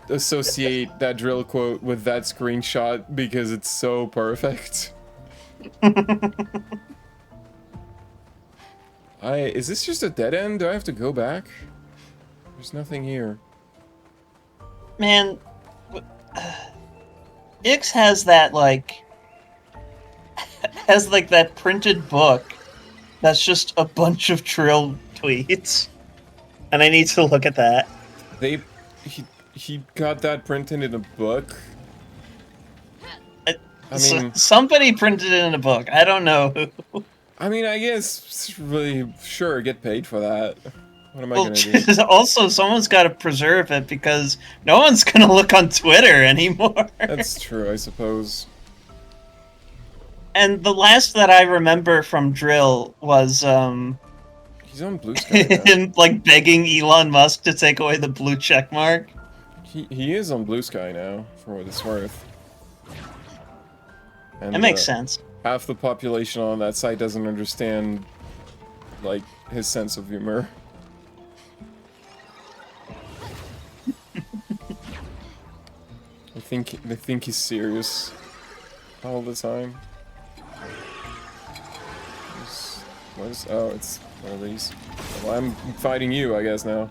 associate that drill quote with that screenshot because it's so perfect. Is this just a dead end? Do I have to go back? There's nothing here. Man, Ix has that, like, that printed book that's just a bunch of Trill tweets. And I need to look at that. He got that printed in a book? I mean... somebody printed it in a book. I don't know who. I mean, I guess, really, sure, get paid for that. What am I gonna do? Also, someone's got to preserve it because no one's gonna look on Twitter anymore. That's true, I suppose. And the last that I remember from Drill was, he's on Blue Sky now. him, like, begging Elon Musk to take away the blue check mark. He is on Blue Sky now, for what it's worth. And, that makes sense. Half the population on that site doesn't understand, like, his sense of humor. They think he's serious all the time. Oh, it's one of these. Well, I'm fighting you, I guess, now.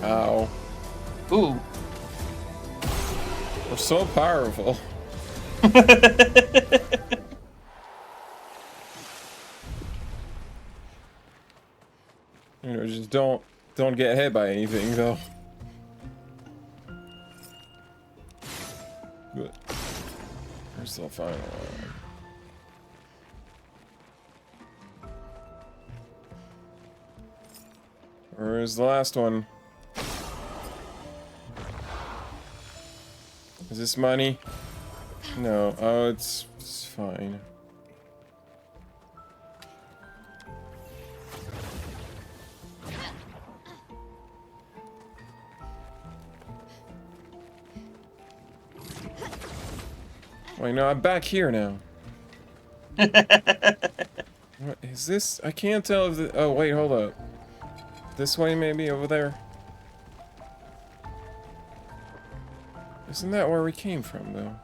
Ow. Ooh. We're so powerful. You know, just don't get hit by anything, though. But where's the final one? Where's the last one? Is this money? No. Oh, it's fine. Wait, no, I'm back here now. What is this? I can't tell if the... Oh, wait, hold up. This way, maybe? Over there? Isn't that where we came from, though?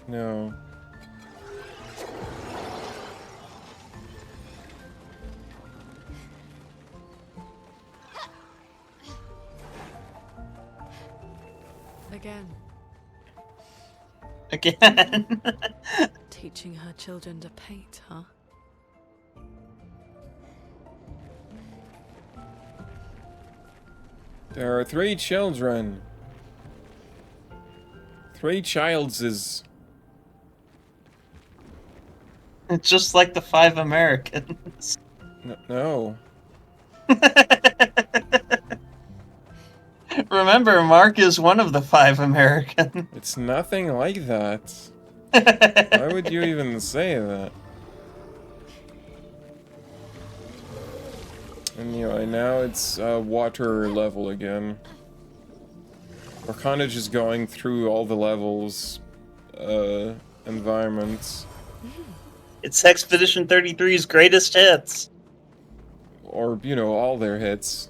No. Again. Again. Teaching her children to paint, huh? There are 3 children. 3 childses. It's just like the 5 Americans. No. Remember, Mark is one of the 5 Americans. It's nothing like that. Why would you even say that? Anyway, now it's water level again. We're kind of just going through all the levels, environments. It's Expedition 33's greatest hits. Or, you know, all their hits.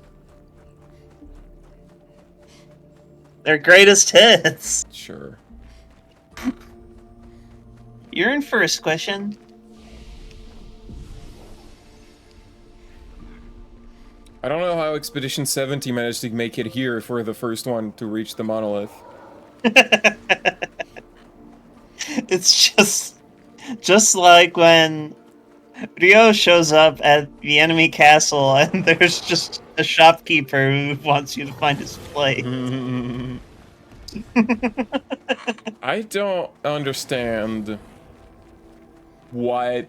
Their greatest hits. Sure. You're in first question. I don't know how Expedition 70 managed to make it here for the first one to reach the monolith. It's just like when Rio shows up at the enemy castle and there's just a shopkeeper who wants you to find his plate. I don't understand what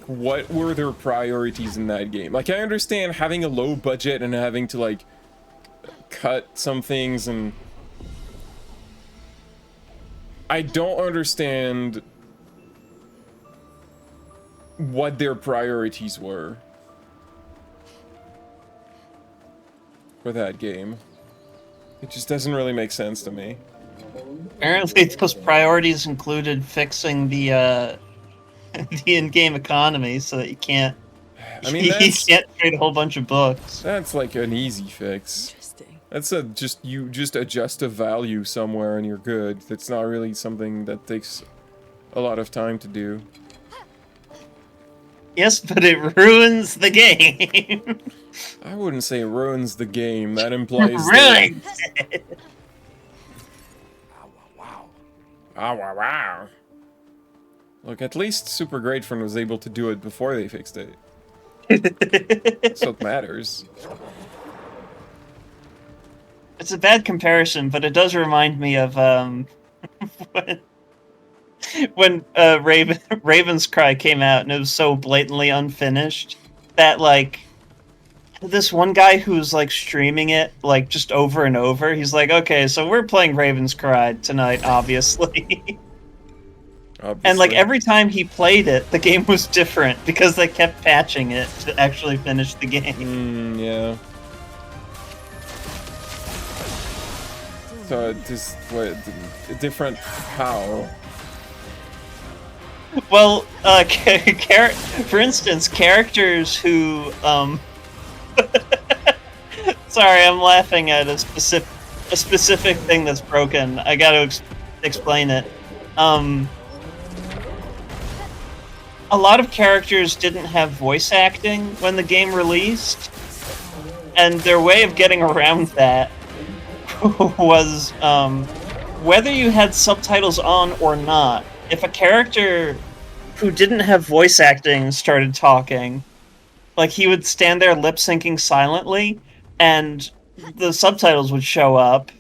were their priorities in that game. Like, I understand having a low budget and having to, like, cut some things, and I don't understand what their priorities were for that game. It just doesn't really make sense to me. Apparently, those priorities included fixing the in-game economy so that you can't. I mean, you that's, can't trade a whole bunch of books. That's like an easy fix. Interesting. That's you just adjust a value somewhere and you're good. That's not really something that takes a lot of time to do. Yes, but it ruins the game. I wouldn't say it ruins the game. That implies really? Wow. Look, at least Super Grateful was able to do it before they fixed it. That's what matters. It's a bad comparison, but it does remind me of when Raven's Cry came out and it was so blatantly unfinished that, like, this one guy who's like streaming it like just over and over. He's like, okay, so we're playing Raven's Cry tonight, obviously. And like every time he played it, the game was different because they kept patching it to actually finish the game. Yeah. So it just different how? Well, for instance, characters who sorry, I'm laughing at a specific thing that's broken. I got to explain it. A lot of characters didn't have voice acting when the game released, and their way of getting around that was whether you had subtitles on or not. If a character who didn't have voice acting started talking, like he would stand there lip syncing silently, and the subtitles would show up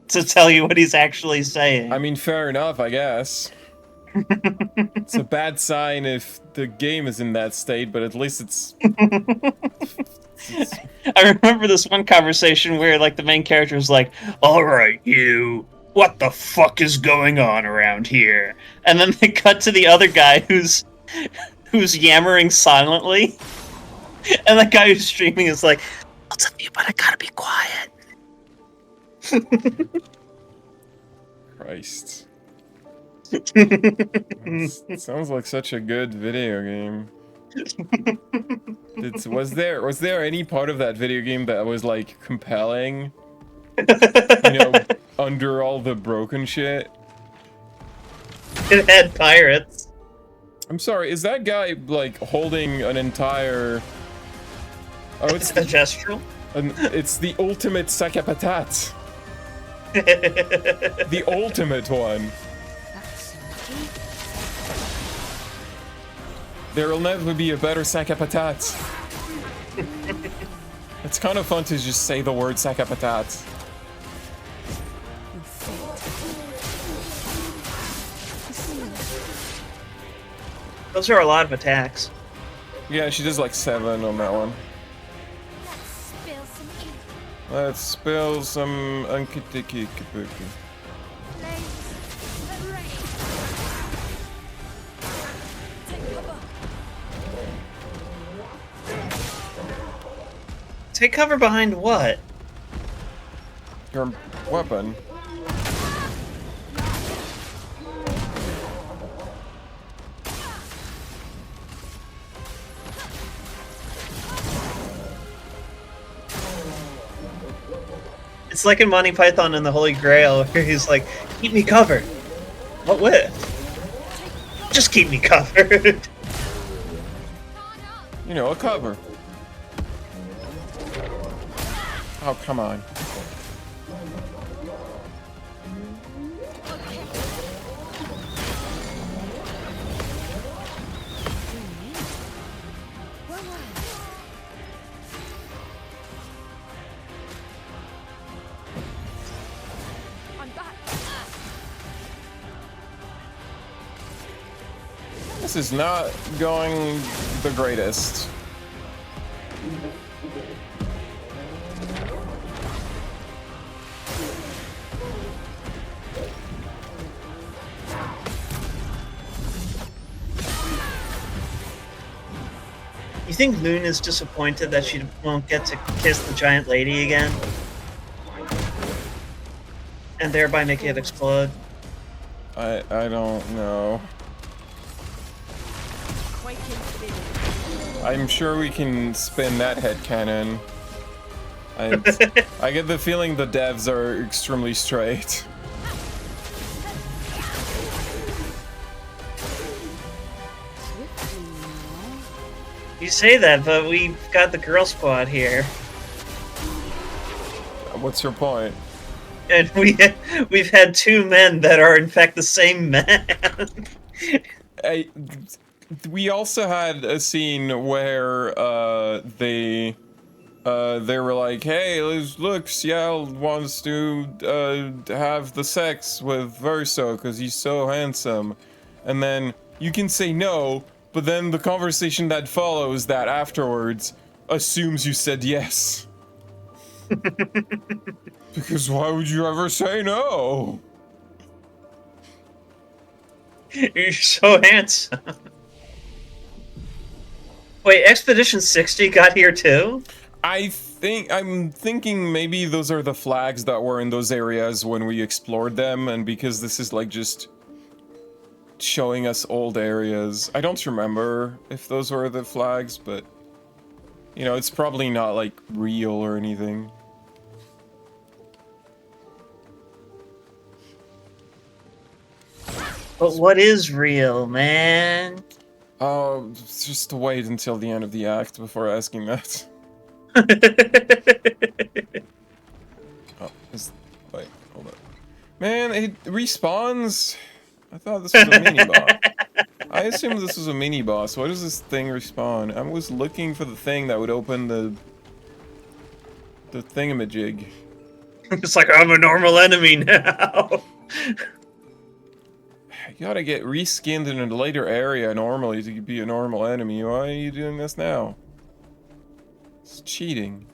to tell you what he's actually saying. I mean, fair enough, I guess. It's a bad sign if the game is in that state, but at least it's... I remember this one conversation where, like, the main character was like, "Alright, you, what the fuck is going on around here?" And then they cut to the other guy who's yammering silently. And the guy who's streaming is like, "I'll tell you, but I gotta be quiet." Christ. Sounds like such a good video game. Was there any part of that video game that was like compelling? You know, under all the broken shit? It had pirates. I'm sorry, is that guy like holding an entire... Oh, it's a gestural? It's the ultimate sac à patate. The ultimate one. There'll never be a better sac à patate. It's kind of fun to just say the word sac à patate. Those are a lot of attacks. Yeah, she does like 7 on that one. Let's spill some unkitiki kabuki. Take cover behind what? Your weapon. It's like in Monty Python and the Holy Grail, where he's like, "Keep me covered." What with? Just keep me covered. You know, a cover. Oh, come on. This is not going the greatest. You think Loon is disappointed that she won't get to kiss the giant lady again? And thereby make it explode? I don't know. I'm sure we can spin that headcanon. I get the feeling the devs are extremely straight. You say that, but we've got the girl squad here. What's your point? And we've had 2 men that are in fact the same man. We also had a scene where they were like, "Hey, look, Ciel wants to have the sex with Verso because he's so handsome," and then you can say no, but then the conversation that follows that afterwards, assumes you said yes. Because why would you ever say no? You're so handsome. Wait, Expedition 60 got here too? I'm thinking maybe those are the flags that were in those areas when we explored them, and because this is like just showing us old areas. I don't remember if those were the flags, but you know, it's probably not like real or anything. But what is real, man? Just wait until the end of the act before asking that. Wait, hold up. Man, it respawns? I thought this was a mini-boss. I assumed this was a mini-boss. Why does this thing respawn? I was looking for the thing that would open the thingamajig. It's like, I'm a normal enemy now. You gotta get reskinned in a later area normally to be a normal enemy. Why are you doing this now? It's cheating.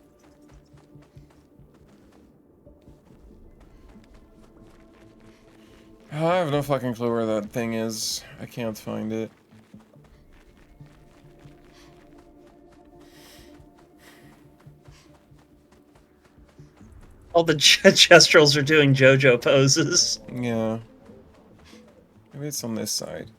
I have no fucking clue where that thing is. I can't find it. All the Jestrels are doing JoJo poses. Yeah. Maybe it's on this side.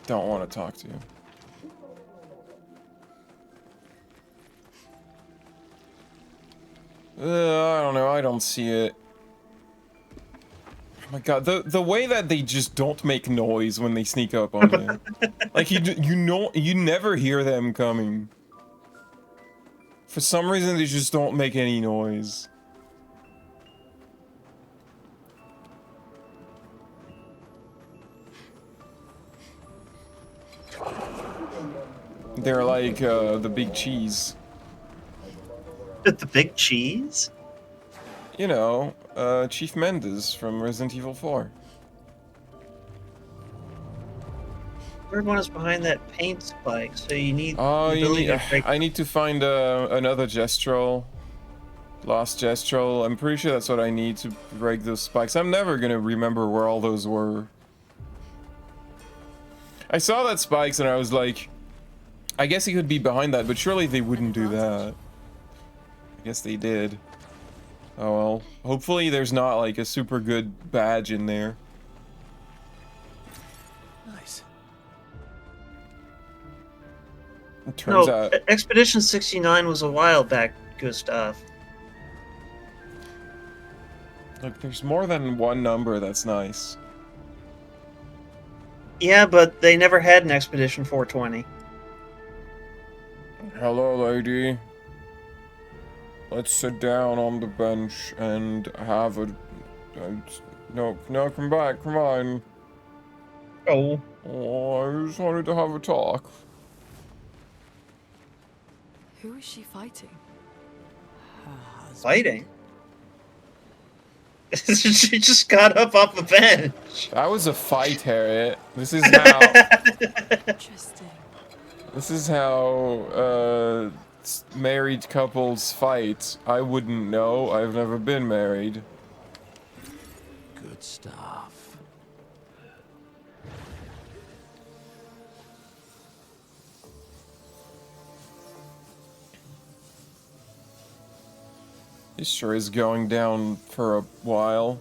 Don't want to talk to you. I don't know. I don't see it. Oh my god, the way that they just don't make noise when they sneak up on you. Like you never hear them coming. For some reason they just don't make any noise. They're like the big cheese. The big cheese? You know, Chief Mendes from Resident Evil 4. Third one is behind that paint spike, so you need. Oh, to I need to find another Gestrel. Lost Gestrel. I'm pretty sure that's what I need to break those spikes. I'm never gonna remember where all those were. I saw that spikes and I was like, I guess he could be behind that, but surely they wouldn't do that. I guess they did. Oh well. Hopefully there's not like a super good badge in there. Nice. It turns out. Expedition 69 was a while back, Gustav. Look, there's more than one number that's nice. Yeah, but they never had an Expedition 420. Hello, lady. Let's sit down on the bench and have a... No, come back, come on. Oh. Oh, I just wanted to have a talk. Who is she fighting? Her husband? Fighting? She just got up off a bench. That was a fight, Harriet. This is how... Interesting. This is how, married couples fight. I wouldn't know. I've never been married. Good stuff. This sure is going down for a while.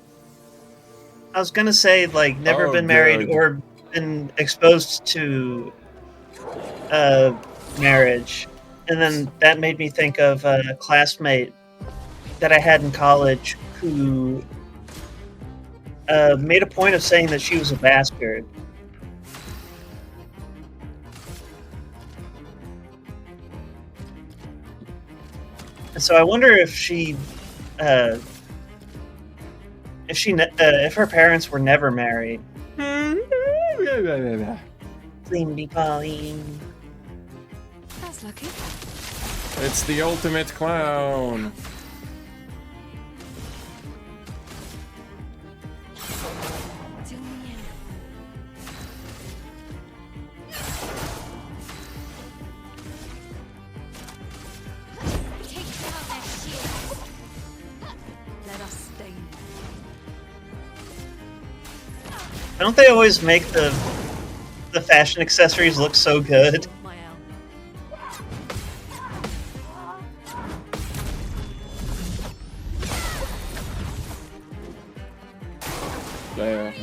I was gonna say, like, never Oh, been married good. or been exposed to marriage. And then that made me think of a classmate that I had in college who made a point of saying that she was a bastard. And so I wonder if if her parents were never married. Lindy Pauline. That's lucky. It's the ultimate clown. Don't they always make the fashion accessories look so good? My L. Clair.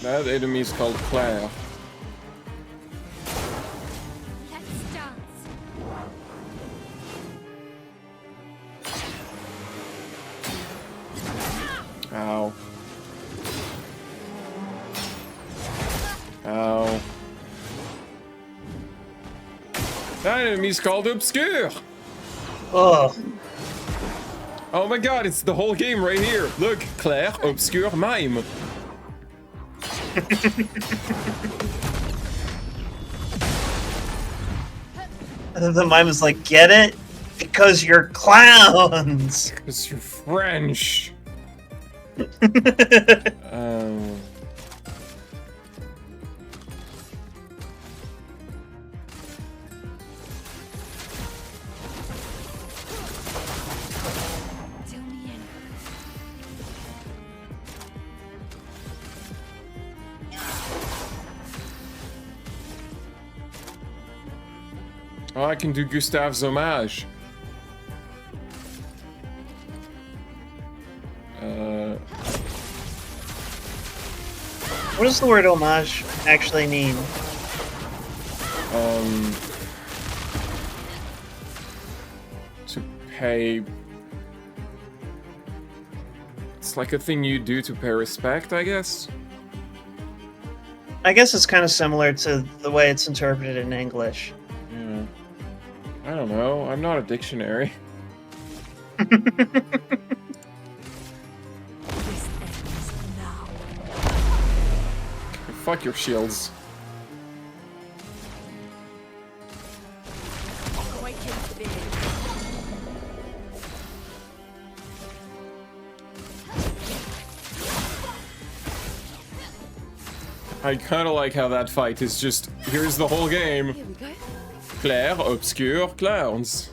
That enemy is called Clair. Let's dance. Ow. Ow. That enemy's called Obscur! Oh, Oh my god, it's the whole game right here! Look, Clair, Obscur, Mime! the mime is like, get it? Because you're clowns! Because you're French! um... Till the end. Oh, I can do Gustave's homage. What does the word homage actually mean? To pay... It's like a thing you do to pay respect, I guess? I guess it's kind of similar to the way it's interpreted in English. Yeah. I don't know, I'm not a dictionary. This ends now. Fuck your shields. Awaken to the I kinda like how that fight is just, here's the whole game. Here we go. Clair, Obscur, Clowns.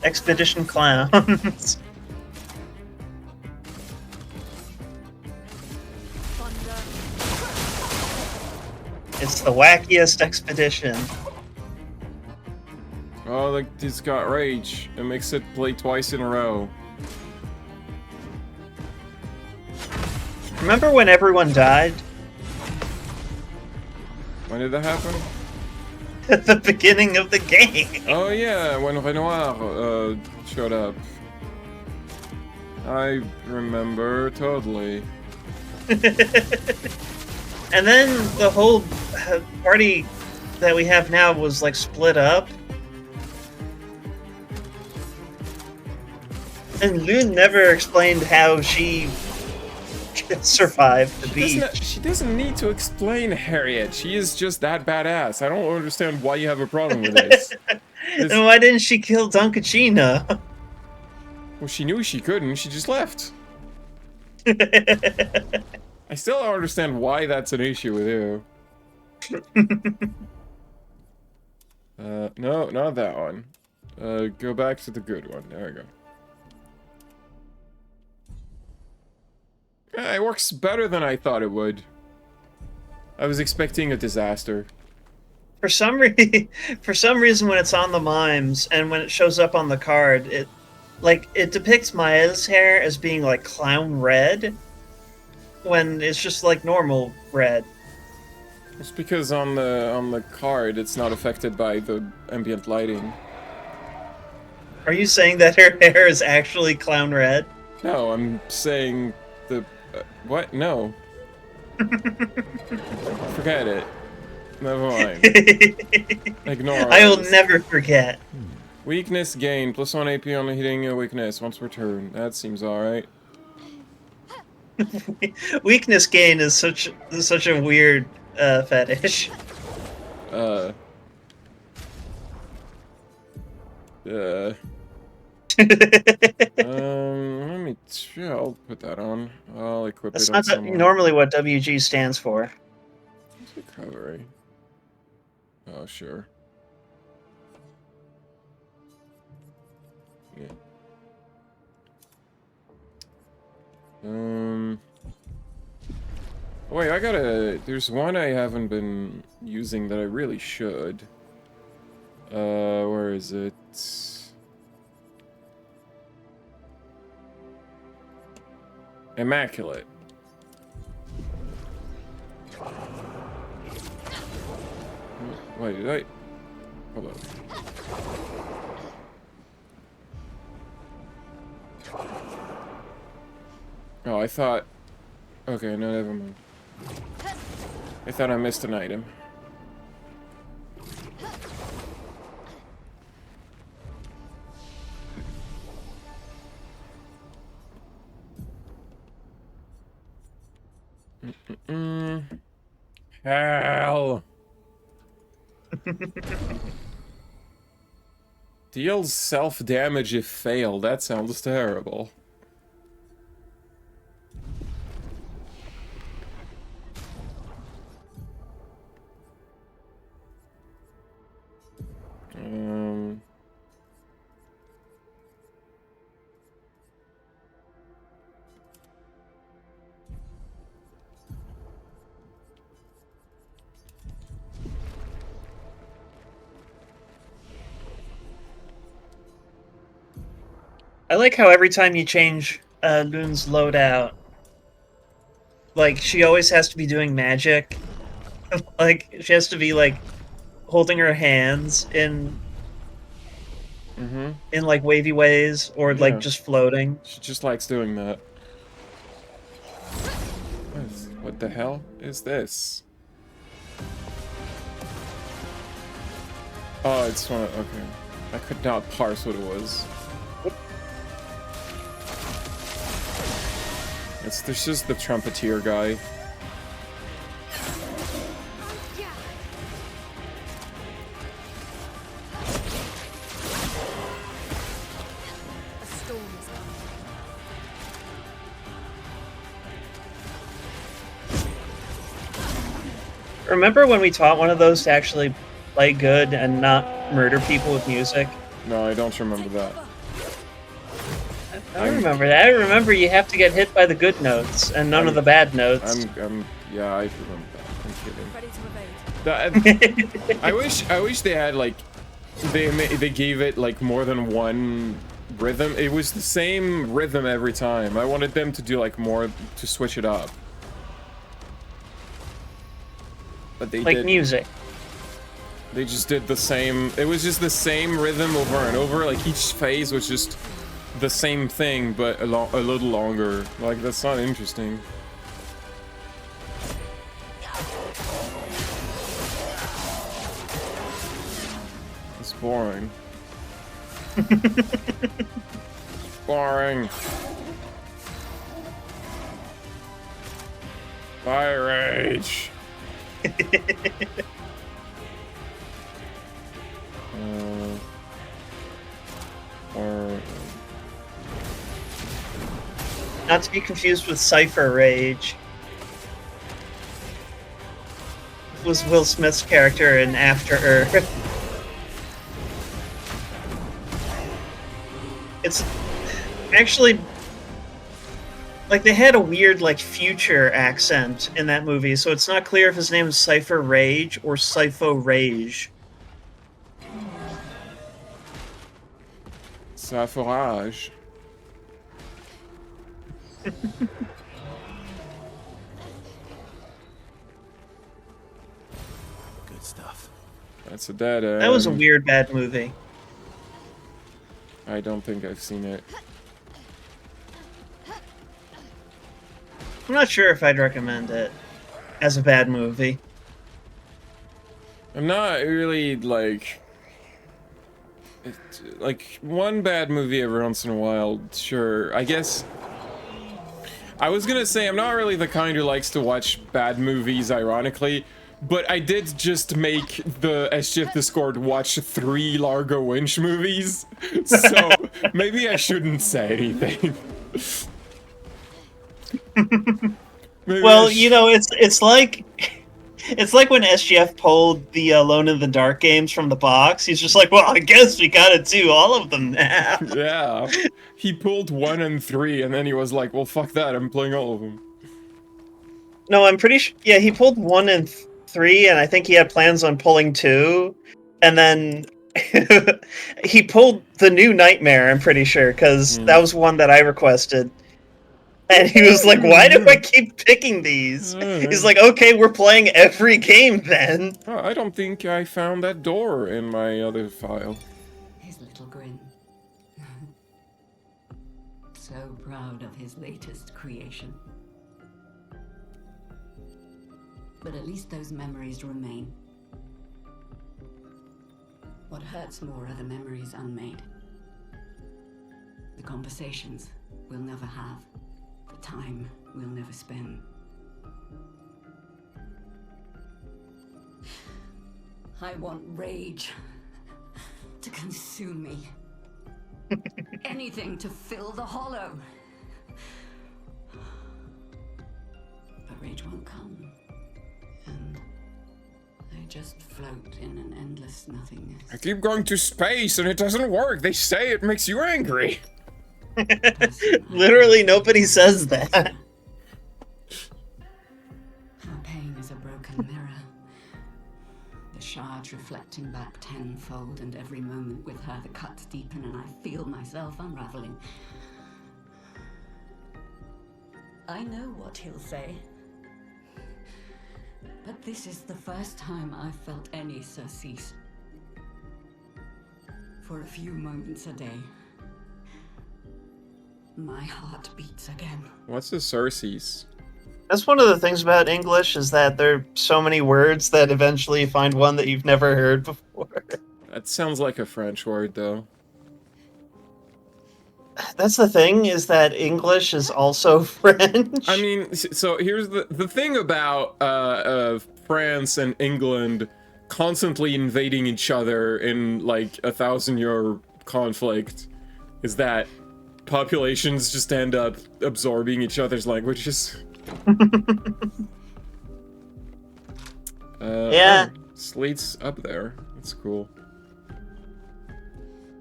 Expedition Clowns. thunder. It's the wackiest expedition. Oh, like, it's got rage. It makes it play twice in a row. Remember when everyone died? When did that happen? At the beginning of the game. Oh yeah, when Renoir showed up. I remember totally. And then the whole party that we have now was like split up. And Lune never explained how she survived the beach. She doesn't need to explain Harriet. She is just that badass. I don't understand why you have a problem with this. And why didn't she kill Dunkachina? Well, she knew she couldn't. She just left. I still don't understand why that's an issue with you. No, not that one. Go back to the good one. There we go. Yeah, it works better than I thought it would. I was expecting a disaster. For some reason, when it's on the mimes and when it shows up on the card, it depicts Maya's hair as being like clown red, when it's just like normal red. It's because on the card it's not affected by the ambient lighting. Are you saying that her hair is actually clown red? No, I'm saying the what? No. Forget it. Never mind. Ignore I will this. never forget. Weakness gain. +1 AP on hitting a weakness once per turn. That seems alright. Weakness gain is such a weird fetish. Let me. I'll put that on. I'll equip That's it on not someone. normally what WG stands for. Recovery. Oh, sure. Yeah. Wait, I gotta... There's one I haven't been using that I really should. Where is it? Immaculate. Wait, did I... Hold on. Oh, I thought... Okay, no, never mind. I thought I missed an item. Hell! Deals self-damage if failed. That sounds terrible. I like how every time you change Loon's loadout, like, she always has to be doing magic. Like, she has to be, like, holding her hands in like, wavy ways, or, like, just floating. She just likes doing that. What the hell is this? Oh, it's one. Okay. I could not parse what it was. There's just the trumpeter guy. Remember when we taught one of those to actually play good and not murder people with music? No, I don't remember that. I remember that. I remember you have to get hit by the good notes and none of the bad notes. Yeah, I remember that. I'm kidding. I wish they had, like, they gave it, like, more than one rhythm. It was the same rhythm every time. I wanted them to do, like, more to switch it up. But they like did. Music. They just did the same. It was just the same rhythm over and over. Like, each phase was just the same thing, but a little longer. Like, that's not interesting. It's boring. Boring. Fire rage. Not to be confused with Cypher Rage. It was Will Smith's character in After Earth. It's actually like they had a weird like future accent in that movie, so it's not clear if his name is Cypher Rage or Cypho Rage. Cypherage. Good stuff. That's a dead end. That was a weird bad movie. I don't think I've seen it. I'm not sure if I'd recommend it as a bad movie. I'm not really, like one bad movie every once in a while, sure. I guess I was gonna say I'm not really the kind who likes to watch bad movies, ironically, but I did just make the SGF Discord watch 3 Largo Winch movies, so maybe I shouldn't say anything. Well, you know, it's like It's like when SGF pulled the Alone in the Dark games from the box. He's just like, well, I guess we gotta do all of them now. Yeah. He pulled 1 and 3, and then he was like, well, fuck that, I'm playing all of them. No, I'm pretty sure. Yeah, he pulled 1 and 3, and I think he had plans on pulling 2. And then he pulled the new Nightmare, I'm pretty sure, because that was one that I requested. And he was like, why do I keep picking these? He's like, okay, we're playing every game then. Oh, I don't think I found that door in my other file. His little grin. So proud of his latest creation. But at least those memories remain. What hurts more are the memories unmade. The conversations we'll never have. The time we'll never spend. I want rage to consume me. Anything to fill the hollow. But rage won't come. And I just float in an endless nothingness. I keep going to space and it doesn't work. They say it makes you angry. Literally nobody says that. Her pain is a broken mirror. The shards reflecting back tenfold, and every moment with her the cuts deepen and I feel myself unraveling. I know what he'll say. But this is the first time I've felt any surcease. For a few moments a day, my heart beats again. What's the Cersei's? That's one of the things about English, is that there are so many words that eventually you find one that you've never heard before. That sounds like a French word, though. That's the thing, is that English is also French. I mean, so here's the thing about France and England constantly invading each other in, like, a 1,000-year conflict, is that populations just end up absorbing each other's languages. Yeah. Oh, Slate's up there. That's cool.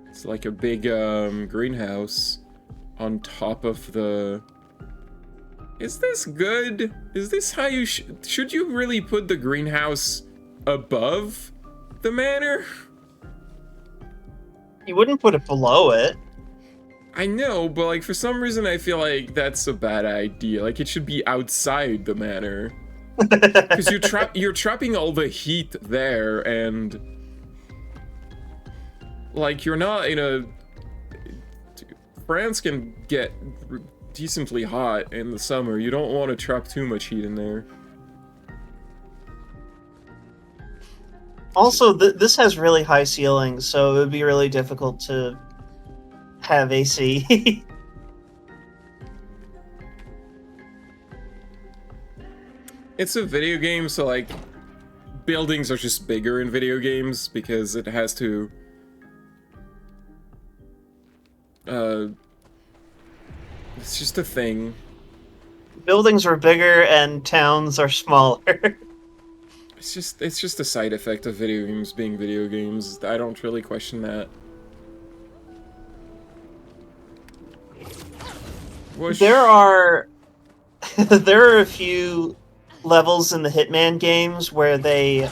It's like a big greenhouse on top of the... Is this good? Is this how you should you really put the greenhouse above the manor? You wouldn't put it below it. I know, but like for some reason I feel like that's a bad idea. Like it should be outside the manor. Because you're trapping all the heat there, and like you're not in a... France can get decently hot in the summer. You don't want to trap too much heat in there. Also, this has really high ceilings, so it would be really difficult to have AC. It's a video game, so like buildings are just bigger in video games because it has to it's just a thing. Buildings are bigger and towns are smaller. It's just a side effect of video games being video games. I don't really question that. There are a few levels in the Hitman games where they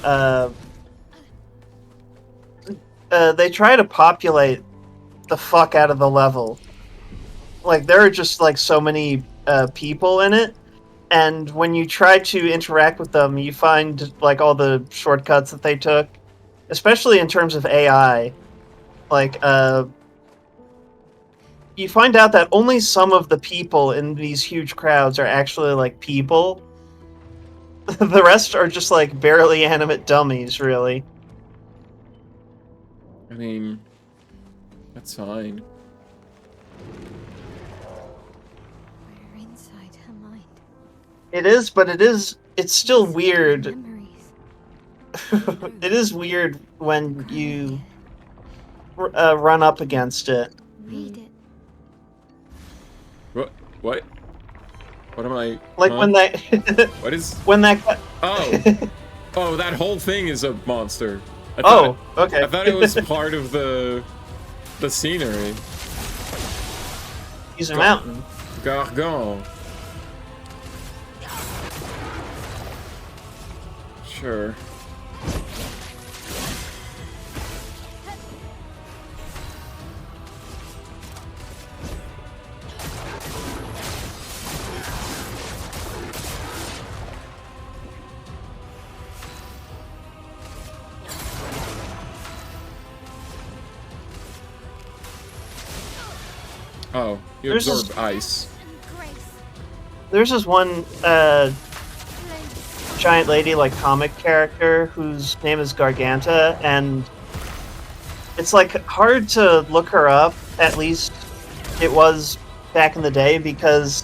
try to populate the fuck out of the level. Like there are just like so many people in it, and when you try to interact with them, you find like all the shortcuts that they took, especially in terms of AI. Like you find out that only some of the people in these huge crowds are actually like people. The rest are just like barely animate dummies, really. I mean, that's fine. We're inside her mind. It is, but it's still weird. It is weird when you run up against it. Read it. What am I... Like huh? when that... What is... When that... Oh! Oh, that whole thing is a monster. Okay. I thought it was part of the scenery. He's a mountain. Gargon. Sure. Oh, you There's absorb this- ice. There's this one giant lady, like, comic character whose name is Garganta, and it's, like, hard to look her up, at least it was back in the day, because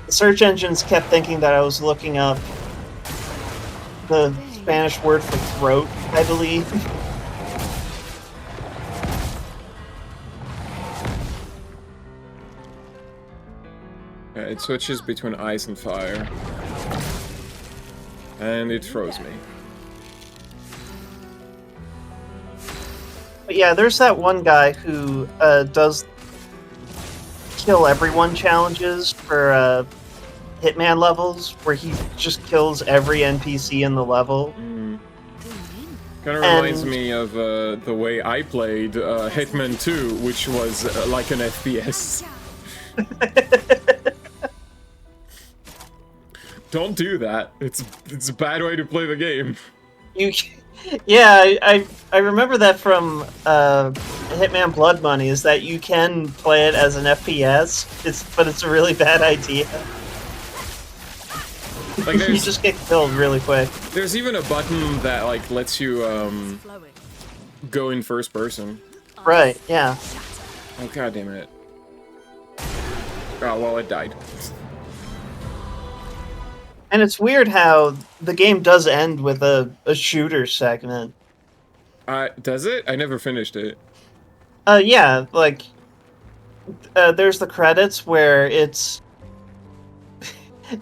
the search engines kept thinking that I was looking up the Spanish word for throat, I believe. Yeah, it switches between ice and fire. And it froze me. But yeah, there's that one guy who does kill everyone challenges for Hitman levels, where he just kills every NPC in the level. Kind of reminds me of the way I played Hitman 2, which was like an FPS. Don't do that. It's a bad way to play the game. Yeah, I remember that from Hitman Blood Money, is that you can play it as an FPS, but it's a really bad idea. Like You just get killed really quick. There's even a button that like lets you go in first person. Right, yeah. Oh god damn it. Oh well, it died. And it's weird how the game does end with a shooter segment. Does it? I never finished it. Yeah, like, there's the credits where it's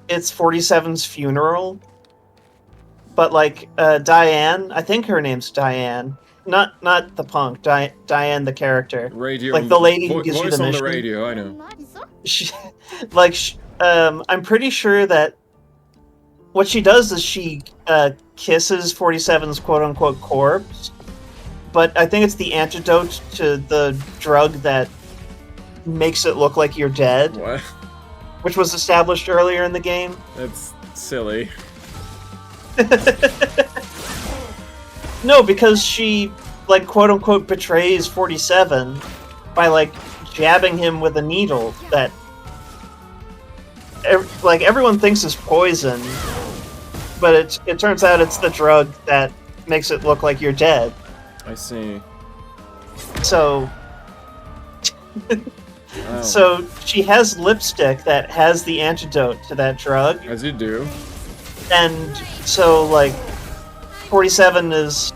47's funeral, but like, Diane, I think her name's Diane, not the punk, Diane the character. Radio, like the lady who gives you voice the on mission. the radio, I know. I'm pretty sure that what she does is she kisses 47's quote-unquote corpse, but I think it's the antidote to the drug that makes it look like you're dead. What? Which was established earlier in the game. That's silly. No, because she, like, quote-unquote betrays 47 by, like, jabbing him with a needle that, like, everyone thinks is poison, but it turns out it's the drug that makes it look like you're dead. I see. So... Oh. So she has lipstick that has the antidote to that drug. As you do. And so, like, 47 is,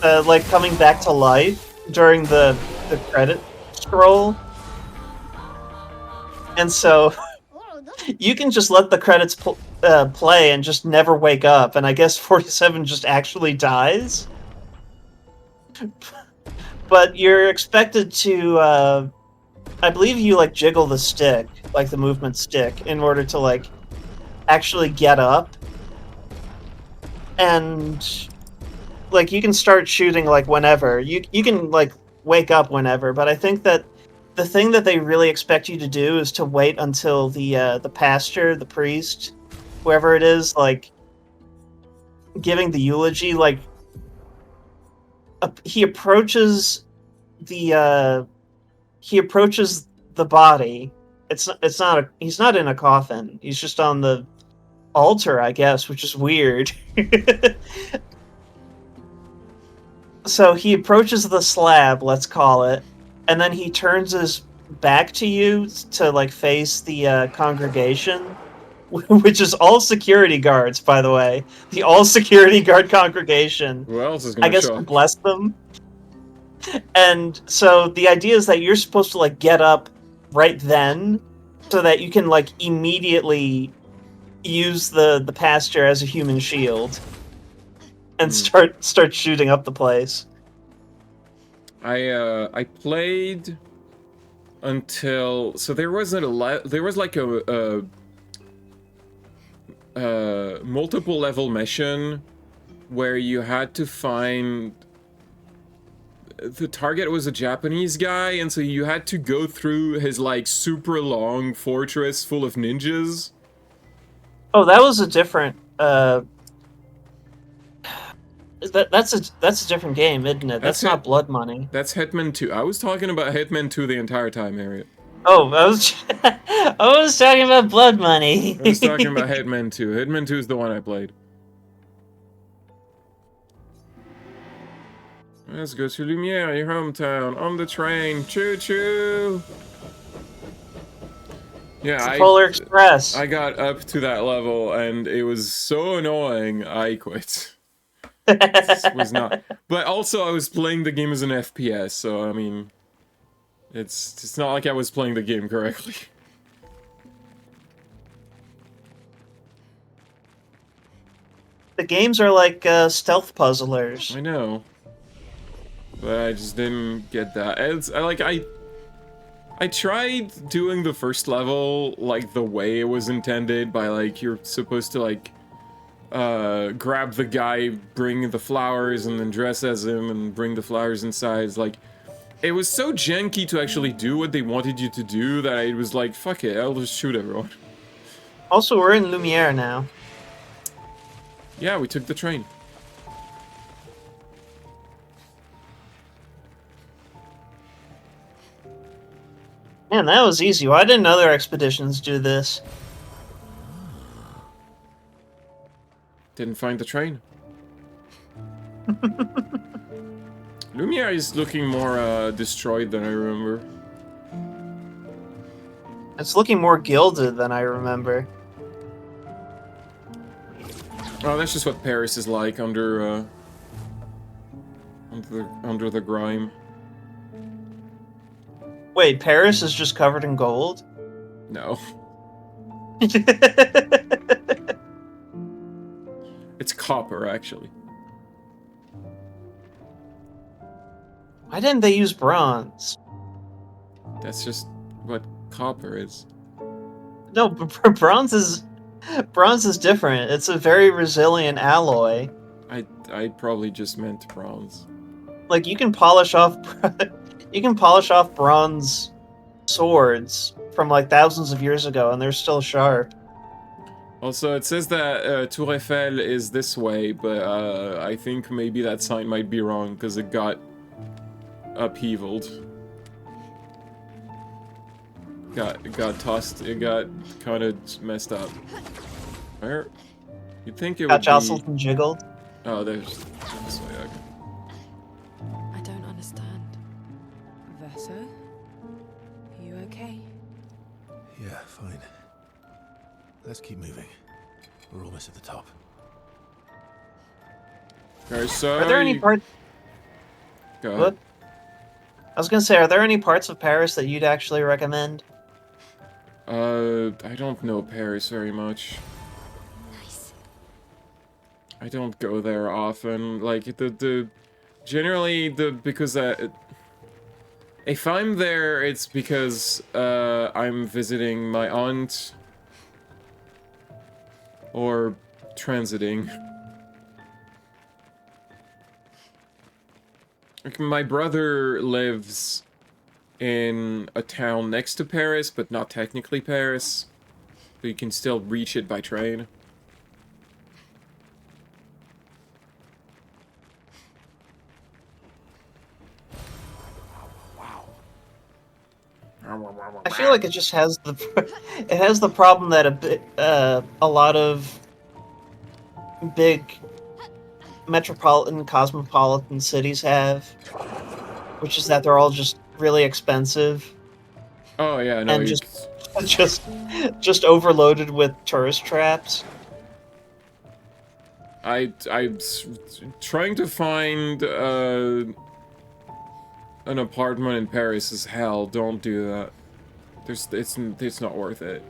like, coming back to life during the credit scroll. And so, you can just let the credits play and just never wake up, and I guess 47 just actually dies. But you're expected to, I believe you, like, jiggle the stick, like the movement stick, in order to, like, actually get up. And, like, you can start shooting, like, whenever. You can, like, wake up whenever, but I think that the thing that they really expect you to do is to wait until the pastor, the priest, whoever it is, like, giving the eulogy, like, he approaches the body. He's not in a coffin. He's just on the altar, I guess, which is weird. So he approaches the slab, let's call it, and then he turns his back to you to, like, face the congregation, which is all security guards, by the way. The all security guard congregation. Who else is gonna I guess show to up? bless them. And so the idea is that you're supposed to, like, get up right then so that you can, like, immediately use the pasture as a human shield and start shooting up the place. I played until there was like a multiple level mission where you had to find the target was a Japanese guy, and so you had to go through his like super long fortress full of ninjas. Oh, that was a different. That's a different game, isn't it? That's not Blood Money. That's Hitman 2. I was talking about Hitman 2 the entire time, Harriet. Oh, I was talking about Blood Money. I was talking about Hitman 2. Hitman 2 is the one I played. Let's go to Lumiere, your hometown, on the train. Choo choo! Yeah, it's Polar Express. I got up to that level and it was so annoying, I quit. Was not. But also, I was playing the game as an FPS, so I mean, it's not like I was playing the game correctly. The games are like stealth puzzlers. I know, but I just didn't get that. I tried doing the first level like the way it was intended, by like you're supposed to like grab the guy, bring the flowers, and then dress as him and bring the flowers inside. It's like, it was so janky to actually do what they wanted you to do that I was like, fuck it, I'll just shoot everyone. Also, we're in Lumiere now. Yeah, we took the train. Man, that was easy. Why didn't other expeditions do this? Didn't find the train. Lumiere is looking more destroyed than I remember. It's looking more gilded than I remember. Oh, that's just what Paris is like under the grime. Wait, Paris is just covered in gold? No. It's copper, actually. Why didn't they use bronze? That's just what copper is. No, bronze is different. It's a very resilient alloy. I probably just meant bronze. Like you can polish off bronze swords from like thousands of years ago, and they're still sharp. Also, it says that Tour Eiffel is this way, but I think maybe that sign might be wrong because it got upheavaled. Got tossed. It got kind of messed up. Where? You'd think it would be... jostled and jiggled. Oh, there's this way. Okay. I don't understand. Verso? Are you okay? Yeah, fine. Let's keep moving. We're almost at the top. Okay, so... Are there any parts... Go ahead. What? I was gonna say, are there any parts of Paris that you'd actually recommend? I don't know Paris very much. Nice. I don't go there often. Like, generally, because if I'm there, it's because, I'm visiting my aunt. Or transiting. Like, my brother lives in a town next to Paris, but not technically Paris. But you can still reach it by train. I feel like it just has the problem that a lot of big metropolitan, cosmopolitan cities have, which is that they're all just really expensive. Oh yeah, no, and just overloaded with tourist traps. I'm trying to find an apartment in Paris is hell. Don't do that. It's not worth it.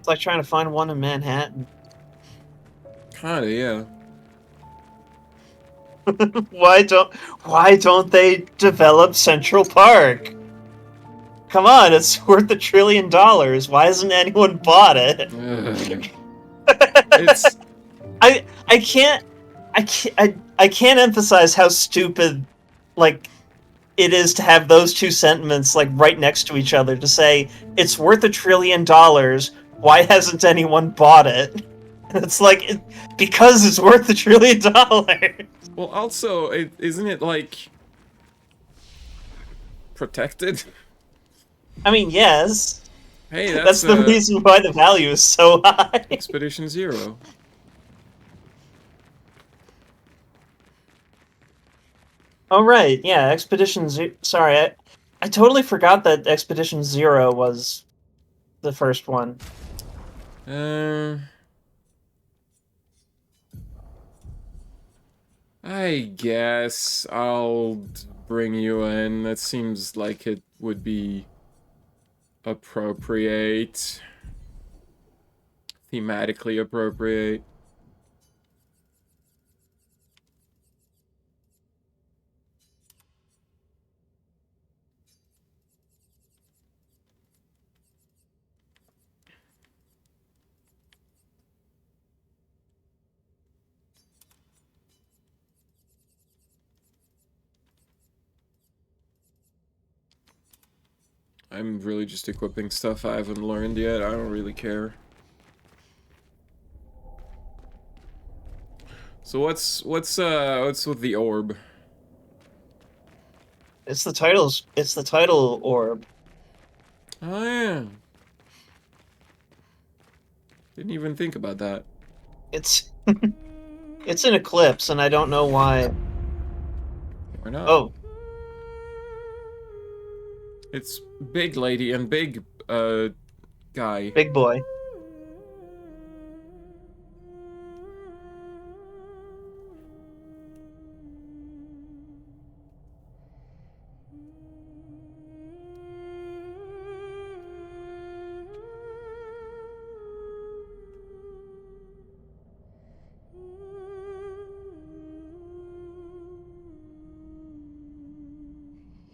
It's like trying to find one in Manhattan. Kinda, yeah. Why don't they develop Central Park? Come on, it's worth $1 trillion. Why hasn't anyone bought it? It's I can't emphasize how stupid like it is to have those two sentiments like right next to each other to say it's worth $1 trillion. Why hasn't anyone bought it? It's like because it's worth $1 trillion. well, also, isn't it like protected? I mean, yes. Hey, That's the reason why the value is so high. Expedition Zero. Oh right, yeah, Expedition Zero. Sorry, I totally forgot that Expedition Zero was the first one. I guess I'll bring you in. That seems like it would be appropriate. Thematically appropriate. I'm really just equipping stuff I haven't learned yet. I don't really care. So what's with the orb? It's the title orb. Oh yeah. Didn't even think about that. It's it's an eclipse, and I don't know why. Why not? Oh, It's big lady and big guy. big boy.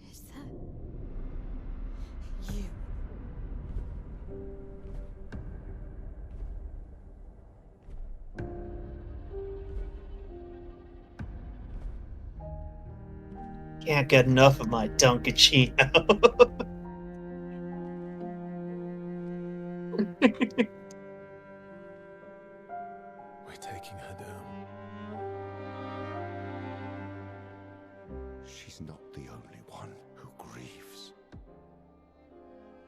Is that you? Can't get enough of my Dunkachino. We're taking her down. She's not the only one who grieves.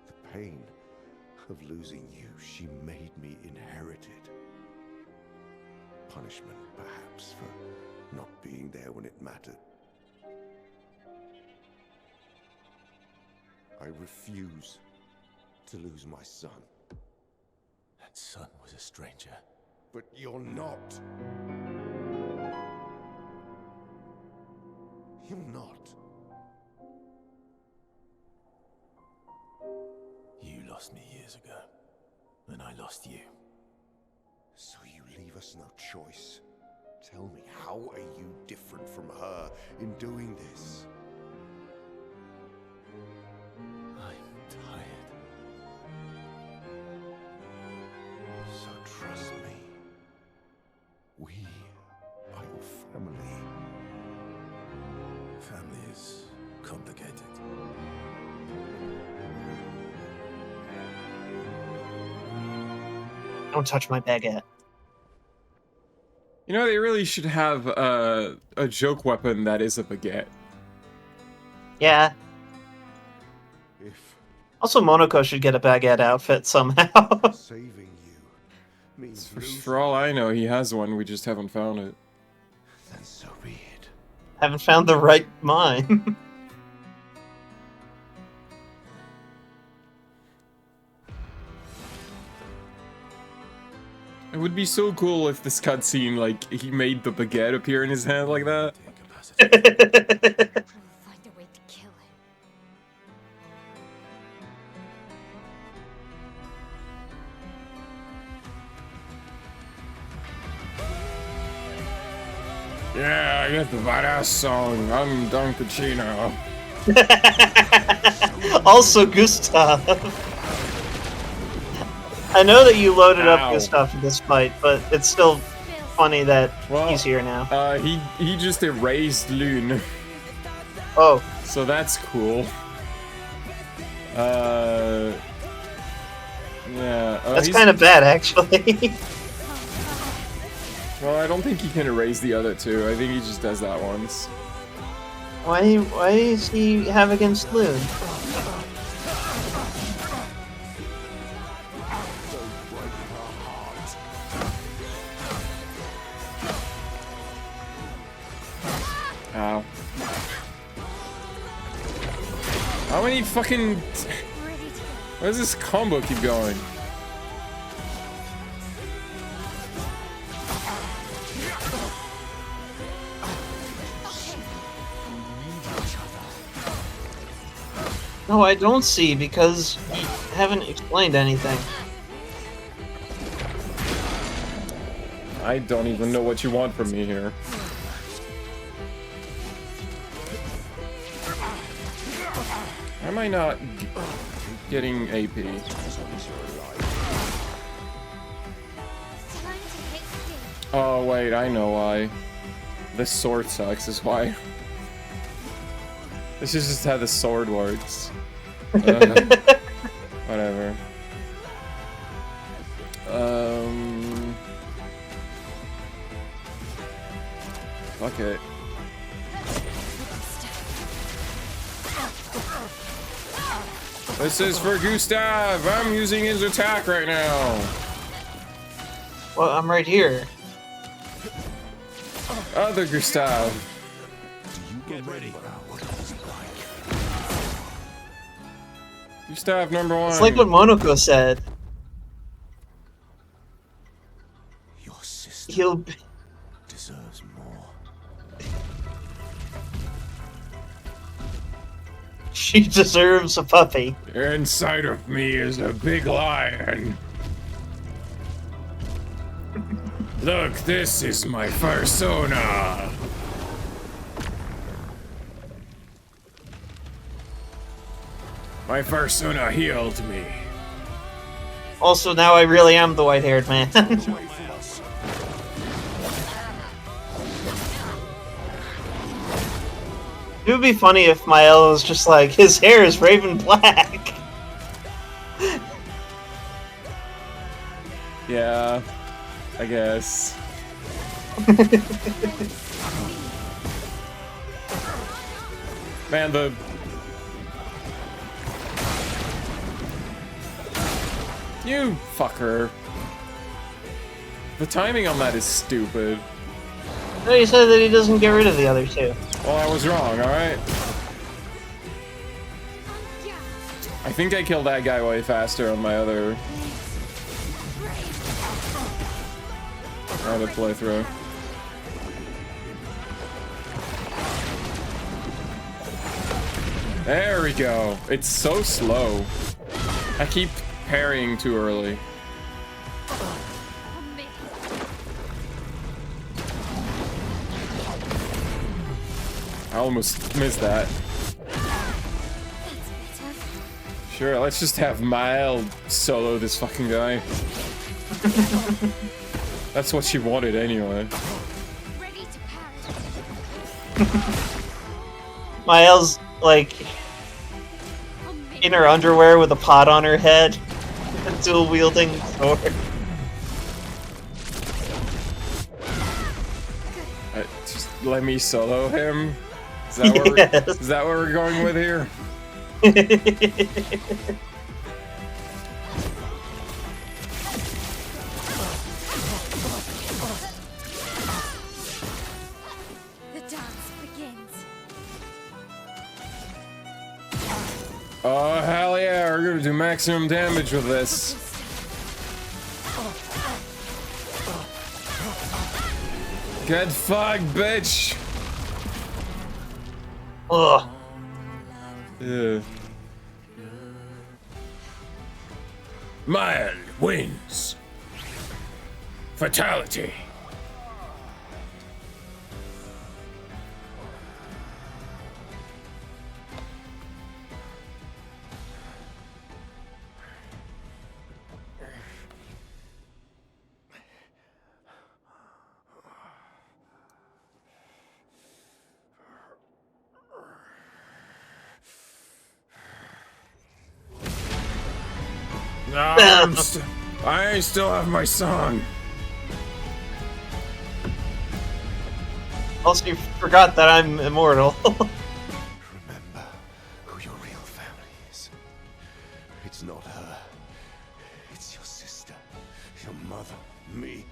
The pain of losing you, she made me inherited. Punishment, perhaps, for not being there when it mattered. I refuse to lose my son. That son was a stranger. But you're not. You're not. You lost me years ago, and I lost you. So you leave us no choice. Tell me, how are you different from her in doing this? I'm tired. So trust me. We are your family. Family is complicated. Don't touch my baguette. You know, they really should have a joke weapon that is a baguette. Yeah. If Also, Monoko should get a baguette outfit somehow. saving you means For all I know, he has one, we just haven't found it. then so be it. Haven't found the right mine. It would be so cool if this cutscene, like, he made the baguette appear in his hand like that. We'll find a way to kill him. Yeah, I get the badass song. I'm Don Pacino. Also, Gustav. I know that you loaded up Ow. Gustav for this fight, but it's still funny that he's here now. He just erased Lune. Oh. So that's cool. Yeah. That's kind of bad, actually. Well, I don't think he can erase the other two. I think he just does that once. Why does he have against Loon? Ow. How many fucking... Why does this combo keep going? No, I don't see, because you haven't explained anything. I don't even know what you want from me here. Why am I not getting AP? Oh wait, I know why. This sword sucks is why. This is just how the sword works. Whatever. Fuck it. This is for Gustav! I'm using his attack right now! Well, I'm right here. Other Gustav. Get ready. Gustav number 1. It's like what Monoko said. Your sister He'll deserves more. She deserves a puppy. Inside of me is a big lion. Look, this is my persona. My persona healed me. Also, now I really am the white-haired man. It would be funny if Mael was just like, his hair is raven black. Yeah, I guess. Man, the... You fucker. The timing on that is stupid. No, he said that he doesn't get rid of the other two. Well, I was wrong, alright? I think I killed that guy way faster on my other playthrough. There we go. It's so slow. I keep parrying too early. I almost missed that. Sure, let's just have Mael solo this fucking guy. That's what she wanted anyway. Mael's, like, in her underwear with a pot on her head. Dual-wielding sword. Just let me solo him? Is that what, Yes. is that what we're going with here? The dance begins. Oh, hell yeah, we're gonna do maximum damage with this. Get fucked, bitch! Ugh. Yeah. Mael wins. No, I still have my song. Also, you forgot that I'm immortal. Remember who your real family is. It's not her. It's your sister, your mother, me.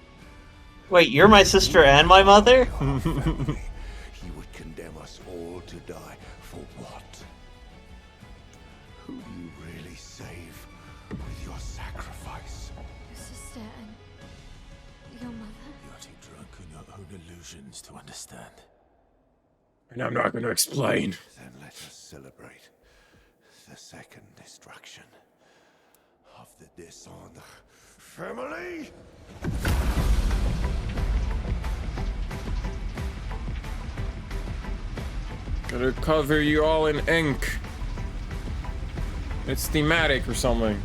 Wait, you're my sister and my mother? He would condemn us all to die for what? Who do you really save with your sacrifice? Your sister and your mother. You're too drunk on your own illusions to understand. And I'm not going to explain. Then let us celebrate the second destruction of the Descendre family. Gonna cover you all in ink. It's thematic or something.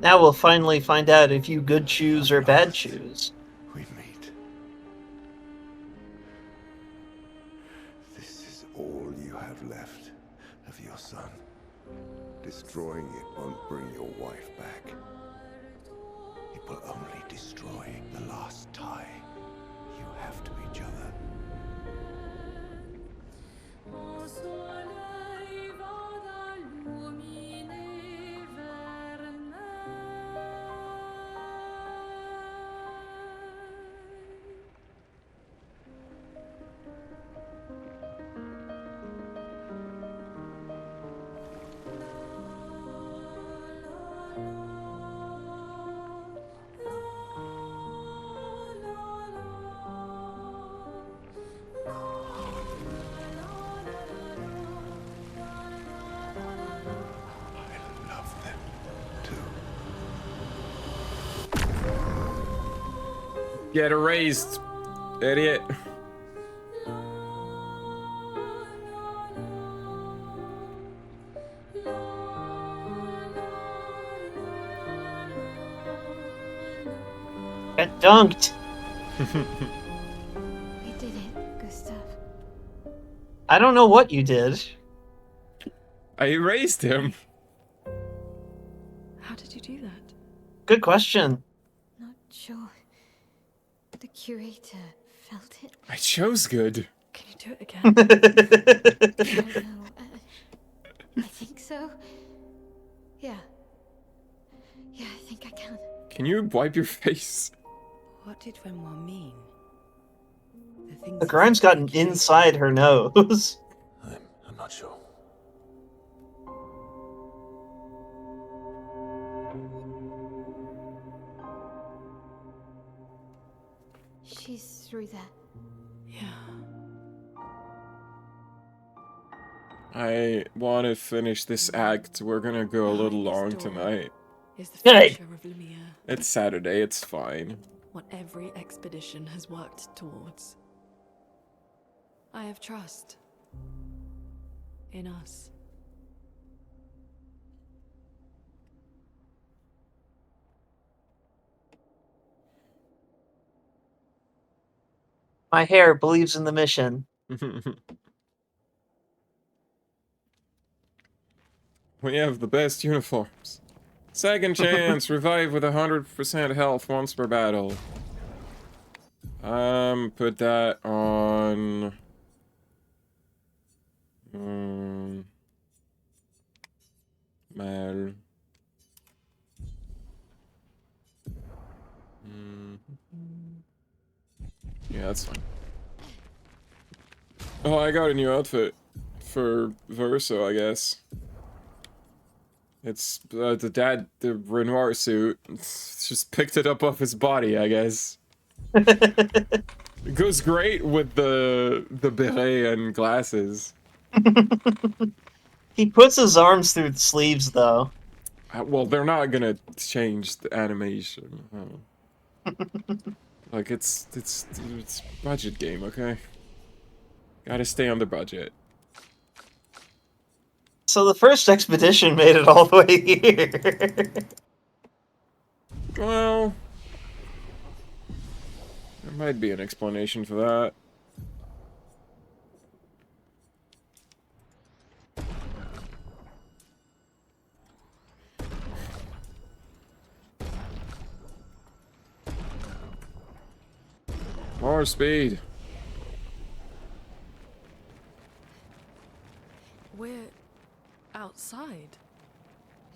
Now we'll finally find out if you good choose or bad choose. We meet. This is all you have left of your son. Destroying it won't bring your wife back. It will only destroy the last tie you have to each other. Get erased, idiot. Get dunked! We did it, Gustav. I don't know what you did. I erased him. How did you do that? Good question. Not sure. The curator felt it. I chose good. Can you do it again? I don't know. I think so. Yeah. Yeah, I think I can. Can you wipe your face? What did Renoir mean? The grime's gotten inside her nose. I'm not sure. She's through that. Yeah. I want to finish this act. We're gonna go a little long tonight. Is the Hey! future of Lumiere It's Saturday, it's fine. what every expedition has worked towards? I have trust in us. My hair believes in the mission. We have the best uniforms. Second chance, revive with 100% health once per battle. Put that on... Mal. Yeah, that's fine. Oh, I got a new outfit for Verso, I guess. It's the Renoir suit. It's just picked it up off his body, I guess. It goes great with the beret and glasses. He puts his arms through the sleeves, though. Well, they're not gonna change the animation. Like it's budget game, okay? Gotta stay on the budget. So the first expedition made it all the way here. Well, there might be an explanation for that. More speed. We're outside.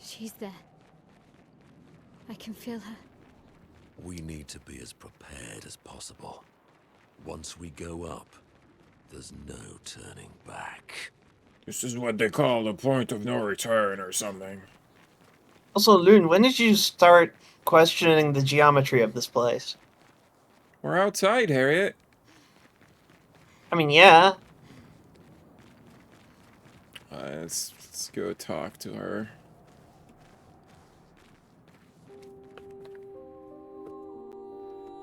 She's there. I can feel her. We need to be as prepared as possible. Once we go up, there's no turning back. This is what they call the point of no return or something. Also, Loon, when did you start questioning the geometry of this place? We're outside, Harriet. I mean, yeah. Let's go talk to her.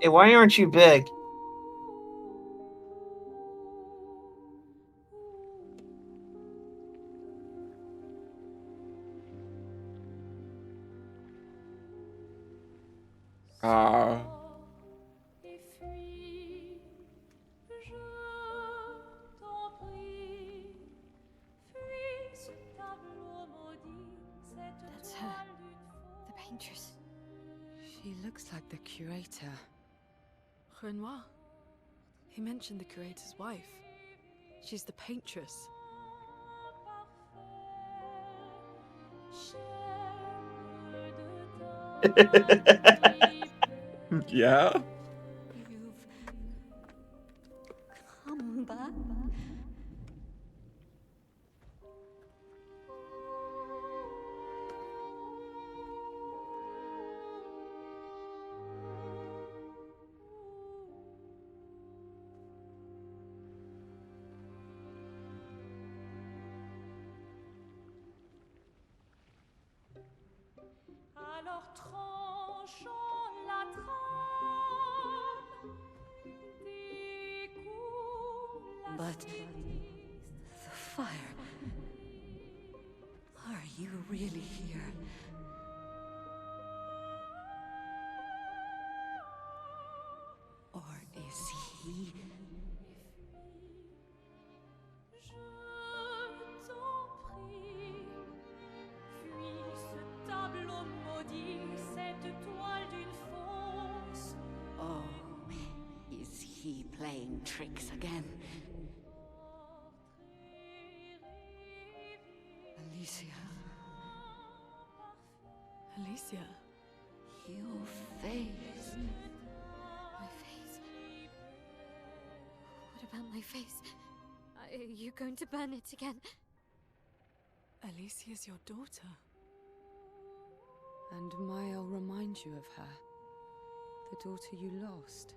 Hey, why aren't you big? That's her. The Paintress. She looks like the curator. Renoir. He mentioned the curator's wife. She's the Paintress. Yeah? You've come back. Alors tranchons la trame, découle la But the fire. Are you really here? Or is he? Je t'en prie, fuis ce tableau maudit, cette toile d'une fausse. Oh, is he playing tricks again? Alicia. Alicia. Your face. My face. What about my face? Are you going to burn it again? Alicia's your daughter. And I'll remind you of her. The daughter you lost.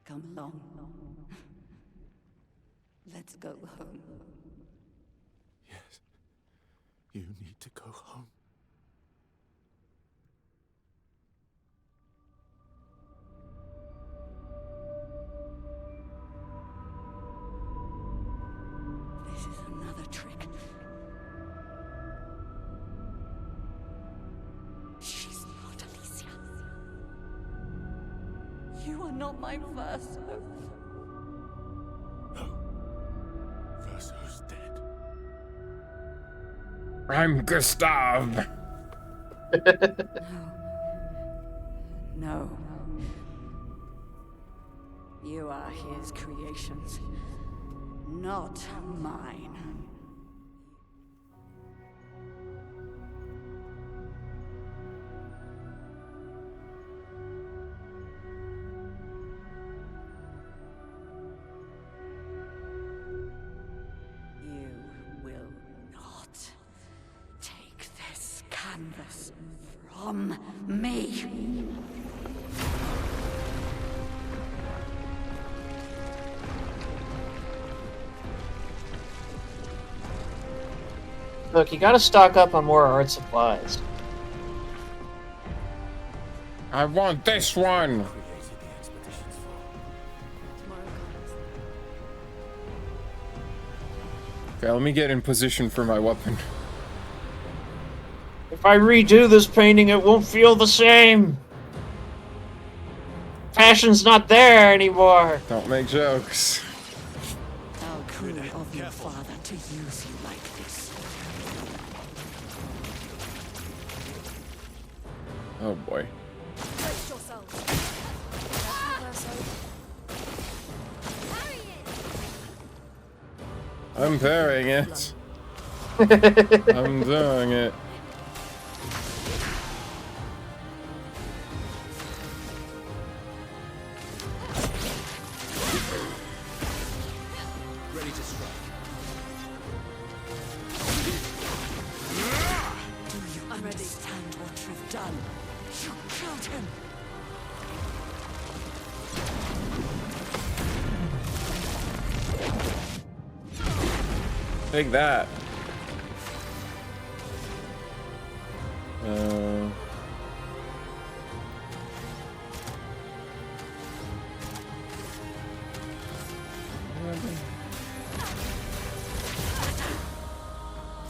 Come along. Let's go home. Yes. You need to go home. This is another trick. She's not Alicia. You are not my Verso. No. Verso's dead. I'm Gustav. No. You are his creations, not mine. You will not take this canvas from me. Look, you gotta stock up on more art supplies. I want this one. Okay, let me get in position for my weapon. If I redo this painting, it won't feel the same. Passion's not there anymore. Don't make jokes. How cruel of your father to use you like this. Oh boy. Brace yourselves. I'm parrying it. I'm doing it. Ready to strike. Do you understand what you've done? You killed him. Take that.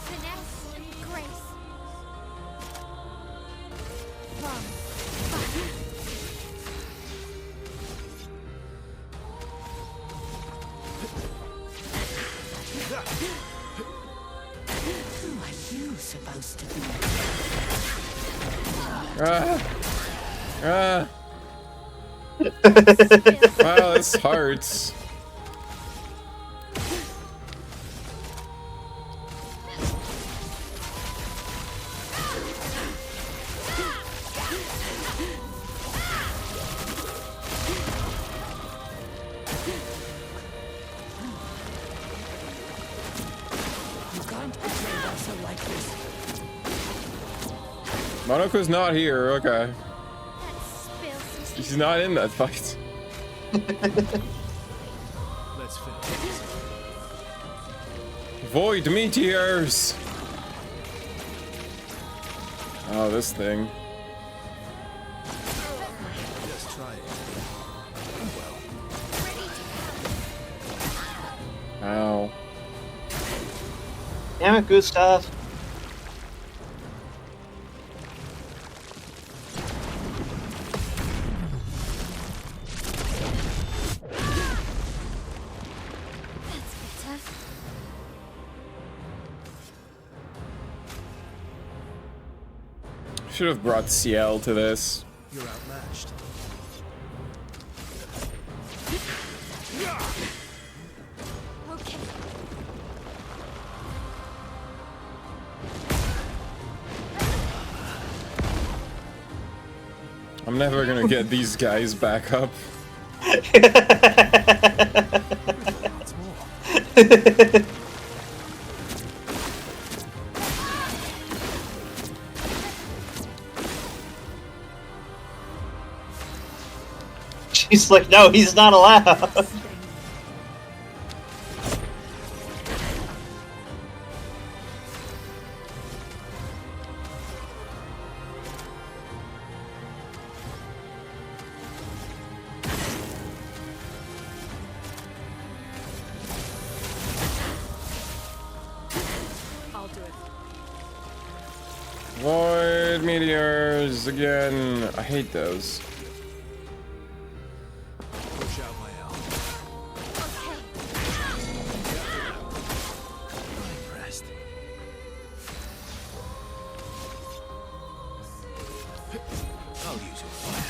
Finesse and grace. Wrong. Who are you supposed to be? Wow, this hurts. You can't betray Russell like this. Monaco's not here, okay. She's not in that fight. Let's finish. Void meteors! Oh, this thing. Just try it. Ow. Damn it, Gustav. Should have brought CL to this. You're outmatched. Okay. I'm never gonna get these guys back up. She's like, no, he's not allowed. I'll do it. Void meteors again. I hate those. Push out my help. I'm impressed. I'll use your fire.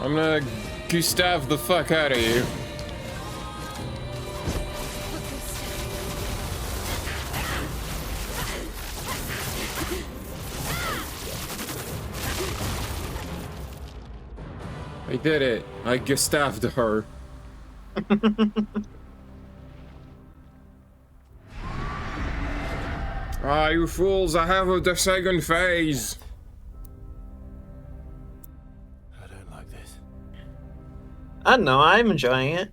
I'm gonna Gustav the fuck out of you. I did it. I Gustaved her. Ah, you fools, I have the second phase. I don't like this. I don't know, I'm enjoying it.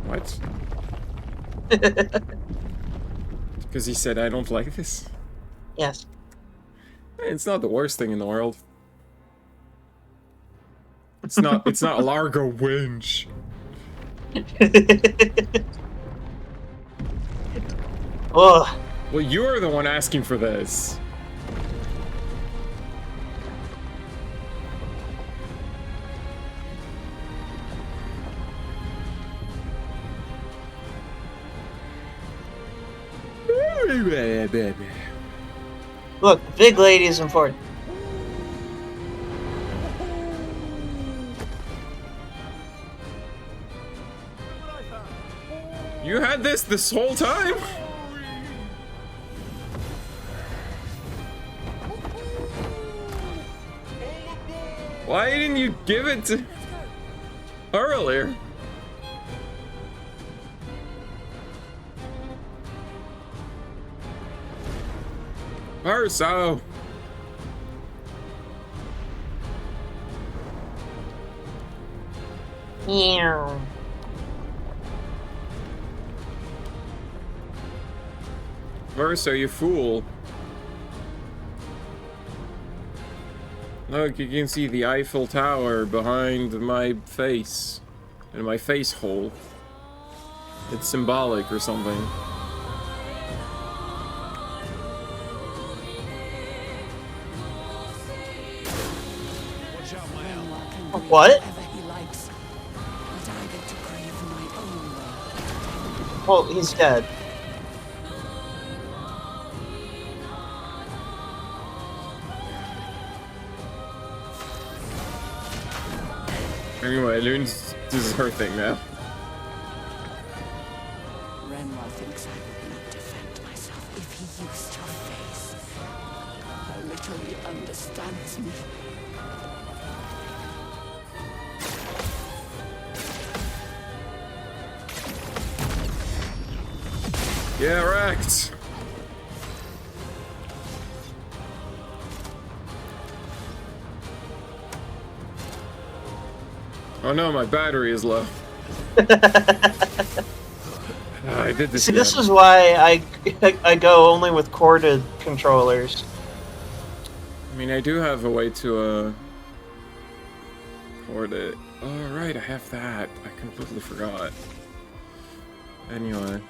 What? Because he said I don't like this? Yes. It's not the worst thing in the world. It's not Largo Winch. Ugh. Well, you're the one asking for this. Look, the big lady is important. You had this whole time? Why didn't you give it to earlier? Verso. Yeah. Verso, you fool. Look, you can see the Eiffel Tower behind my face. In my face hole. It's symbolic or something. What? Well, he's dead. Anyway, Loon's, this is her thing now. Renoir thinks I would not defend myself if he used your face. How little he understands me. Yeah, wrecked. Oh no, my battery is low. I did this. See, this is why I go only with corded controllers. I mean, I do have a way to cord it. Oh right, I have that. I completely forgot. Anyway.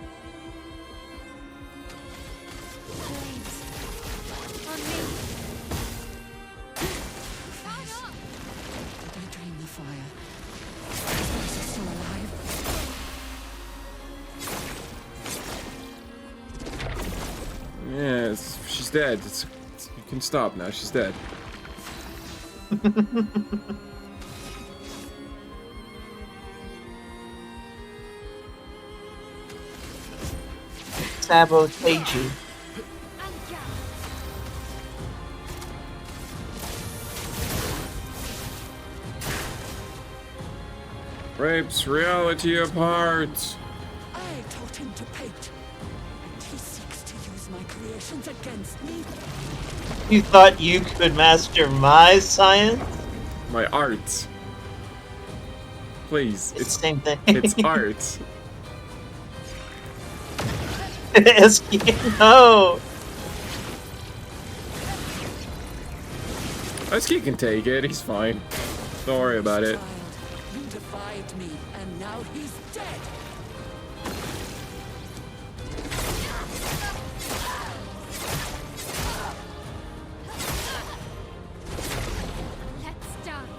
Yeah, she's dead. You can stop now. She's dead. Sabotage you. Rapes reality apart. I taught him to paint, and he seeks to use my creations against me. You thought you could master my science? My art. Please. It's the same thing. It's art. No. Eski can take it. He's fine. Don't worry about it. You defied me, and now he's dead. Let's dance.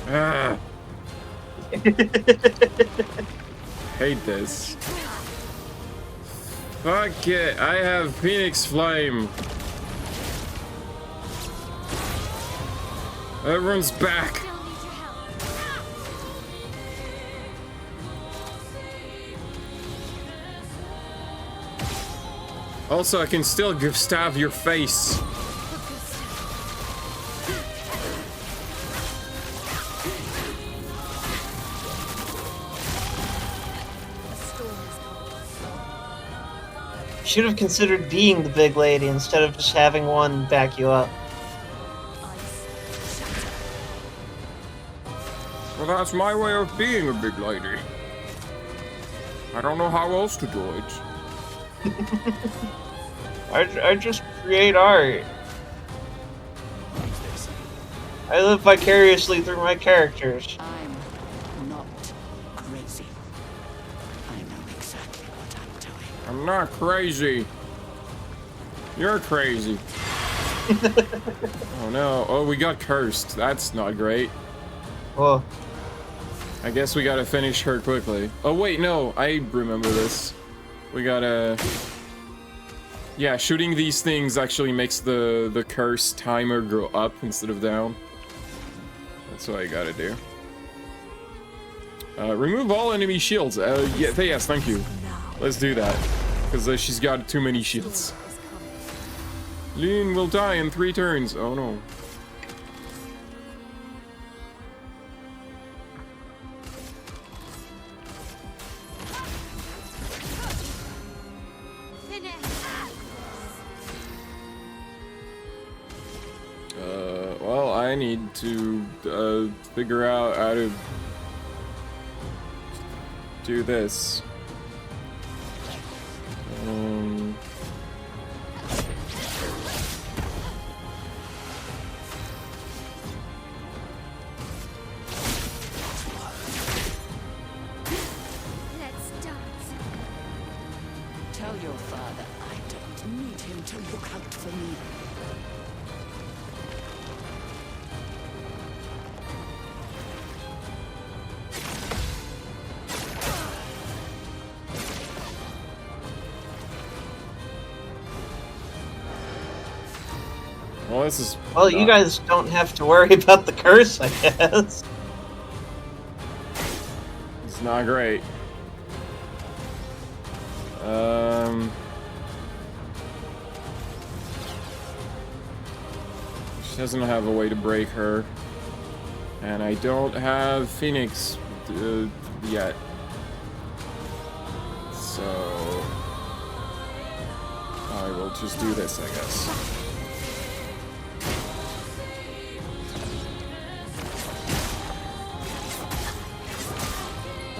Ah. Hate this. Fuck it. I have Phoenix Flame. Everyone's back. Also, I can still stab your face. Should have considered being the big lady instead of just having one back you up. Well, that's my way of being a big lady. I don't know how else to do it. I just create art. I live vicariously through my characters. I'm not crazy. I know exactly what I'm doing. I'm not crazy. You're crazy. Oh no. Oh, we got cursed. That's not great. Oh. I guess we gotta finish her quickly. Oh wait, no. I remember this. We gotta... Yeah, shooting these things actually makes the curse timer go up instead of down. That's what I gotta do. Remove all enemy shields. Yes, thank you. Let's do that. Because she's got too many shields. Lean will die in 3 turns. Oh no. Well, I need to figure out how to do this. Let's dance. Tell your father I don't need him to look out for me. Well, this is... Well, you guys don't have to worry about the curse, I guess. It's not great. She doesn't have a way to break her. And I don't have Phoenix yet. So... I will just do this, I guess.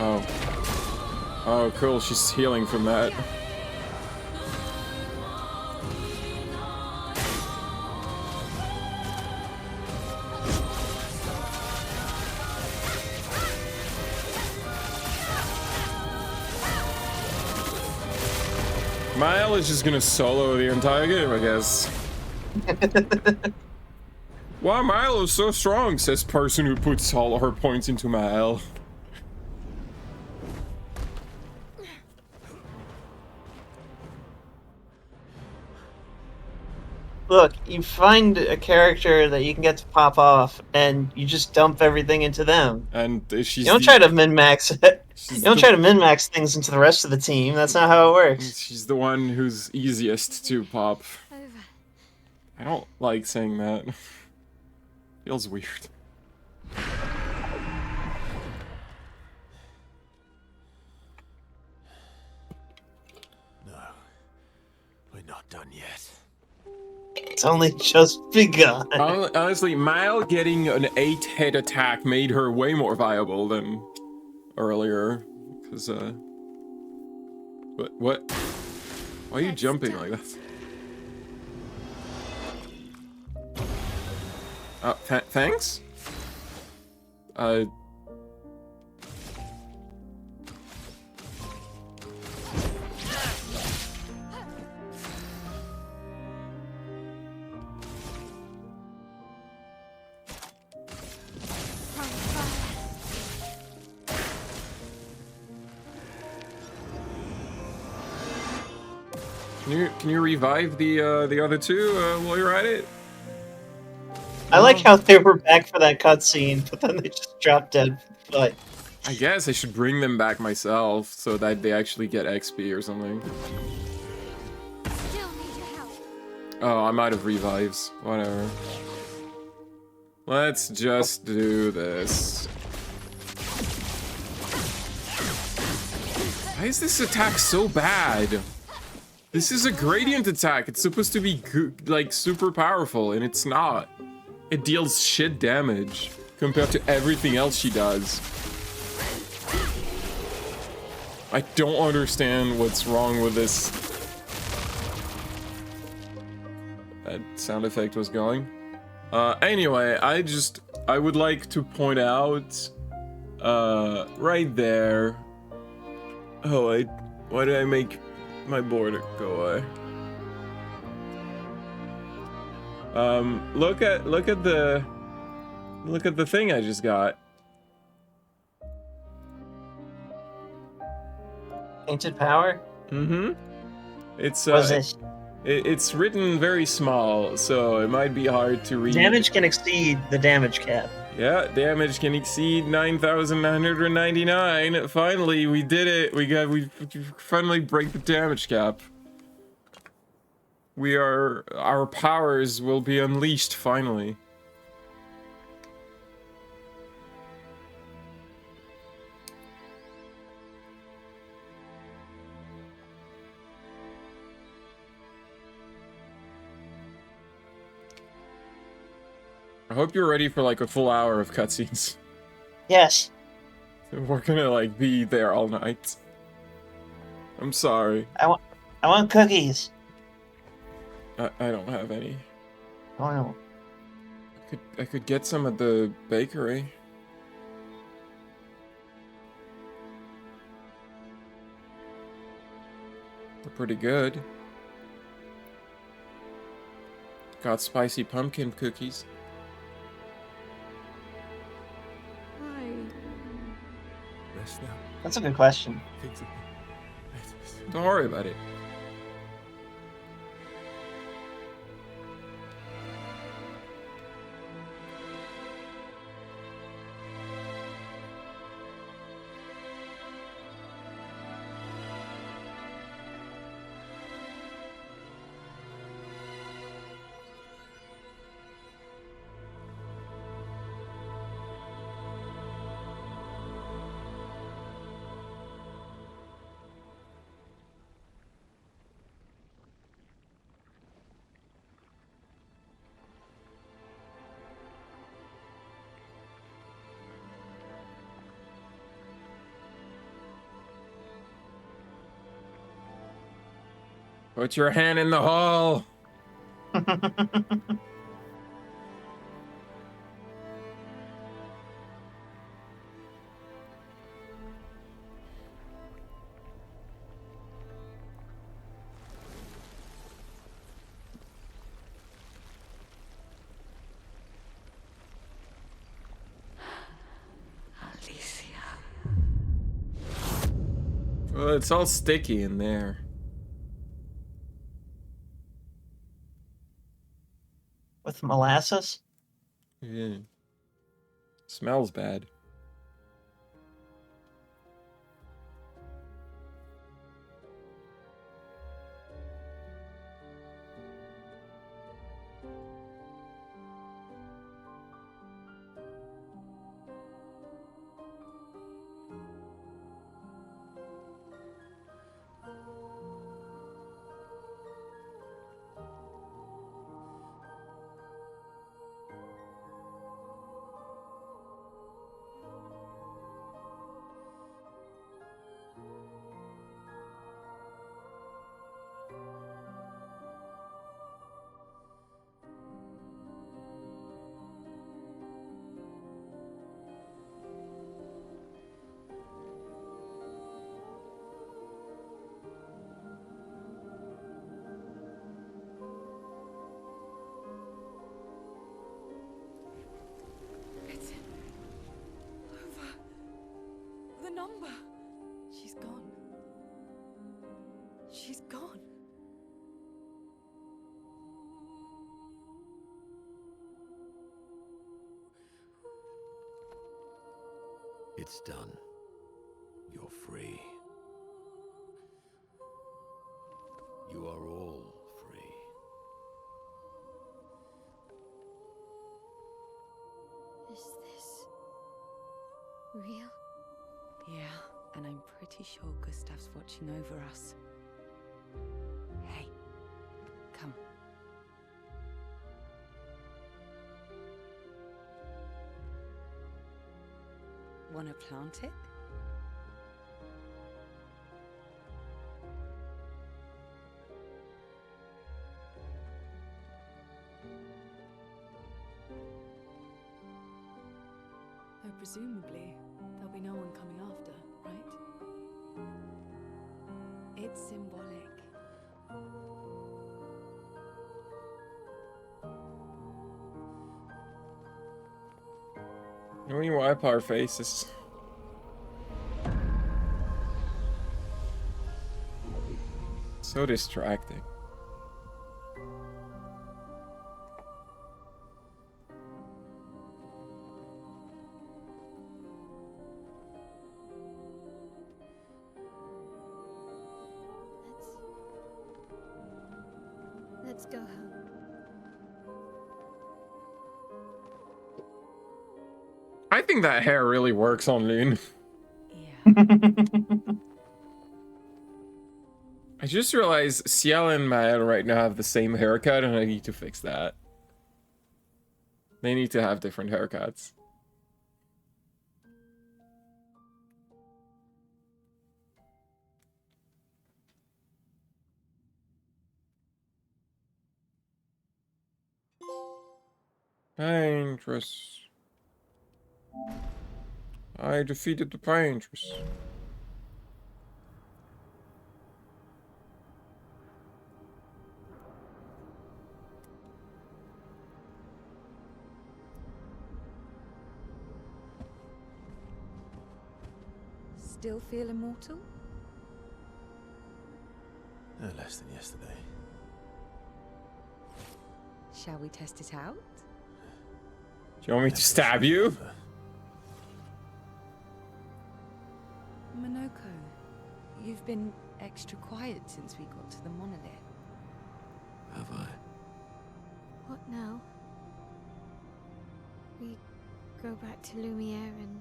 Oh. Oh, cool. She's healing from that. Mael is just gonna solo the entire game, I guess. Wow, Mael is so strong, says person who puts all her points into Mael. Look, you find a character that you can get to pop off, and you just dump everything into them. And she's... You don't try to min-max it. You don't try to min-max things into the rest of the team. That's not how it works. She's the one who's easiest to pop. I don't like saying that. Feels weird. No, we're not done yet. It's only just begun. Honestly, Mael getting an 8-hit attack made her way more viable than earlier. Because, What? Why are you jumping like that? Thanks? Can you revive the other two while you're at it? I like how they were back for that cutscene, but then they just dropped dead. But I guess I should bring them back myself so that they actually get XP or something. Still need your help. Oh, I'm out of revives. Whatever. Let's just do this. Why is this attack so bad? This is a gradient attack. It's supposed to be like super powerful, and it's not. It deals shit damage compared to everything else she does. I don't understand what's wrong with this. That sound effect was going. Anyway, I would like to point out, right there. Oh, why did I make my border go away? Look at the thing I just got. Painted Power? Mm-hmm. It's Was it? It's written very small, so it might be hard to read. Damage can exceed the damage cap. Yeah, damage can exceed 9,999. Finally, we did it. We finally break the damage cap. Our powers will be unleashed finally. I hope you're ready for like a full hour of cutscenes. Yes. We're gonna like be there all night. I'm sorry. I want cookies. I don't have any. Oh no. I could get some at the bakery. They're pretty good. Got spicy pumpkin cookies. Rest now. That's a good question. Don't worry about it. Put your hand in the hole. Well, it's all sticky in there. With molasses? Yeah. Smells bad. It's done. You're free. You are all free. Is this real? Yeah, and I'm pretty sure Gustav's watching over us. Hey, come. Wanna plant it? Though presumably, there'll be no one coming after, right? It's symbolic. When you wipe our faces. So distracting. Let's go home. I think that hair really works on Loon. I just realized Ciel and Mael right now have the same haircut, and I need to fix that. They need to have different haircuts. Paintress. I defeated the Paintress. Still feel immortal? No less than yesterday. Shall we test it out? Do you want me to stab you? Monoko, you've been extra quiet since we got to the monolith. Have I? What now? We go back to Lumiere and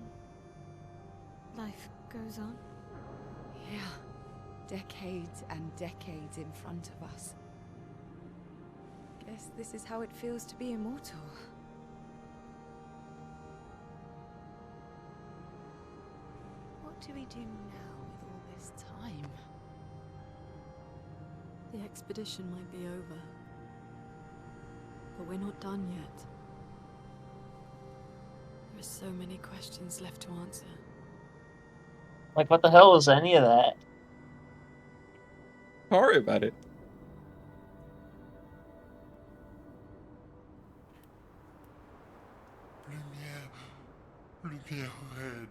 life goes on? Yeah. Decades and decades in front of us. Guess this is how it feels to be immortal. What do we do now with all this time? The expedition might be over, but we're not done yet. There are so many questions left to answer. Like, what the hell was any of that? Don't worry about it. Lumiere head.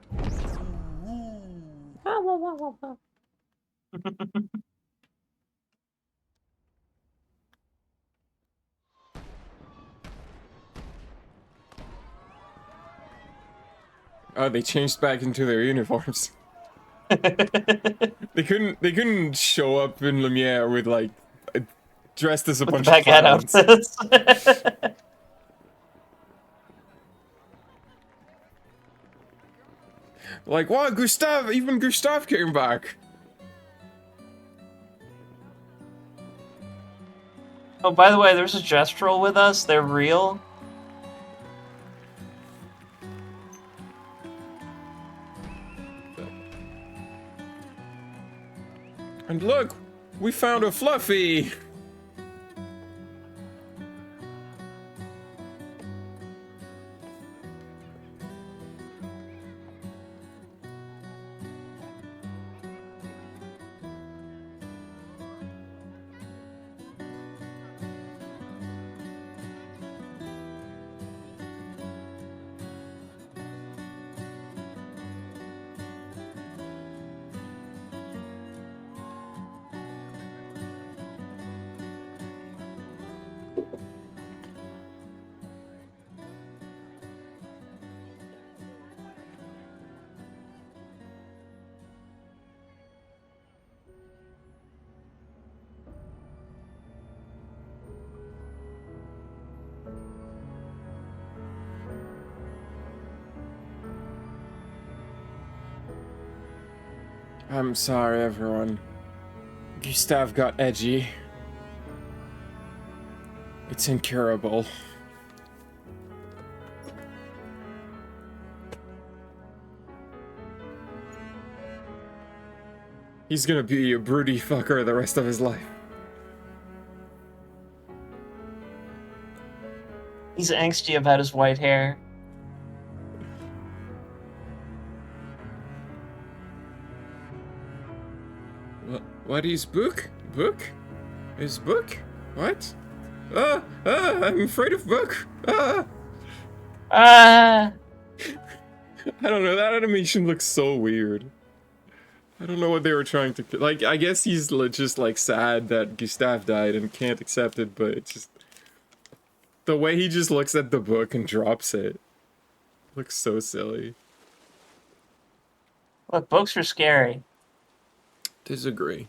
Oh, they changed back into their uniforms. They couldn't show up in Lumiere with like dressed as a bunch of clowns. outfits. Like, wow, Gustav, even Gustav came back. Oh, by the way, there's a gestural with us. They're real. And look, we found a Fluffy. I'm sorry, everyone. Gustav got edgy. It's incurable. He's gonna be a broody fucker the rest of his life. He's angsty about his white hair. What is book? Book? Is book? What? I'm afraid of book. Ah! I don't know, that animation looks so weird. I don't know what they were trying to... Like, I guess he's just, like, sad that Gustav died and can't accept it, but it's just... The way he just looks at the book and drops it looks so silly. Look, books are scary. Disagree.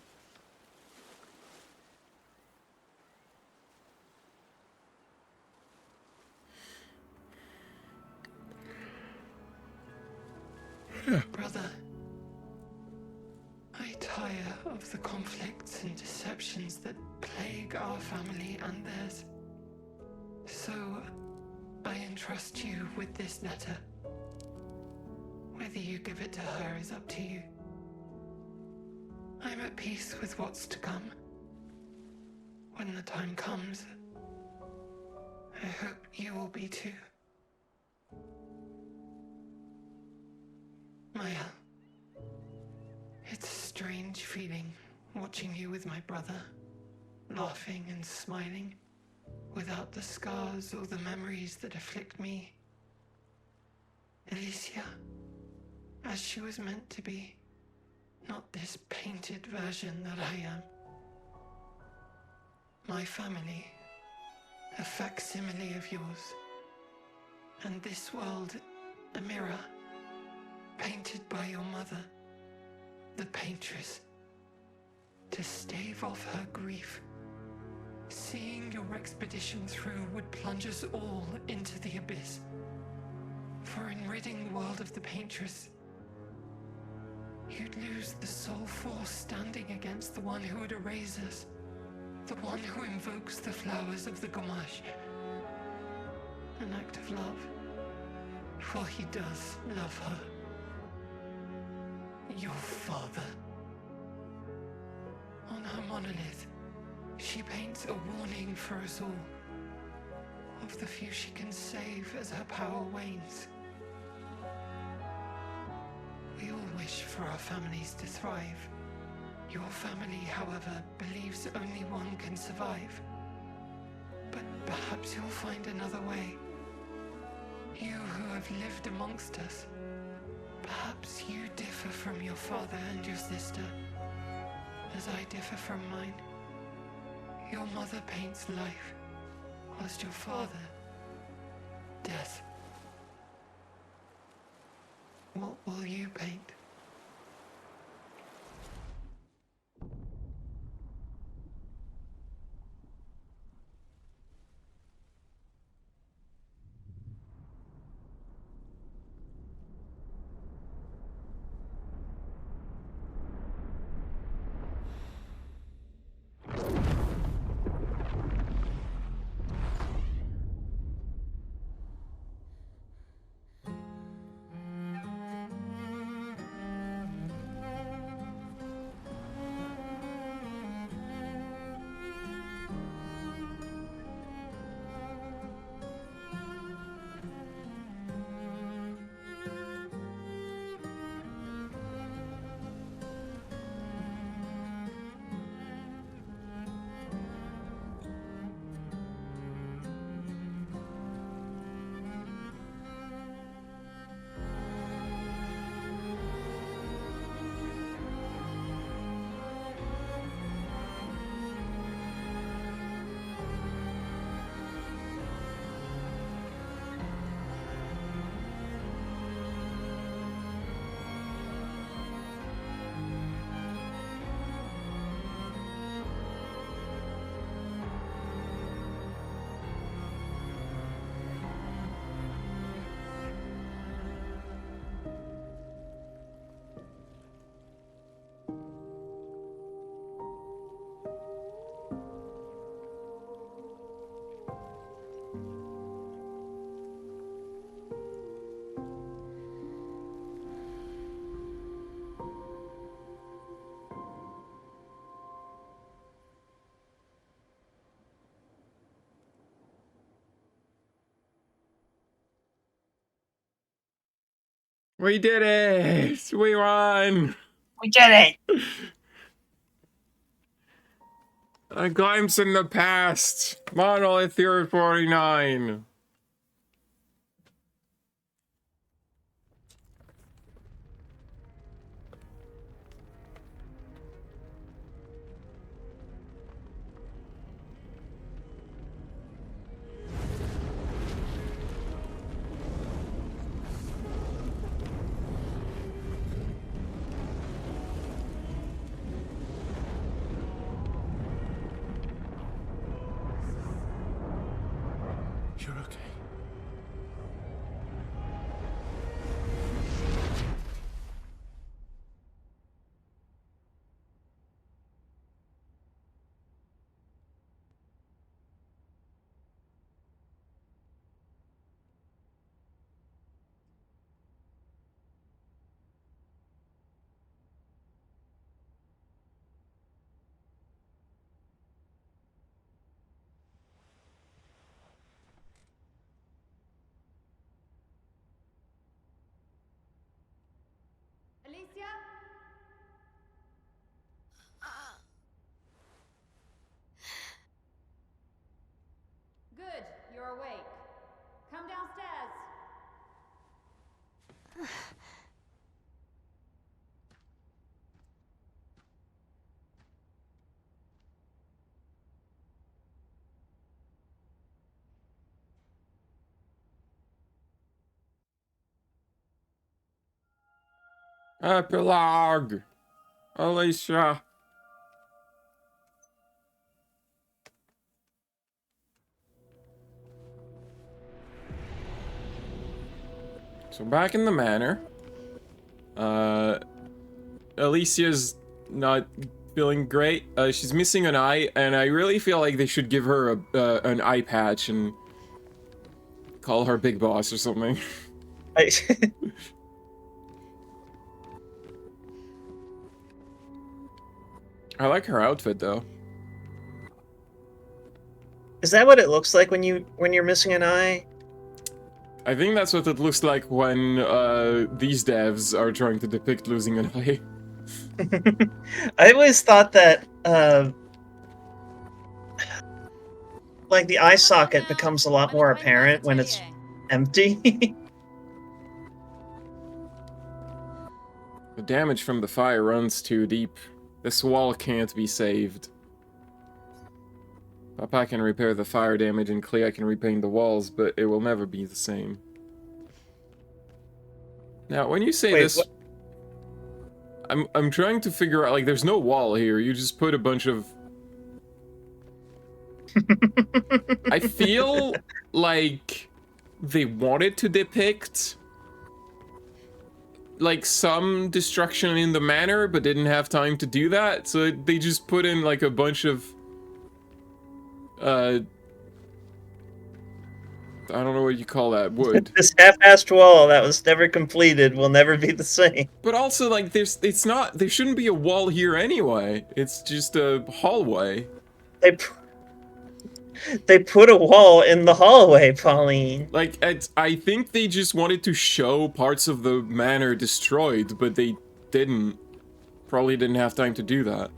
Brother, I tire of the conflicts and deceptions that plague our family and theirs. So, I entrust you with this letter. Whether you give it to her is up to you. I'm at peace with what's to come. When the time comes, I hope you will be too. Maya, it's a strange feeling watching you with my brother, laughing and smiling, without the scars or the memories that afflict me. Alicia, as she was meant to be, not this painted version that I am. My family, a facsimile of yours, and this world, a mirror, painted by your mother, the Paintress, to stave off her grief. Seeing your expedition through would plunge us all into the abyss. For in ridding the world of the Paintress, you'd lose the sole force standing against the one who would erase us, the one who invokes the flowers of the Gamash. An act of love, for he does love her. Your father. On her monolith, she paints a warning for us all, of the few she can save as her power wanes. We all wish for our families to thrive. Your family, however, believes only one can survive. But perhaps you'll find another way. You who have lived amongst us, perhaps you differ from your father and your sister, as I differ from mine. Your mother paints life, whilst your father, death. What will you paint? We did it! We won! We did it! A glimpse in the past! Monolith Year 49! You're okay. Alicia? Good, you're awake. Come downstairs. Epilogue! Alicia! So back in the manor. Alicia's not feeling great. She's missing an eye, and I really feel like they should give her an eye patch and call her Big Boss or something. I like her outfit though. Is that what it looks like when you're missing an eye? I think that's what it looks like when these devs are trying to depict losing an eye. I always thought that like the eye socket becomes a lot more apparent when it's empty. The damage from the fire runs too deep. This wall can't be saved. Papa can repair the fire damage and Clair can repaint the walls, but it will never be the same. Now, when you say this... What? I'm trying to figure out, like, there's no wall here. You just put a bunch of... I feel like they wanted to depict like some destruction in the manor, but didn't have time to do that, so they just put in like a bunch of I don't know what you call that, wood. This half-assed wall that was never completed will never be the same. But also, like, there shouldn't be a wall here anyway. It's just a hallway. They put a wall in the hallway, Pauline. Like, I think they just wanted to show parts of the manor destroyed, but they didn't. Probably didn't have time to do that.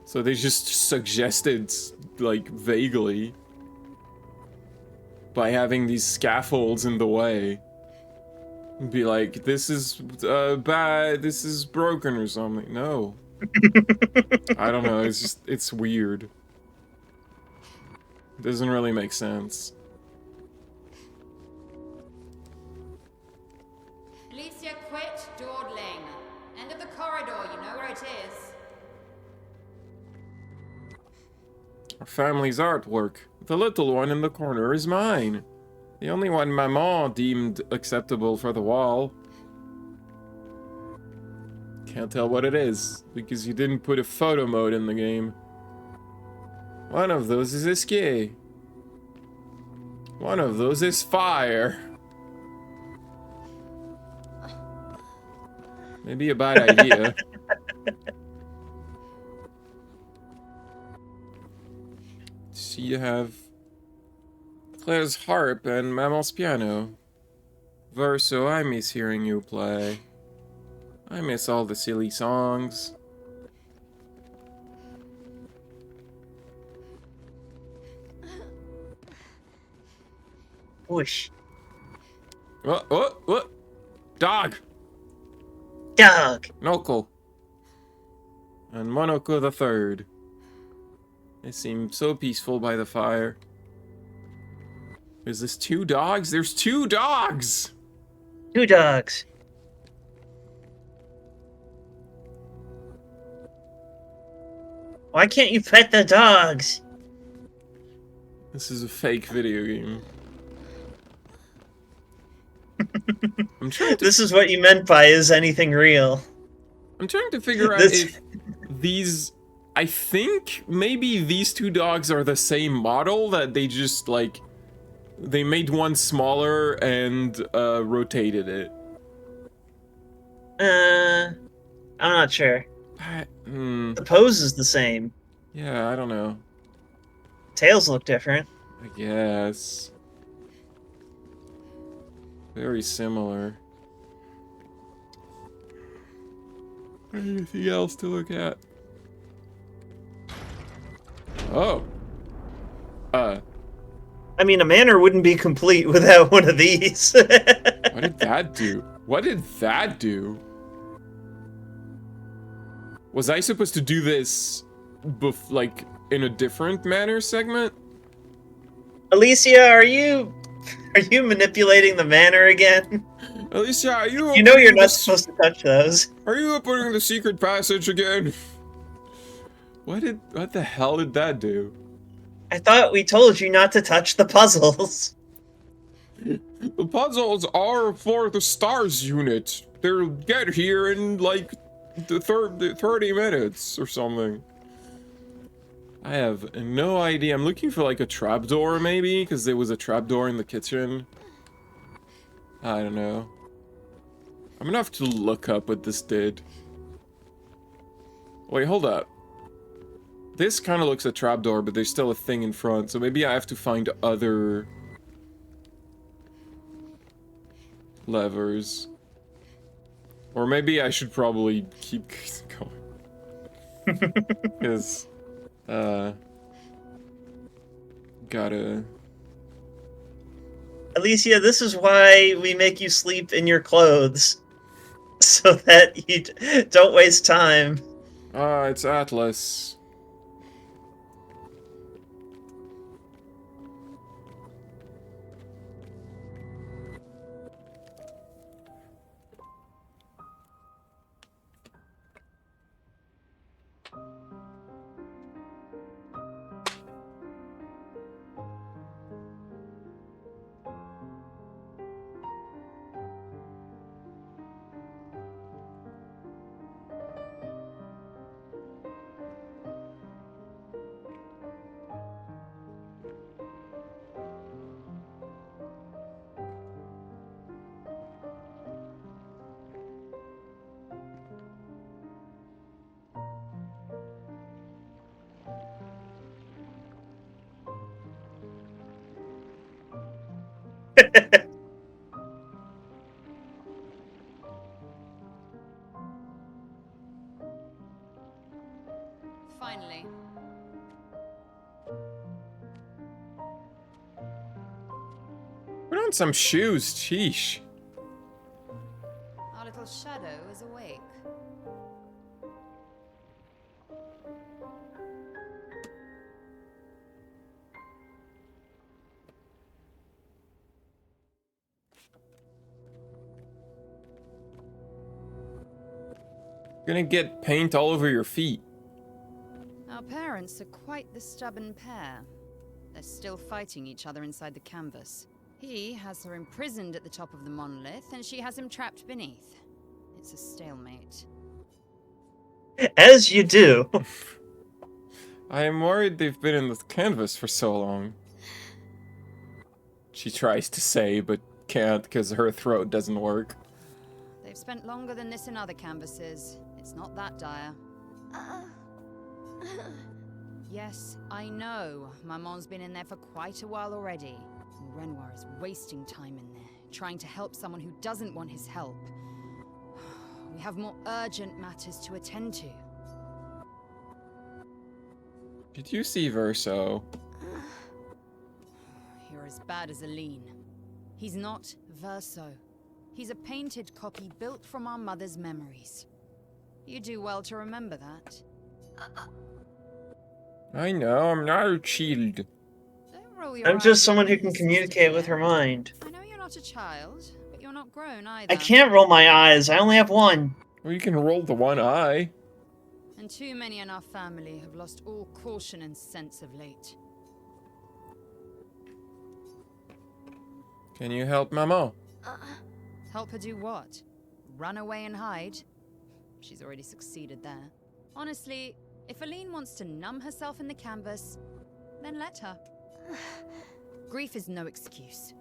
So they just suggested, like, vaguely, by having these scaffolds in the way. Be like, this is bad, this is broken or something. No. I don't know, it's weird. Doesn't really make sense. Alicia, quit dawdling. End of the corridor, you know where it is. Our family's artwork. The little one in the corner is mine. The only one Maman deemed acceptable for the wall. Can't tell what it is, because you didn't put a photo mode in the game. One of those is escape. One of those is fire. Maybe a bad idea. So you have Claire's harp and Maman's piano. Verso, I miss hearing you play. I miss all the silly songs. Whoosh. What? Dog! Dog! Noko. And Monoko the Third. They seem so peaceful by the fire. Is this 2 dogs? There's 2 dogs! 2 dogs. Why can't you pet the dogs? This is a fake video game. I'm trying to... This is what you meant by is anything real. I'm trying to figure out if these... I think maybe these 2 dogs are the same model, that they just, like... They made one smaller and rotated it. I'm not sure. The pose is the same. Yeah, I don't know. Tails look different. I guess. Very similar. Anything else to look at? Oh. I mean, a manor wouldn't be complete without one of these. What did that do? What did that do? Was I supposed to do this, like, in a different manner segment? Alicia, are you manipulating the manor again? Alicia, are you? You know you're not supposed to touch those. Are you opening the secret passage again? What the hell did that do? I thought we told you not to touch the puzzles. The puzzles are for the stars unit. They'll get here in like the 30 minutes or something. I have no idea. I'm looking for like a trapdoor maybe, because there was a trapdoor in the kitchen. I don't know. I'm gonna have to look up what this did. Wait, hold up. This kind of looks a trapdoor, but there's still a thing in front, so maybe I have to find other levers. Or maybe I should probably keep going. Because, gotta... Alicia, this is why we make you sleep in your clothes. So that you don't waste time. It's Atlas. Finally. Put on some shoes, sheesh. Our little shadow is awake. You're gonna get paint all over your feet. Our parents are quite the stubborn pair. They're still fighting each other inside the canvas. He has her imprisoned at the top of the monolith, and she has him trapped beneath. It's a stalemate. As you do. I am worried they've been in the canvas for so long. She tries to say, but can't because her throat doesn't work. They've spent longer than this in other canvases. It's not that dire. Yes, I know. Maman's been in there for quite a while already. Renoir is wasting time in there, trying to help someone who doesn't want his help. We have more urgent matters to attend to. Did you see Verso? You're as bad as Aline. He's not Verso. He's a painted copy built from our mother's memories. You do well to remember that. I know, I'm not a child. I'm just someone who can communicate with her mind. I know you're not a child, but you're not grown either. I can't roll my eyes. I only have one. Well, you can roll the one eye. And too many in our family have lost all caution and sense of late. Can you help Mama? Help her do what? Run away and hide? She's already succeeded there. Honestly, if Aline wants to numb herself in the canvas, then let her. Grief is no excuse.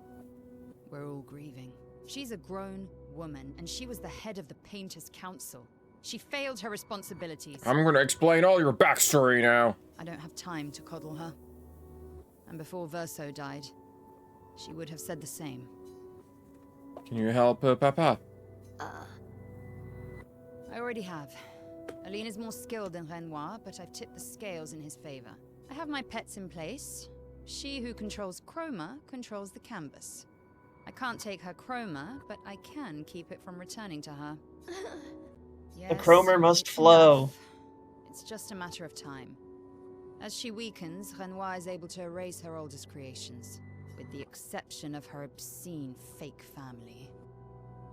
We're all grieving. She's a grown woman, and she was the head of the Paintress Council. She failed her responsibilities. I'm gonna explain all your backstory now. I don't have time to coddle her. And before Verso died, she would have said the same. Can you help Papa? I already have. Aline is more skilled than Renoir, but I've tipped the scales in his favor. I have my pets in place. She who controls chroma controls the canvas. I can't take her chroma, but I can keep it from returning to her. Yes, The chroma must flow. enough. It's just a matter of time. As she weakens, Renoir is able to erase her oldest creations, with the exception of her obscene fake family.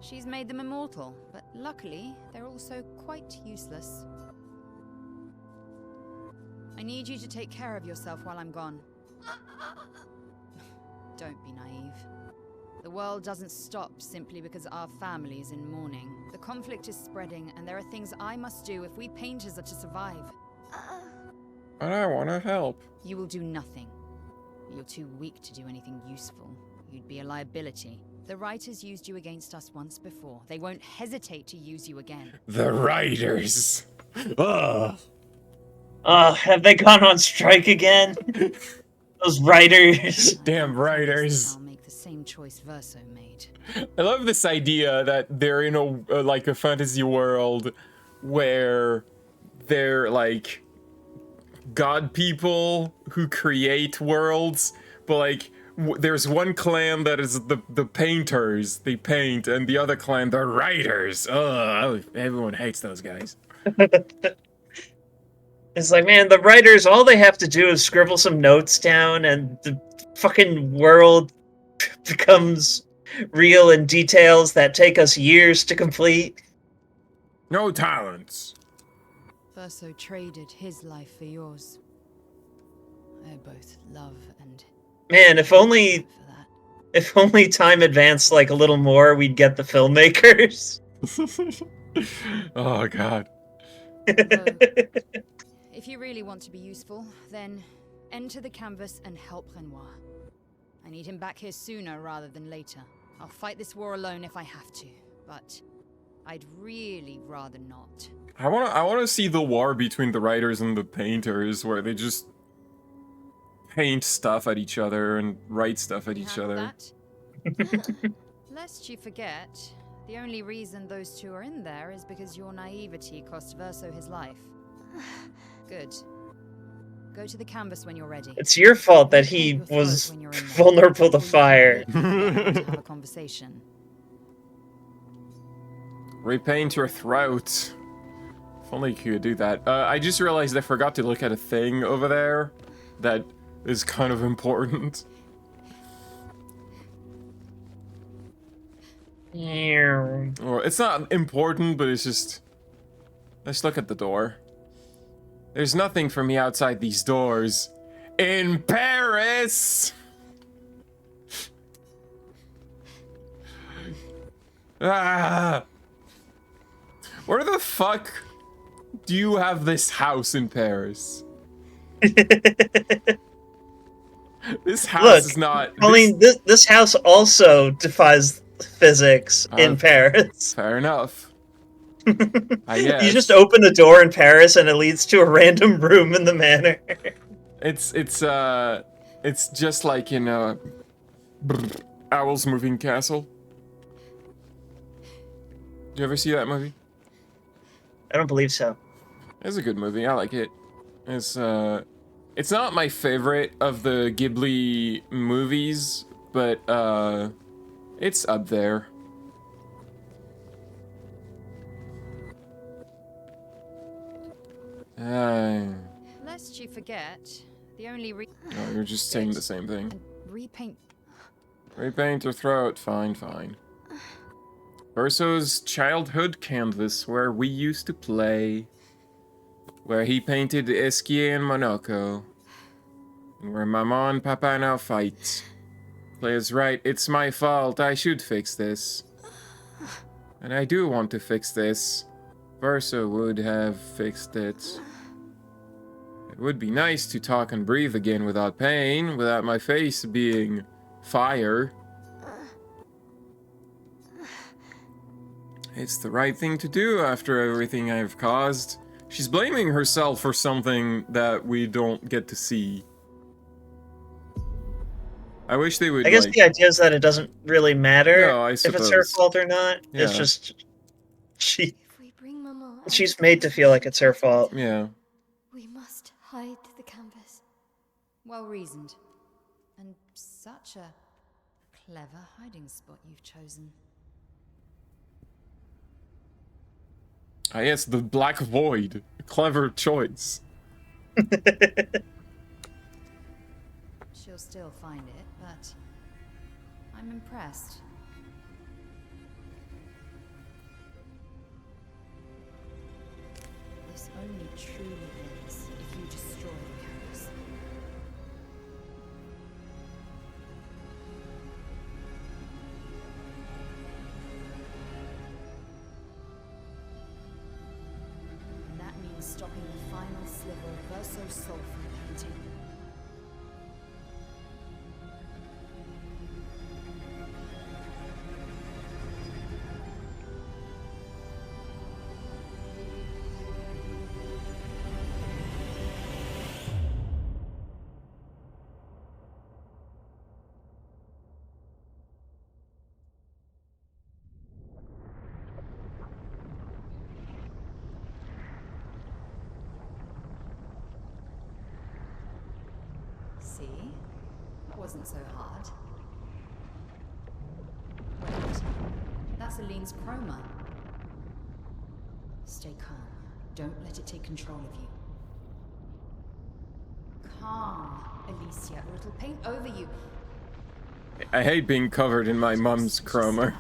She's made them immortal, but luckily, they're also quite useless. I need you to take care of yourself while I'm gone. Don't be naive. The world doesn't stop simply because our family is in mourning. The conflict is spreading, and there are things I must do if we painters are to survive. But I want to help. You will do nothing. You're too weak to do anything useful. You'd be a liability. The writers used you against us once before. They won't hesitate to use you again. The writers. Ugh. Have they gone on strike again? Those writers. Damn writers. I'll make the same choice Verso made. I love this idea that they're in a like a fantasy world where they're like god people who create worlds, but like there's one clan that is the painters, they paint, and the other clan, the writers. Ugh, everyone hates those guys. It's like, man, the writers, all they have to do is scribble some notes down and the fucking world becomes real in details that take us years to complete. No talents. Verso traded his life for yours. I both love and... Man, if only time advanced like a little more, we'd get the filmmakers. Oh, God. If you really want to be useful, then enter the canvas and help Renoir. I need him back here sooner rather than later. I'll fight this war alone if I have to, but I'd really rather not. I wanna see the war between the writers and the painters, where they just paint stuff at each other and write stuff at each other. Lest you forget, the only reason those two are in there is because your naivety cost Verso his life. Good. Go to the canvas when you're ready. It's your fault that he was vulnerable to fire. Have a conversation. Repaint your throat. If only you could do that. I just realized I forgot to look at a thing over there that is kind of important. Or it's not important, but it's just... Let's look at the door. There's nothing for me outside these doors. In Paris! Ah! Where the fuck do you have this house in Paris? This house is not... I mean, this house also defies physics in Paris. Fair enough. I guess. You just open a door in Paris and it leads to a random room in the manor. It's just like in Owl's Moving Castle. You ever see that movie? I don't believe so. It's a good movie. I like it. It's not my favorite of the Ghibli movies, but it's up there. Lest you forget, the only No, you're just saying the same thing. repaint. Repaint your throat. Fine, fine. Verso's childhood canvas where we used to play. Where he painted Eskie and Monoko. And where Mama and Papa now fight. Claire's right, it's my fault. I should fix this. And I do want to fix this. Verso would have fixed it. It would be nice to talk and breathe again without pain, without my face being fire. It's the right thing to do after everything I've caused. She's blaming herself for something that we don't get to see. I wish they would. I guess the idea is that it doesn't really matter No, I if it's her suppose. fault or not. Yeah. It's just she's made to feel like it's her fault. Yeah. We must hide the canvas. Well reasoned. And such a clever hiding spot you've chosen. Ah, yes, the Black Void. Clever choice. She'll still find it, but I'm impressed. This only truly ends if you destroy the canvas. And that means stopping the final sliver of Verso's soul from painting. See? Wasn't so hard. Wait. That's Aline's chroma. Stay calm. Don't let it take control of you. Calm, Alicia, or it'll paint over you. I hate being covered in my mum's chroma.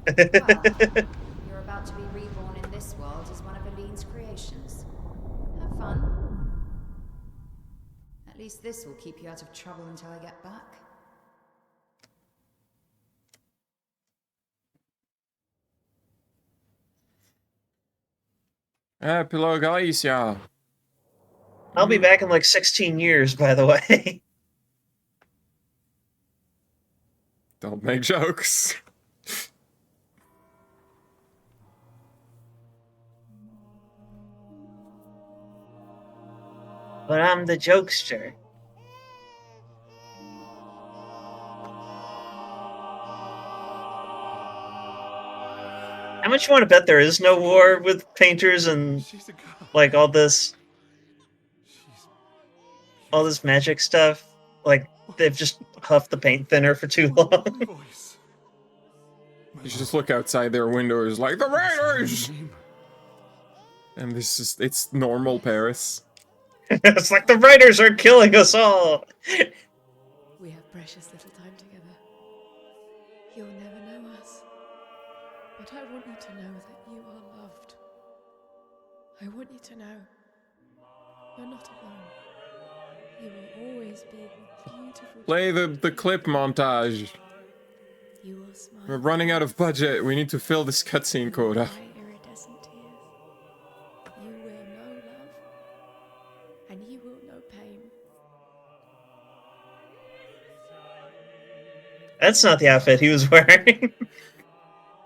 Well, you're about to be reborn in this world as one of Aline's creations. Have fun. At least this will keep you out of trouble until I get back. Epilogue Alicia. I'll be back in like 16 years, by the way. Don't make jokes. But I'm the jokester. How much you want to bet there is no war with painters and like all this magic stuff? Like they've just huffed the paint thinner for too long. You just look outside their windows like, the Raiders! And this is, it's normal Paris. It's like the writers are killing us all. We have precious little time together. You'll never know us. But I want you to know that you are loved. I want you to know you're not alone. You will always be the beautiful... Play the clip montage. You will smile. We're running out of budget. We need to fill this cutscene quota. Iridescent tears. You will know love, and you will know pain. That's not the outfit he was wearing.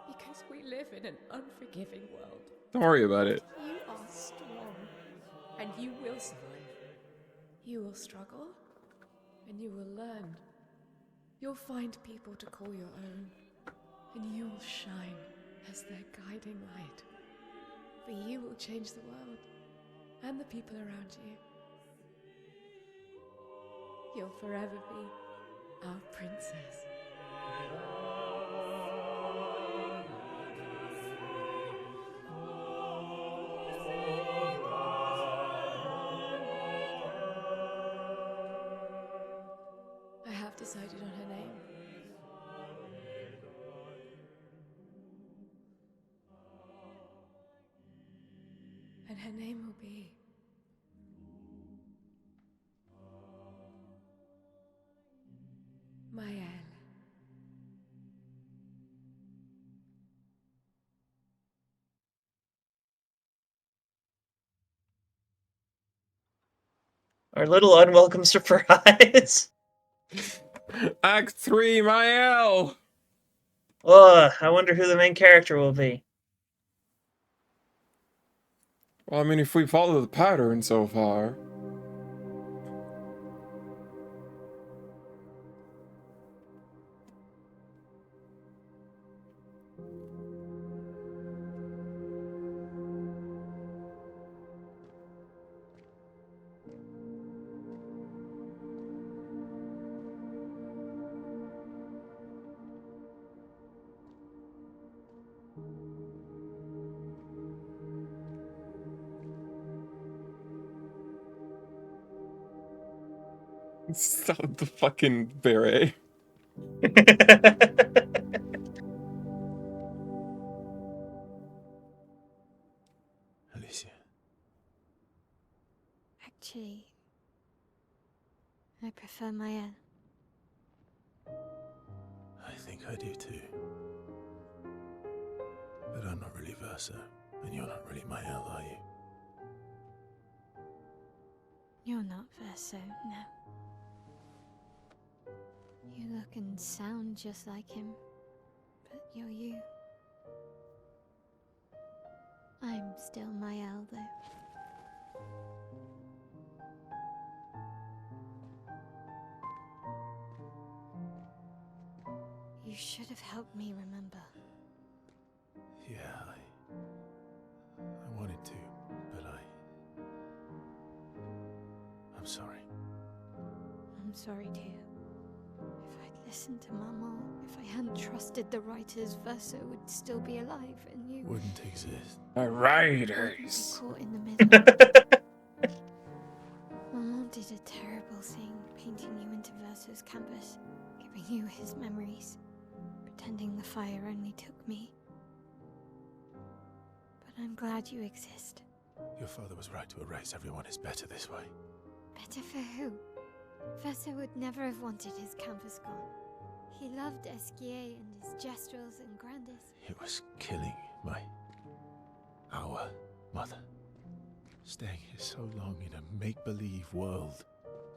Because we live in an unforgiving world. Don't worry about it. You are strong, and you will survive. You will struggle, and you will learn. You'll find people to call your own, and you will shine. as their guiding light. For you will change the world and the people around you. You'll forever be our princess. I have decided on her name. And her name will be... Mael. Our little unwelcome surprise. Act 3, Mael! Ugh, I wonder who the main character will be. Well, I mean, if we follow the pattern so far. Stop the fucking beret. Alicia. Actually, I prefer Mael. I think I do too. But I'm not really Verso, and you're not really Mael, are you? You're not Verso, no. You look and sound just like him, but you're you. I'm still Mael, though. You should have helped me remember. Yeah, I wanted to, but I'm sorry. I'm sorry too. If I'd listened to Maman, if I hadn't trusted the writers, Verso would still be alive, and you wouldn't exist. The writers. Caught in the middle. Maman did a terrible thing, painting you into Verso's canvas, giving you his memories, pretending the fire only took me. But I'm glad you exist. Your father was right to erase everyone is better this way. Better for who? Verso would never have wanted his canvas gone. He loved Esquier and his gestrels and grandes. It was killing our mother. Staying here so long in a make-believe world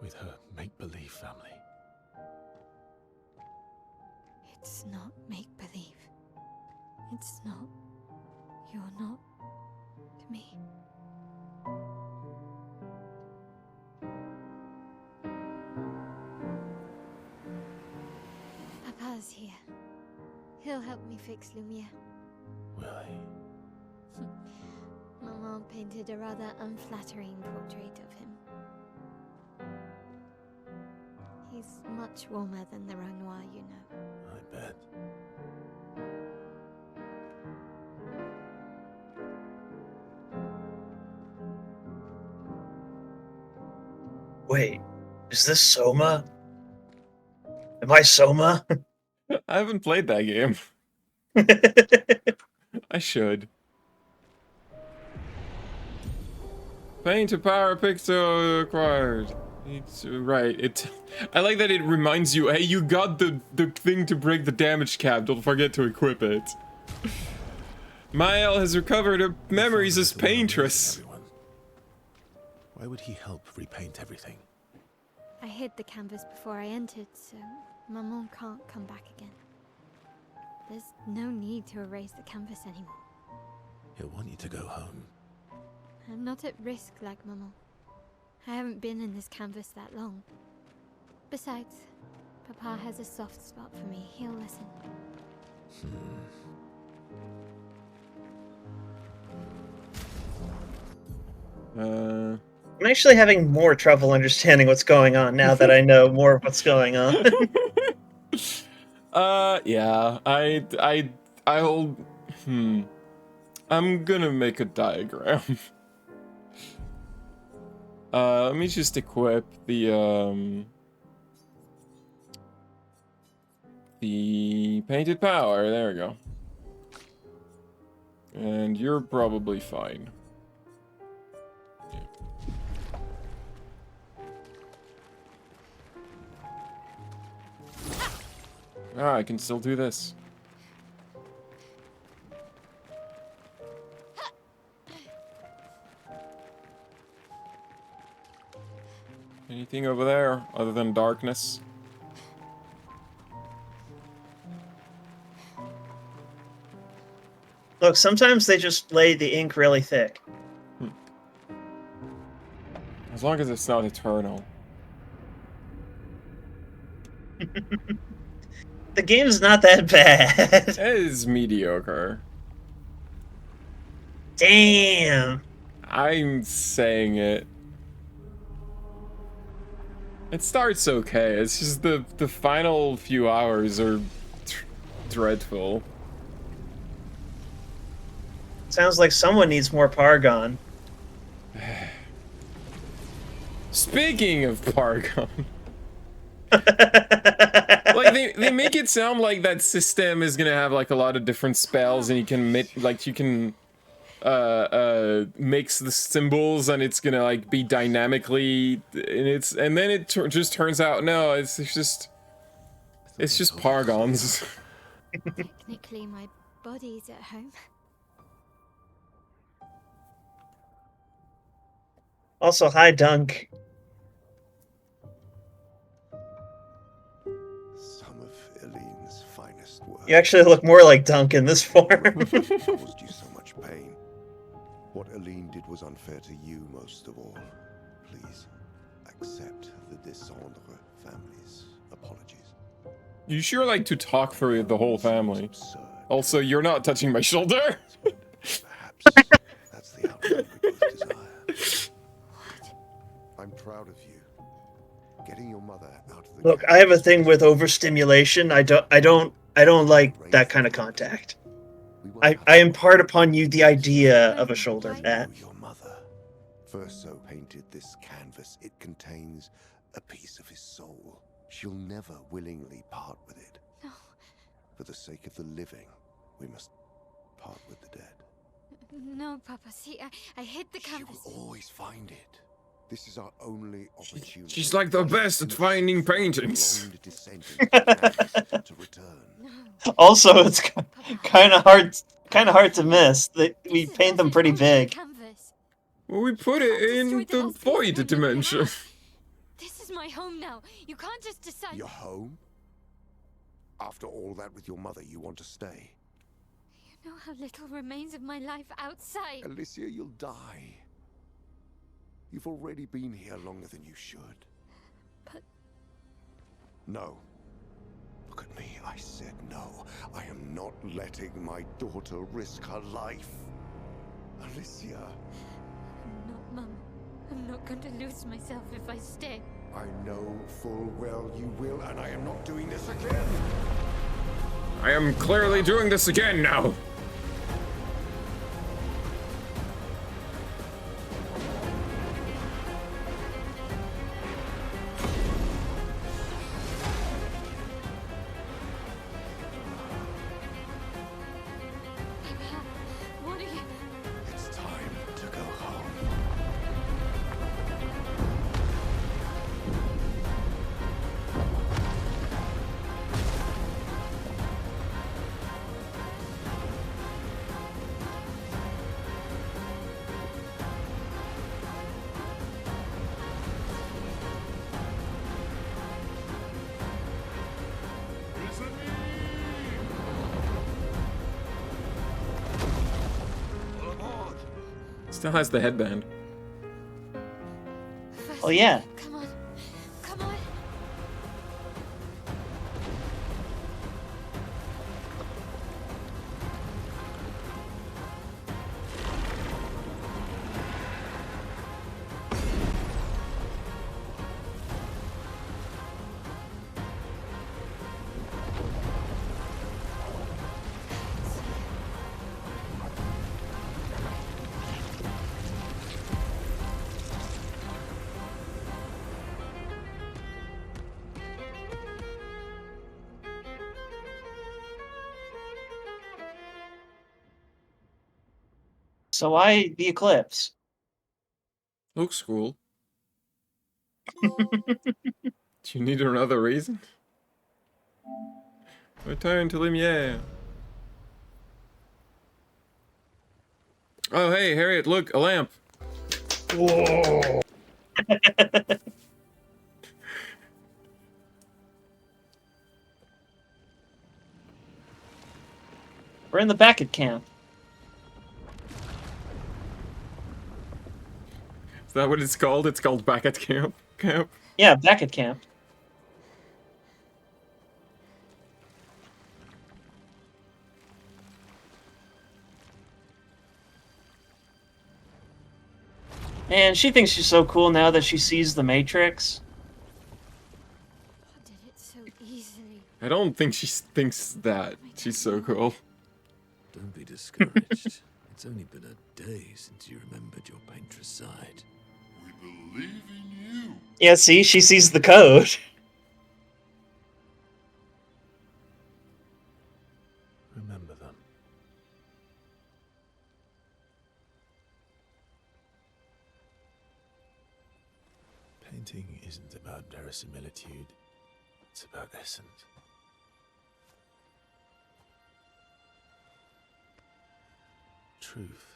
with her make-believe family. It's not make-believe. It's not. You're not to me. Papa's here. He'll help me fix Lumiere. Will he? Maman painted a rather unflattering portrait of him. He's much warmer than the Renoir, you know. I bet. Wait, is this Soma? Am I Soma? I haven't played that game. I should. Paint to power pixel acquired. It's right. I like that it reminds you, hey, you got the thing to break the damage cap. Don't forget to equip it. Mael has recovered her memories as Paintress. Why would he help repaint everything? I hid the canvas before I entered, so Maman can't come back again. There's no need to erase the canvas anymore. He'll want you to go home. I'm not at risk like Maman. I haven't been in this canvas that long. Besides, Papa has a soft spot for me. He'll listen. Uh, I'm actually having more trouble understanding what's going on now that I know more of what's going on. yeah, I'll, I'm gonna make a diagram. Let me just equip the painted power. There we go. And you're probably fine. Ah, I can still do this. Anything over there other than darkness? Look, sometimes they just lay the ink really thick. As long as it's not eternal. The game's not that bad. It is mediocre. Damn. I'm saying it. It starts okay. It's just the final few hours are dreadful. Sounds like someone needs more Pargon. Speaking of Pargon. Like they make it sound like that system is gonna have like a lot of different spells and you can mix the symbols and it's gonna like be dynamically and then it just turns out no, it's just Pargons. Technically, my body's at home. Also, hi, Dunk. Some of Eileen's finest work. You actually look more like Dunk in this form. Caused you so much pain. What Eileen did was unfair to you most of all. Please, accept the Descendre family's apologies. You sure like to talk through the whole family. Also, you're not touching my shoulder. Perhaps that's the outcome we both desire. I'm proud of you. Getting your mother out of the Look, I have a thing with overstimulation. I don't like that kind of contact. I impart upon you the idea of a shoulder pad. Your mother. Verso painted this canvas. It contains a piece of his soul. She'll never willingly part with it. No. For the sake of the living, we must part with the dead. No, Papa. See, I hid the canvas. She will always find it. This is our only opportunity. She's like the best at finding paintings. To return. Also, it's kind of hard to miss. We paint them pretty big. Well, we put it in the void dimension. This is my home now. You can't just decide. Your home? After all that with your mother, you want to stay? You know how little remains of my life outside. Alicia, you'll die. You've already been here longer than you should. But... No. Look at me. I said no. I am not letting my daughter risk her life. Alicia. No, Mum. I'm not going to lose myself if I stay. I know full well you will, and I am not doing this again. I am clearly doing this again now. What are you... It's time to go home. Still has the headband. Oh yeah. Come on. Come on. So why the eclipse? Looks cool. Do you need another reason? Return to Lumiere. Oh, hey, Harriet, look, a lamp. Whoa. We're in the Beckett camp. Is that what it's called? It's called Beckett Camp. Yeah, Beckett camp. And she thinks she's so cool now that she sees the Matrix. Did it so easily. I don't think she thinks that. She's so cool. Don't be discouraged. It's only been a day since you remembered your Paintress side. We believe in you. Yeah, see, she sees the code. Remember them. Painting isn't about verisimilitude, it's about essence. Truth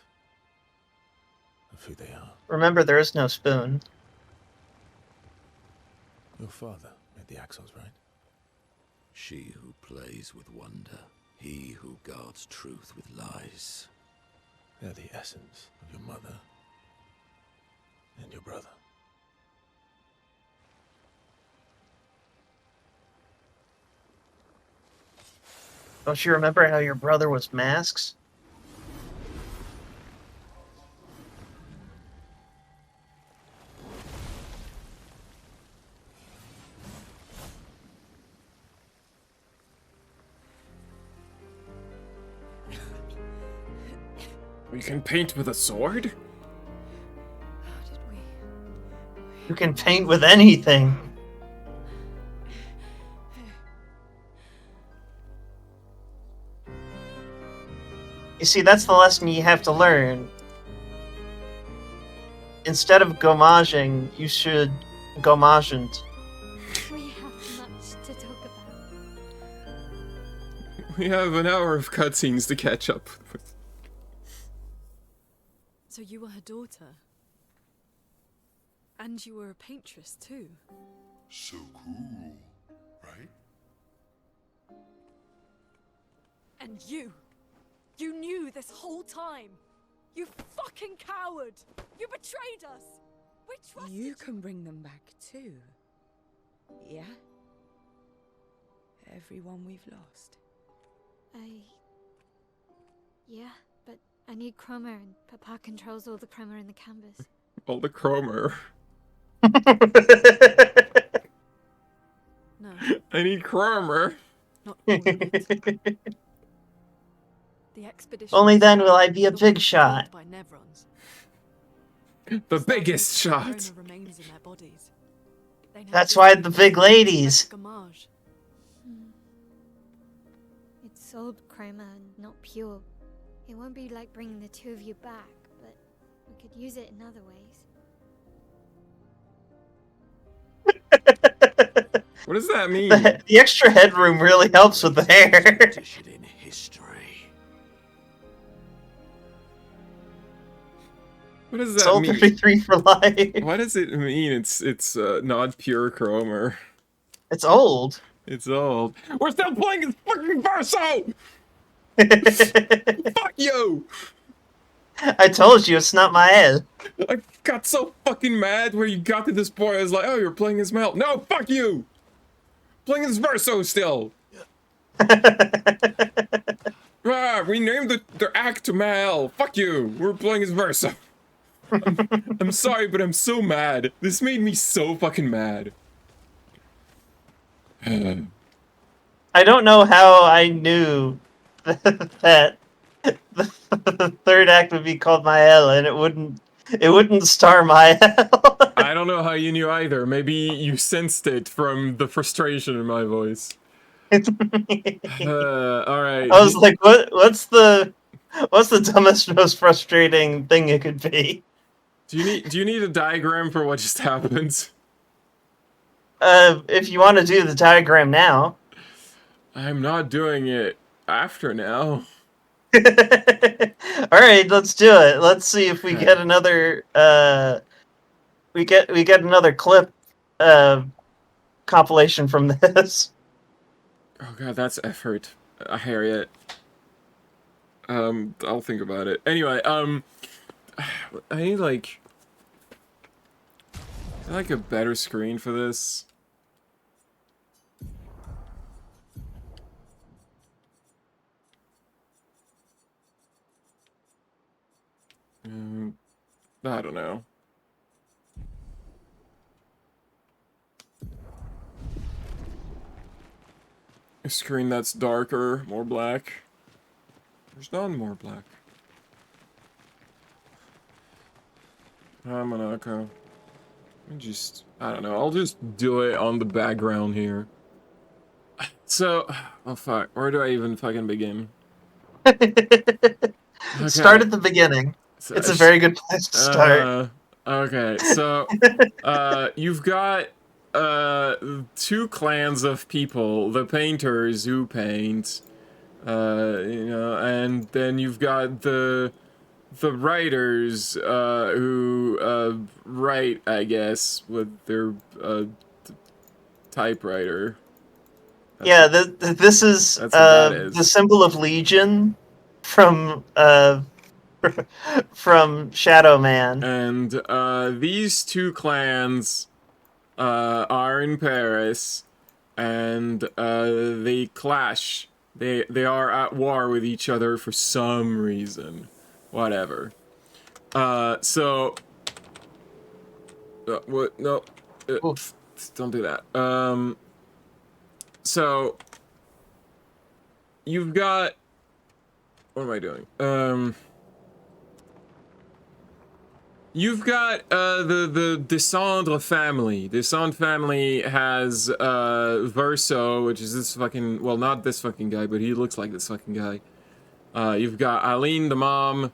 of who they are. Remember, there is no spoon. Your father made the axles, right? She who plays with wonder, he who guards truth with lies. They're the essence of your mother and your brother. Don't you remember how your brother was masks? You can paint with a sword? You can paint with anything. You see, that's the lesson you have to learn. Instead of gommaging, you should gommagent. We have much to talk about. We have an hour of cutscenes to catch up with. So you were her daughter? And you were a paintress too? So cool, right? And you knew this whole time! You fucking coward! You betrayed us! We trusted You can bring them back too. Yeah? Everyone we've lost. Yeah, but I need Cromer, and Papa controls all the Cromer in the canvas. All the Cromer. No. I need Cromer. Not all of it. The expedition. Only then will I be a big shot. By Nevrons. The biggest shot. Remains in their bodies. That's why the big ladies. It's sold Cromer, not pure. It won't be like bringing the two of you back, but we could use it in other ways. What does that mean? The extra headroom really helps with the hair. In history. What does that Soul mean? 33 for life. What does it mean? It's not pure Cromer. It's old. It's old. We're still playing as fucking Verso! Fuck you! I told you, it's not my head. I got so fucking mad when you got to this point. I was like, oh, you're playing as Mel. No, fuck you! Playing as Verso still. We named the act to Mal. Fuck you. We're playing as Verso. I'm sorry, but I'm so mad. This made me so fucking mad. I don't know how I knew that the third act would be called Mael and it wouldn't star Mael. I don't know how you knew either. Maybe you sensed it from the frustration in my voice. All right. I was like, what's the What's the dumbest, most frustrating thing it could be? Do you need a diagram for what just happened? If you want to do the diagram now. I'm not doing it after now. Alright, let's do it. Let's see if we get another we get another clip compilation from this. Oh god, that's effort, Harriet. I'll think about it. Anyway, I need like a better screen for this. I don't know. A screen that's darker, more black. There's none more black. Monaco. I don't know, I'll just do it on the background here. So, oh fuck, where do I even fucking begin? Okay. Start at the beginning. So, it's a very good place to start. Okay, so, you've got, two clans of people, the painters who paint, you know, and then you've got the writers, who, write, I guess, with their, typewriter. Yeah, this is the symbol of Legion from from Shadow Man. And these two clans are in Paris, and they clash. They are at war with each other for some reason, whatever. So what? No, don't do that. So you've got. What am I doing? You've got the Descendre family. Descendre family has Verso, which is this fucking, well, not this fucking guy, but he looks like this fucking guy. You've got Aline, the mom.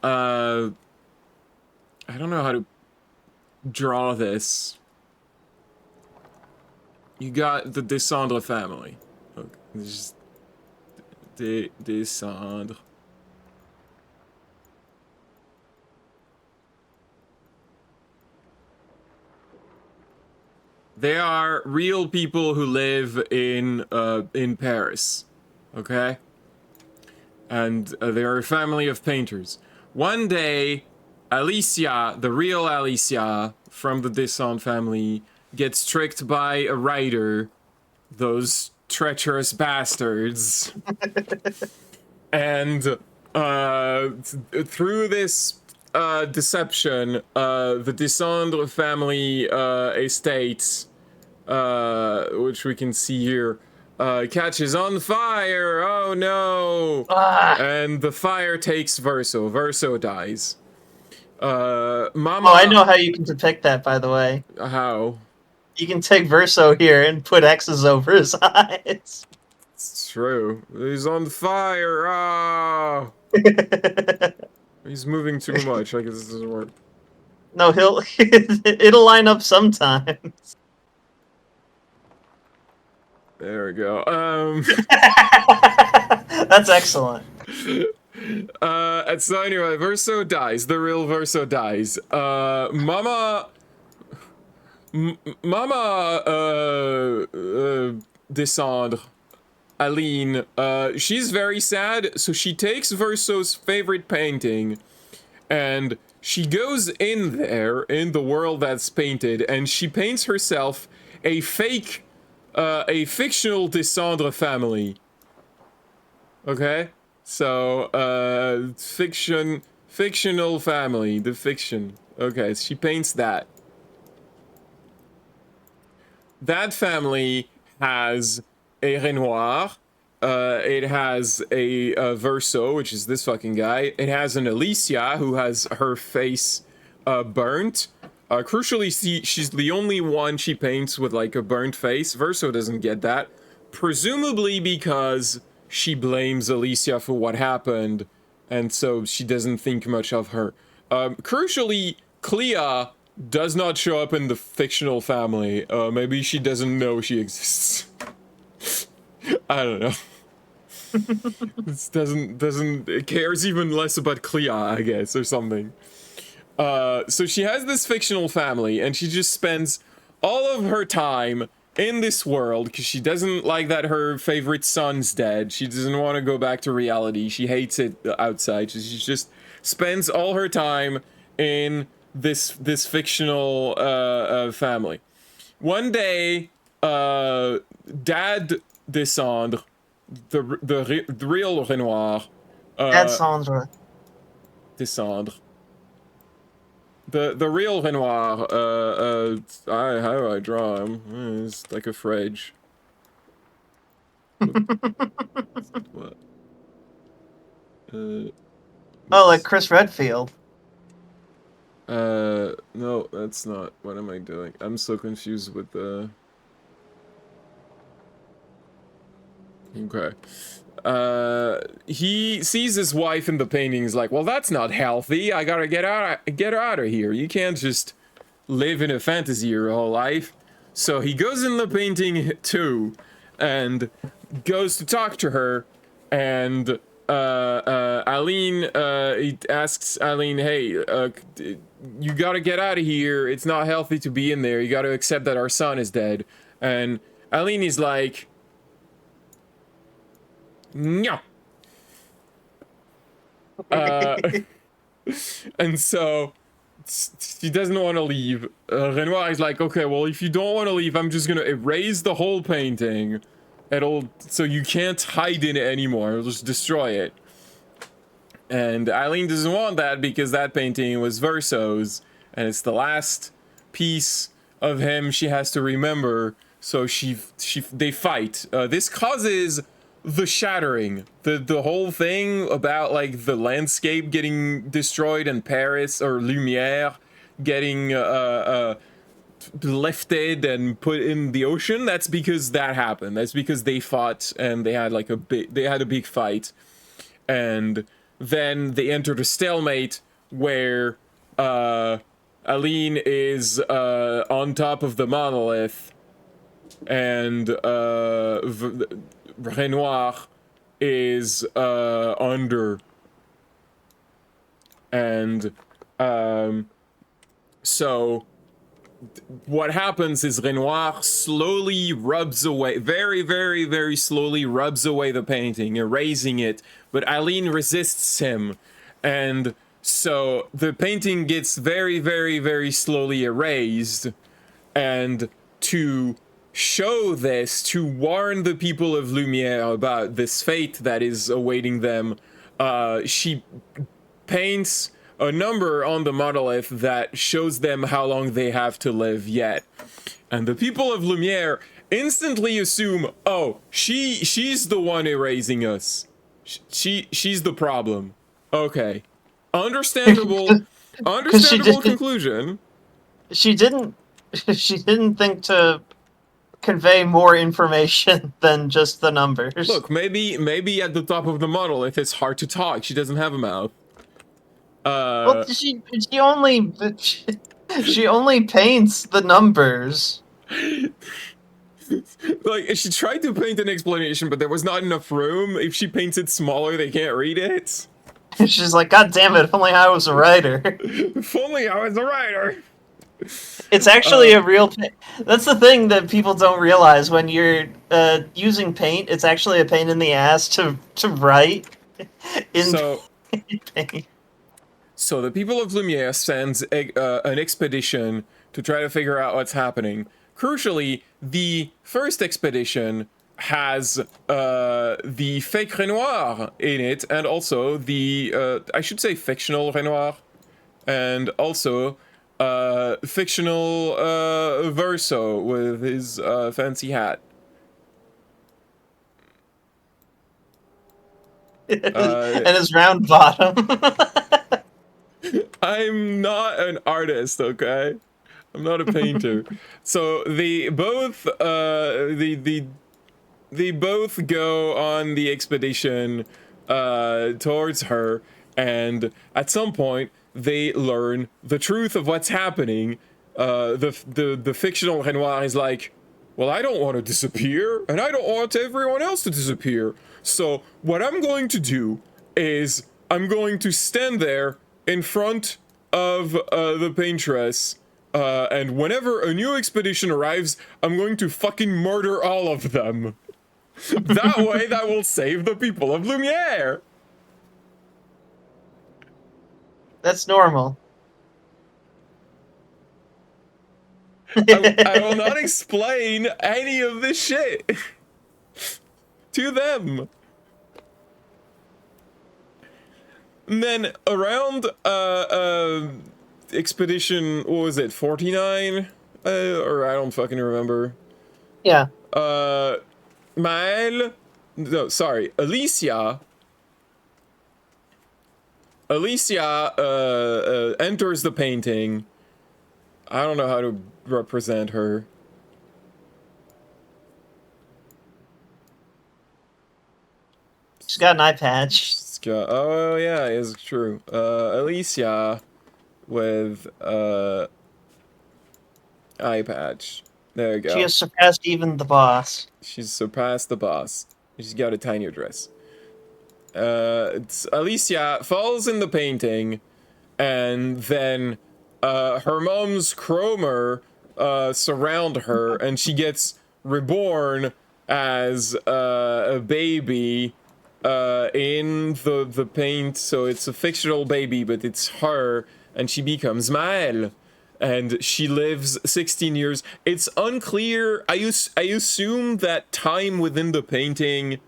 I don't know how to draw this. You got the Descendre family. Okay, just Descendre. They are real people who live in Paris, okay? And they are a family of painters. One day, Alicia, the real Alicia from the Descendre family, gets tricked by a writer, those treacherous bastards. And through this deception, the Descendre family estates, which we can see here, catches on fire. Oh no! And the fire takes Verso. Verso dies. Mama. Oh, I know how you can depict that, by the way. How? You can take Verso here and put X's over his eyes. It's true. He's on fire. Ah! He's moving too much. I guess this doesn't work. No, it'll line up sometimes. There we go. That's excellent. And so anyway, Verso dies. The real Verso dies. Mama, Descendre, Aline, she's very sad, so she takes Verso's favorite painting, and she goes in there, in the world that's painted, and she paints herself a fake, a fictional Descendre family. Okay? So, fictional family, the fiction. Okay, she paints that. That family has a Renoir, it has a Verso, which is this fucking guy. It has an Alicia, who has her face burnt. Crucially, she's the only one she paints with, like, a burnt face. Verso doesn't get that. Presumably because she blames Alicia for what happened, and so she doesn't think much of her. Crucially, Clair does not show up in the fictional family. Maybe she doesn't know she exists. I don't know. This it cares even less about Clair, I guess, or something. So she has this fictional family, and she just spends all of her time in this world because she doesn't like that her favorite son's dead. She doesn't want to go back to reality. She hates it outside. She just spends all her time in this fictional family. One day, Dad Descendre, the real Renoir, Dad Sandra. Descendre. The real Renoir, how do I draw him? It's like a fridge. What? Oh, like Chris Redfield. No, that's not. What am I doing? I'm so confused with the... Okay. He sees his wife in the painting. He's like, well, that's not healthy. I gotta get out of here. You can't just live in a fantasy your whole life. So he goes in the painting too, and goes to talk to her, and Aline, he asks Aline, hey, you gotta get out of here. It's not healthy to be in there. You gotta accept that our son is dead. And Aline is like, no. And so she doesn't want to leave. Renoir is like, okay, well, if you don't want to leave, I'm just gonna erase the whole painting. So you can't hide in it anymore. I'll just destroy it. And Eileen doesn't want that because that painting was Verso's, and it's the last piece of him she has to remember. So they fight. This causes the shattering. The whole thing about like the landscape getting destroyed and Paris or Lumière getting lifted and put in the ocean. That's because that happened. That's because they fought and they had like a big fight, and then they entered a stalemate where Aline is on top of the monolith, and Renoir is under. And so what happens is Renoir slowly rubs away, very, very, very slowly rubs away the painting, erasing it, but Aline resists him, and so the painting gets very, very, very slowly erased. And to show this, to warn the people of Lumière about this fate that is awaiting them, she paints a number on the monolith that shows them how long they have to live yet. And the people of Lumière instantly assume, oh, she's the one erasing us. She's the problem. Okay. Understandable conclusion. She didn't think to convey more information than just the numbers. Look, maybe at the top of the monolith it's hard to talk. She doesn't have a mouth. Well, she only paints the numbers. Like, she tried to paint an explanation, but there was not enough room. If she paints it smaller, they can't read it. She's like, God damn it, if only I was a writer. If only I was a writer. It's actually a real... That's the thing that people don't realize. When you're using paint, it's actually a pain in the ass to write in paint. So the people of Lumière sends an expedition to try to figure out what's happening. Crucially, the first expedition has the fake Renoir in it, and also the, I should say fictional Renoir, and also fictional Verso with his fancy hat. And his round bottom. I'm not an artist, okay? I'm not a painter. So they both they both go on the expedition towards her, and at some point they learn the truth of what's happening. The fictional Renoir is like, well, I don't want to disappear, and I don't want everyone else to disappear. So what I'm going to do is I'm going to stand there in front of the Paintress, and whenever a new expedition arrives, I'm going to fucking murder all of them. That way, that will save the people of Lumiere. That's normal. I will not explain any of this shit to them. And then around expedition, what was it, 49? Or I don't fucking remember. Yeah. Alicia enters the painting. I don't know how to represent her. She's got an eye patch. She's got, oh yeah, it's true. Alicia with eye patch. There you go. She has surpassed even the boss. She's surpassed the boss. She's got a tinier dress. Alicia falls in the painting, and then her mom's chromer surround her, and she gets reborn as a baby in the paint. So it's a fictional baby, but it's her, and she becomes Maëlle. And she lives 16 years. It's unclear. I assume that time within the painting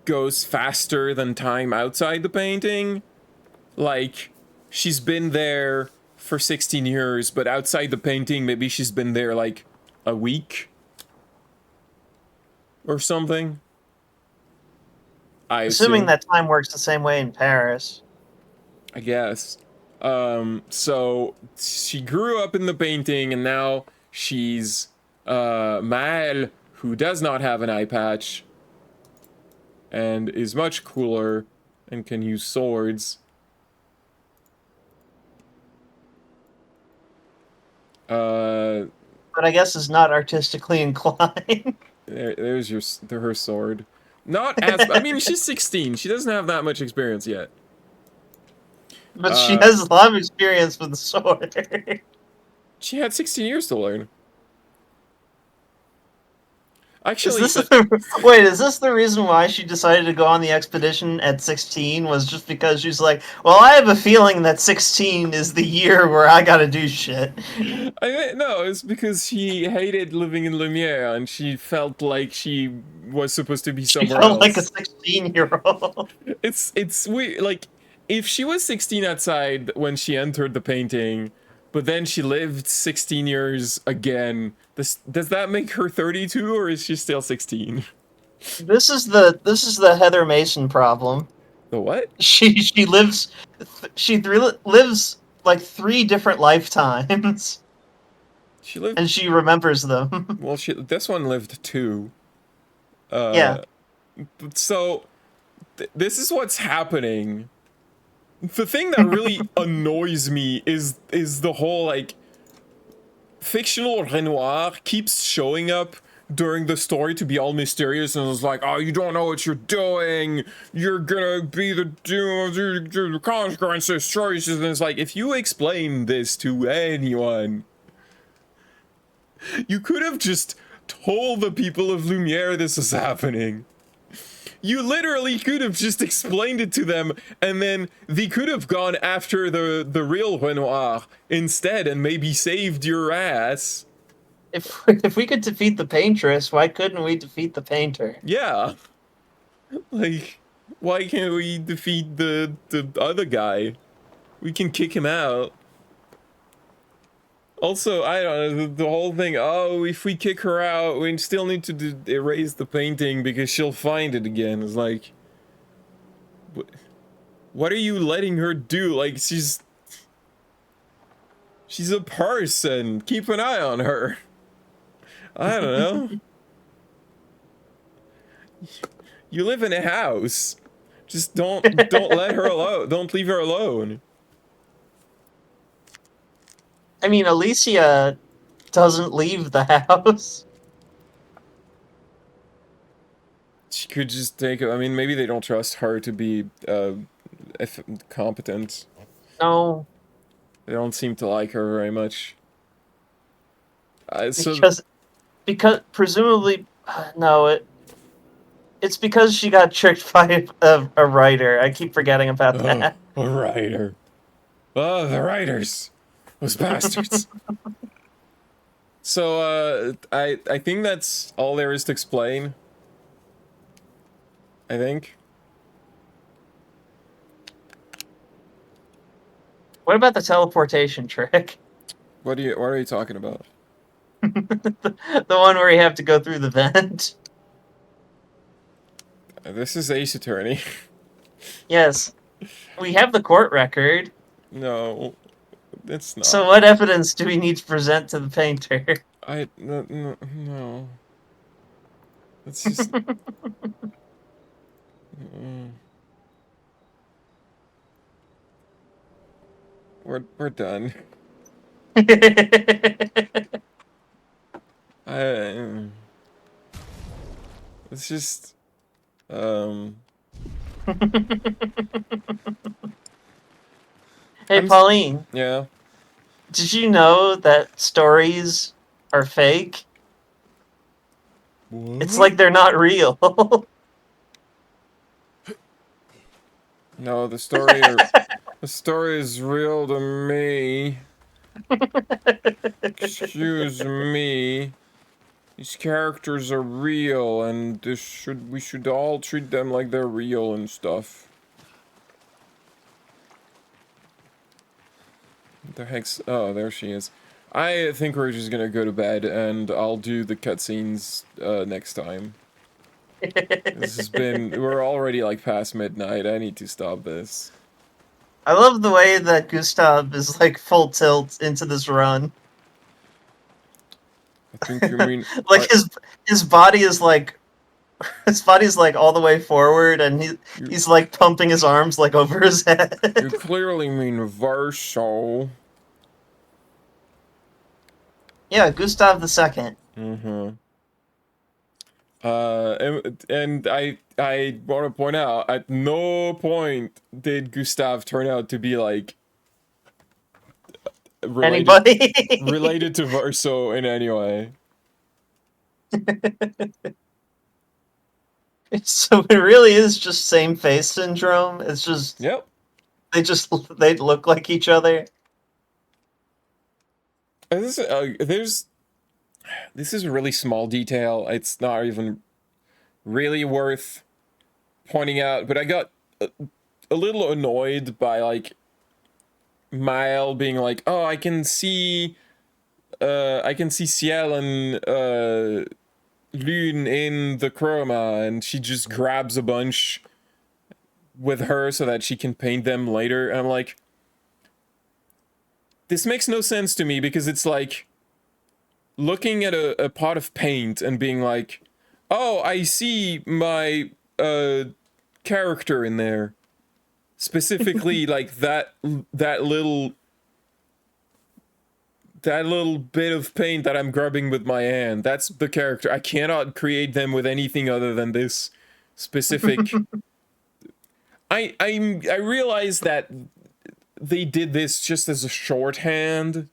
goes faster than time outside the painting. Like, she's been there for 16 years, but outside the painting, maybe she's been there like a week or something. Assuming that time works the same way in Paris. I guess. So she grew up in the painting, and now she's Maëlle, who does not have an eye patch and is much cooler and can use swords. But I guess is not artistically inclined. There's her sword. Not as, I mean, she's 16. She doesn't have that much experience yet. But she has a lot of experience with the sword. She had 16 years to learn. Actually, is this the reason why she decided to go on the expedition at 16? Was just because she's like, well, I have a feeling that 16 is the year where I gotta do shit. No, it's because she hated living in Lumiere, and she felt like she was supposed to be somewhere else. Like a 16-year-old. It's weird. Like, if she was 16 outside when she entered the painting, but then she lived 16 years again, does that make her 32, or is she still 16? This is the Heather Mason problem. The what? She lives like 3 different lifetimes. And she remembers them. Well, this one lived 2. Yeah. So this is what's happening. The thing that really annoys me is the whole, like, fictional Renoir keeps showing up during the story to be all mysterious, and it's like, oh, you don't know what you're doing, you're gonna be the doom of the consequences, choices, and it's like, if you explain this to anyone, you could have just told the people of Lumiere this is happening. You literally could have just explained it to them, and then they could have gone after the real Renoir instead and maybe saved your ass. If we could defeat the Paintress, why couldn't we defeat the Painter? Yeah. Like, why can't we defeat the other guy? We can kick him out. Also, I don't know, the whole thing, oh, if we kick her out, we still need to erase the painting because she'll find it again. It's like, what are you letting her do? Like, she's a person. Keep an eye on her. I don't know. You live in a house. Just don't let her alone. Don't leave her alone. I mean, Alicia doesn't leave the house. She could just take. I mean, maybe they don't trust her to be competent. No. They don't seem to like her very much. Because presumably, no, it's because she got tricked by a writer. I keep forgetting about that. A writer. Oh, the writers. Those bastards. So, I think that's all there is to explain. I think. What about the teleportation trick? What are you talking about? The one where you have to go through the vent. This is Ace Attorney. Yes. We have the court record. No, it's not. So what evidence do we need to present to the painter? No. It's just... We're done. It's just... Hey, Pauline. Yeah? Did you know that stories are fake? What? It's like they're not real. No, the story is real to me. Excuse me. These characters are real, and we should all treat them like they're real and stuff. What the heck's... Oh, there she is. I think we're just gonna go to bed, and I'll do the cutscenes next time. This has been... We're already like past midnight. I need to stop this. I love the way that Gustav is like full tilt into this run. I think you mean... Like his body is like... His body's like all the way forward, and he's like pumping his arms like over his head. You clearly mean Verso. Yeah, Gustav II. Mm-hmm. And I want to point out, at no point did Gustav turn out to be like Anybody related to Verso in any way. So it really is just same face syndrome. It's just they look like each other. This is a really small detail. It's not even really worth pointing out, but I got a little annoyed by like Mile being like, "Oh, I can see Ciel and Lune in the chroma," and she just grabs a bunch with her so that she can paint them later. And I'm like, this makes no sense to me, because it's like looking at a pot of paint and being like, "Oh, I see my character in there." Specifically, like that little bit of paint that I'm grabbing with my hand. That's the character. I cannot create them with anything other than this specific. I realize that they did this just as a shorthand.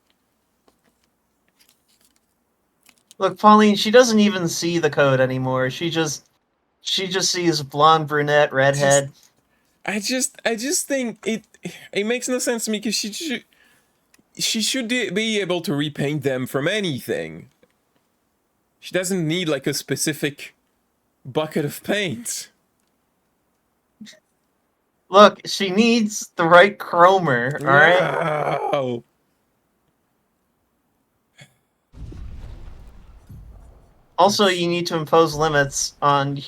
Look, Pauline, she doesn't even see the code anymore. She just sees blonde, brunette, redhead. I just think it makes no sense to me, because she should be able to repaint them from anything. She doesn't need like a specific bucket of paint. Look, she needs the right chromer, alright? Oh. Also, you need to impose limits on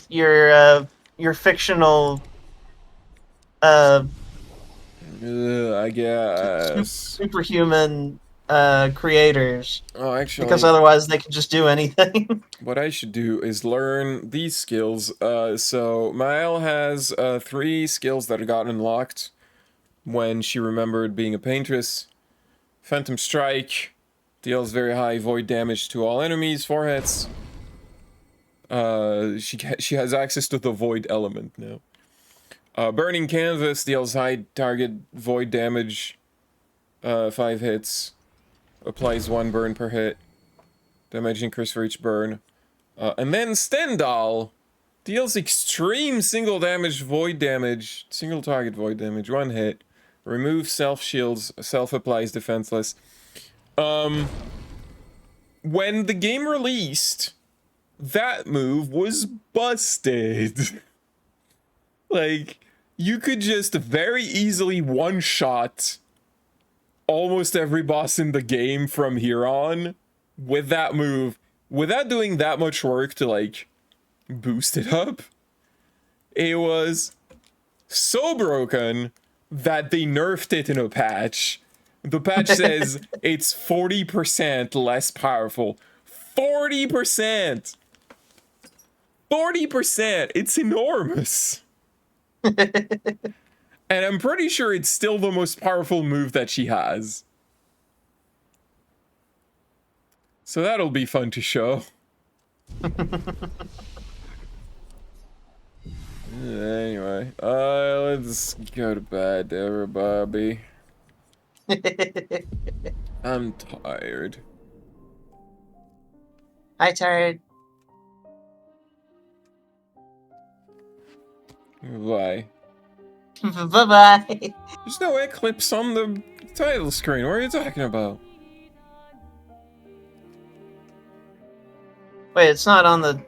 your fictional I guess superhuman creators. Oh, actually, because otherwise they could just do anything. what I should do is learn these skills. So Mael has 3 skills that got unlocked when she remembered being a Paintress. Phantom Strike deals very high void damage to all enemies, 4 hits. She has access to the void element now. Burning Canvas deals high target void damage, 5 hits. Applies 1 burn per hit. Damage increase for each burn. And then Stendhal deals extreme single damage void damage, single target void damage, 1 hit. Removes self shields, self applies defenseless. When the game released, that move was busted. Like, you could just very easily one-shot almost every boss in the game from here on with that move without doing that much work to, like, boost it up. It was so broken that they nerfed it in a patch. The patch says it's 40% less powerful. 40%! 40%! It's enormous! And I'm pretty sure it's still the most powerful move that she has. So that'll be fun to show. Anyway, let's go to bed, everybody. I'm tired. Hi, tired. Bye. Bye-bye. There's no eclipse on the title screen. What are you talking about? Wait, it's not on the...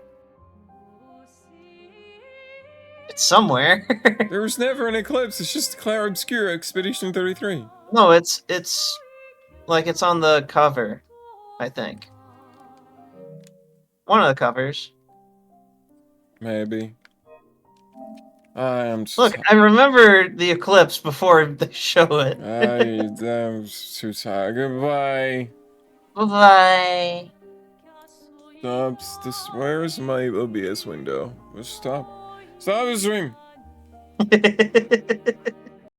It's somewhere. There was never an eclipse. It's just Clair Obscur Expedition 33. No, it's like it's on the cover, I think. One of the covers. Maybe. I'm just Look, I remember the eclipse before they show it. I'm too tired. Goodbye. Bye-bye. Stop. Where's my OBS window? Stop. Stop the stream.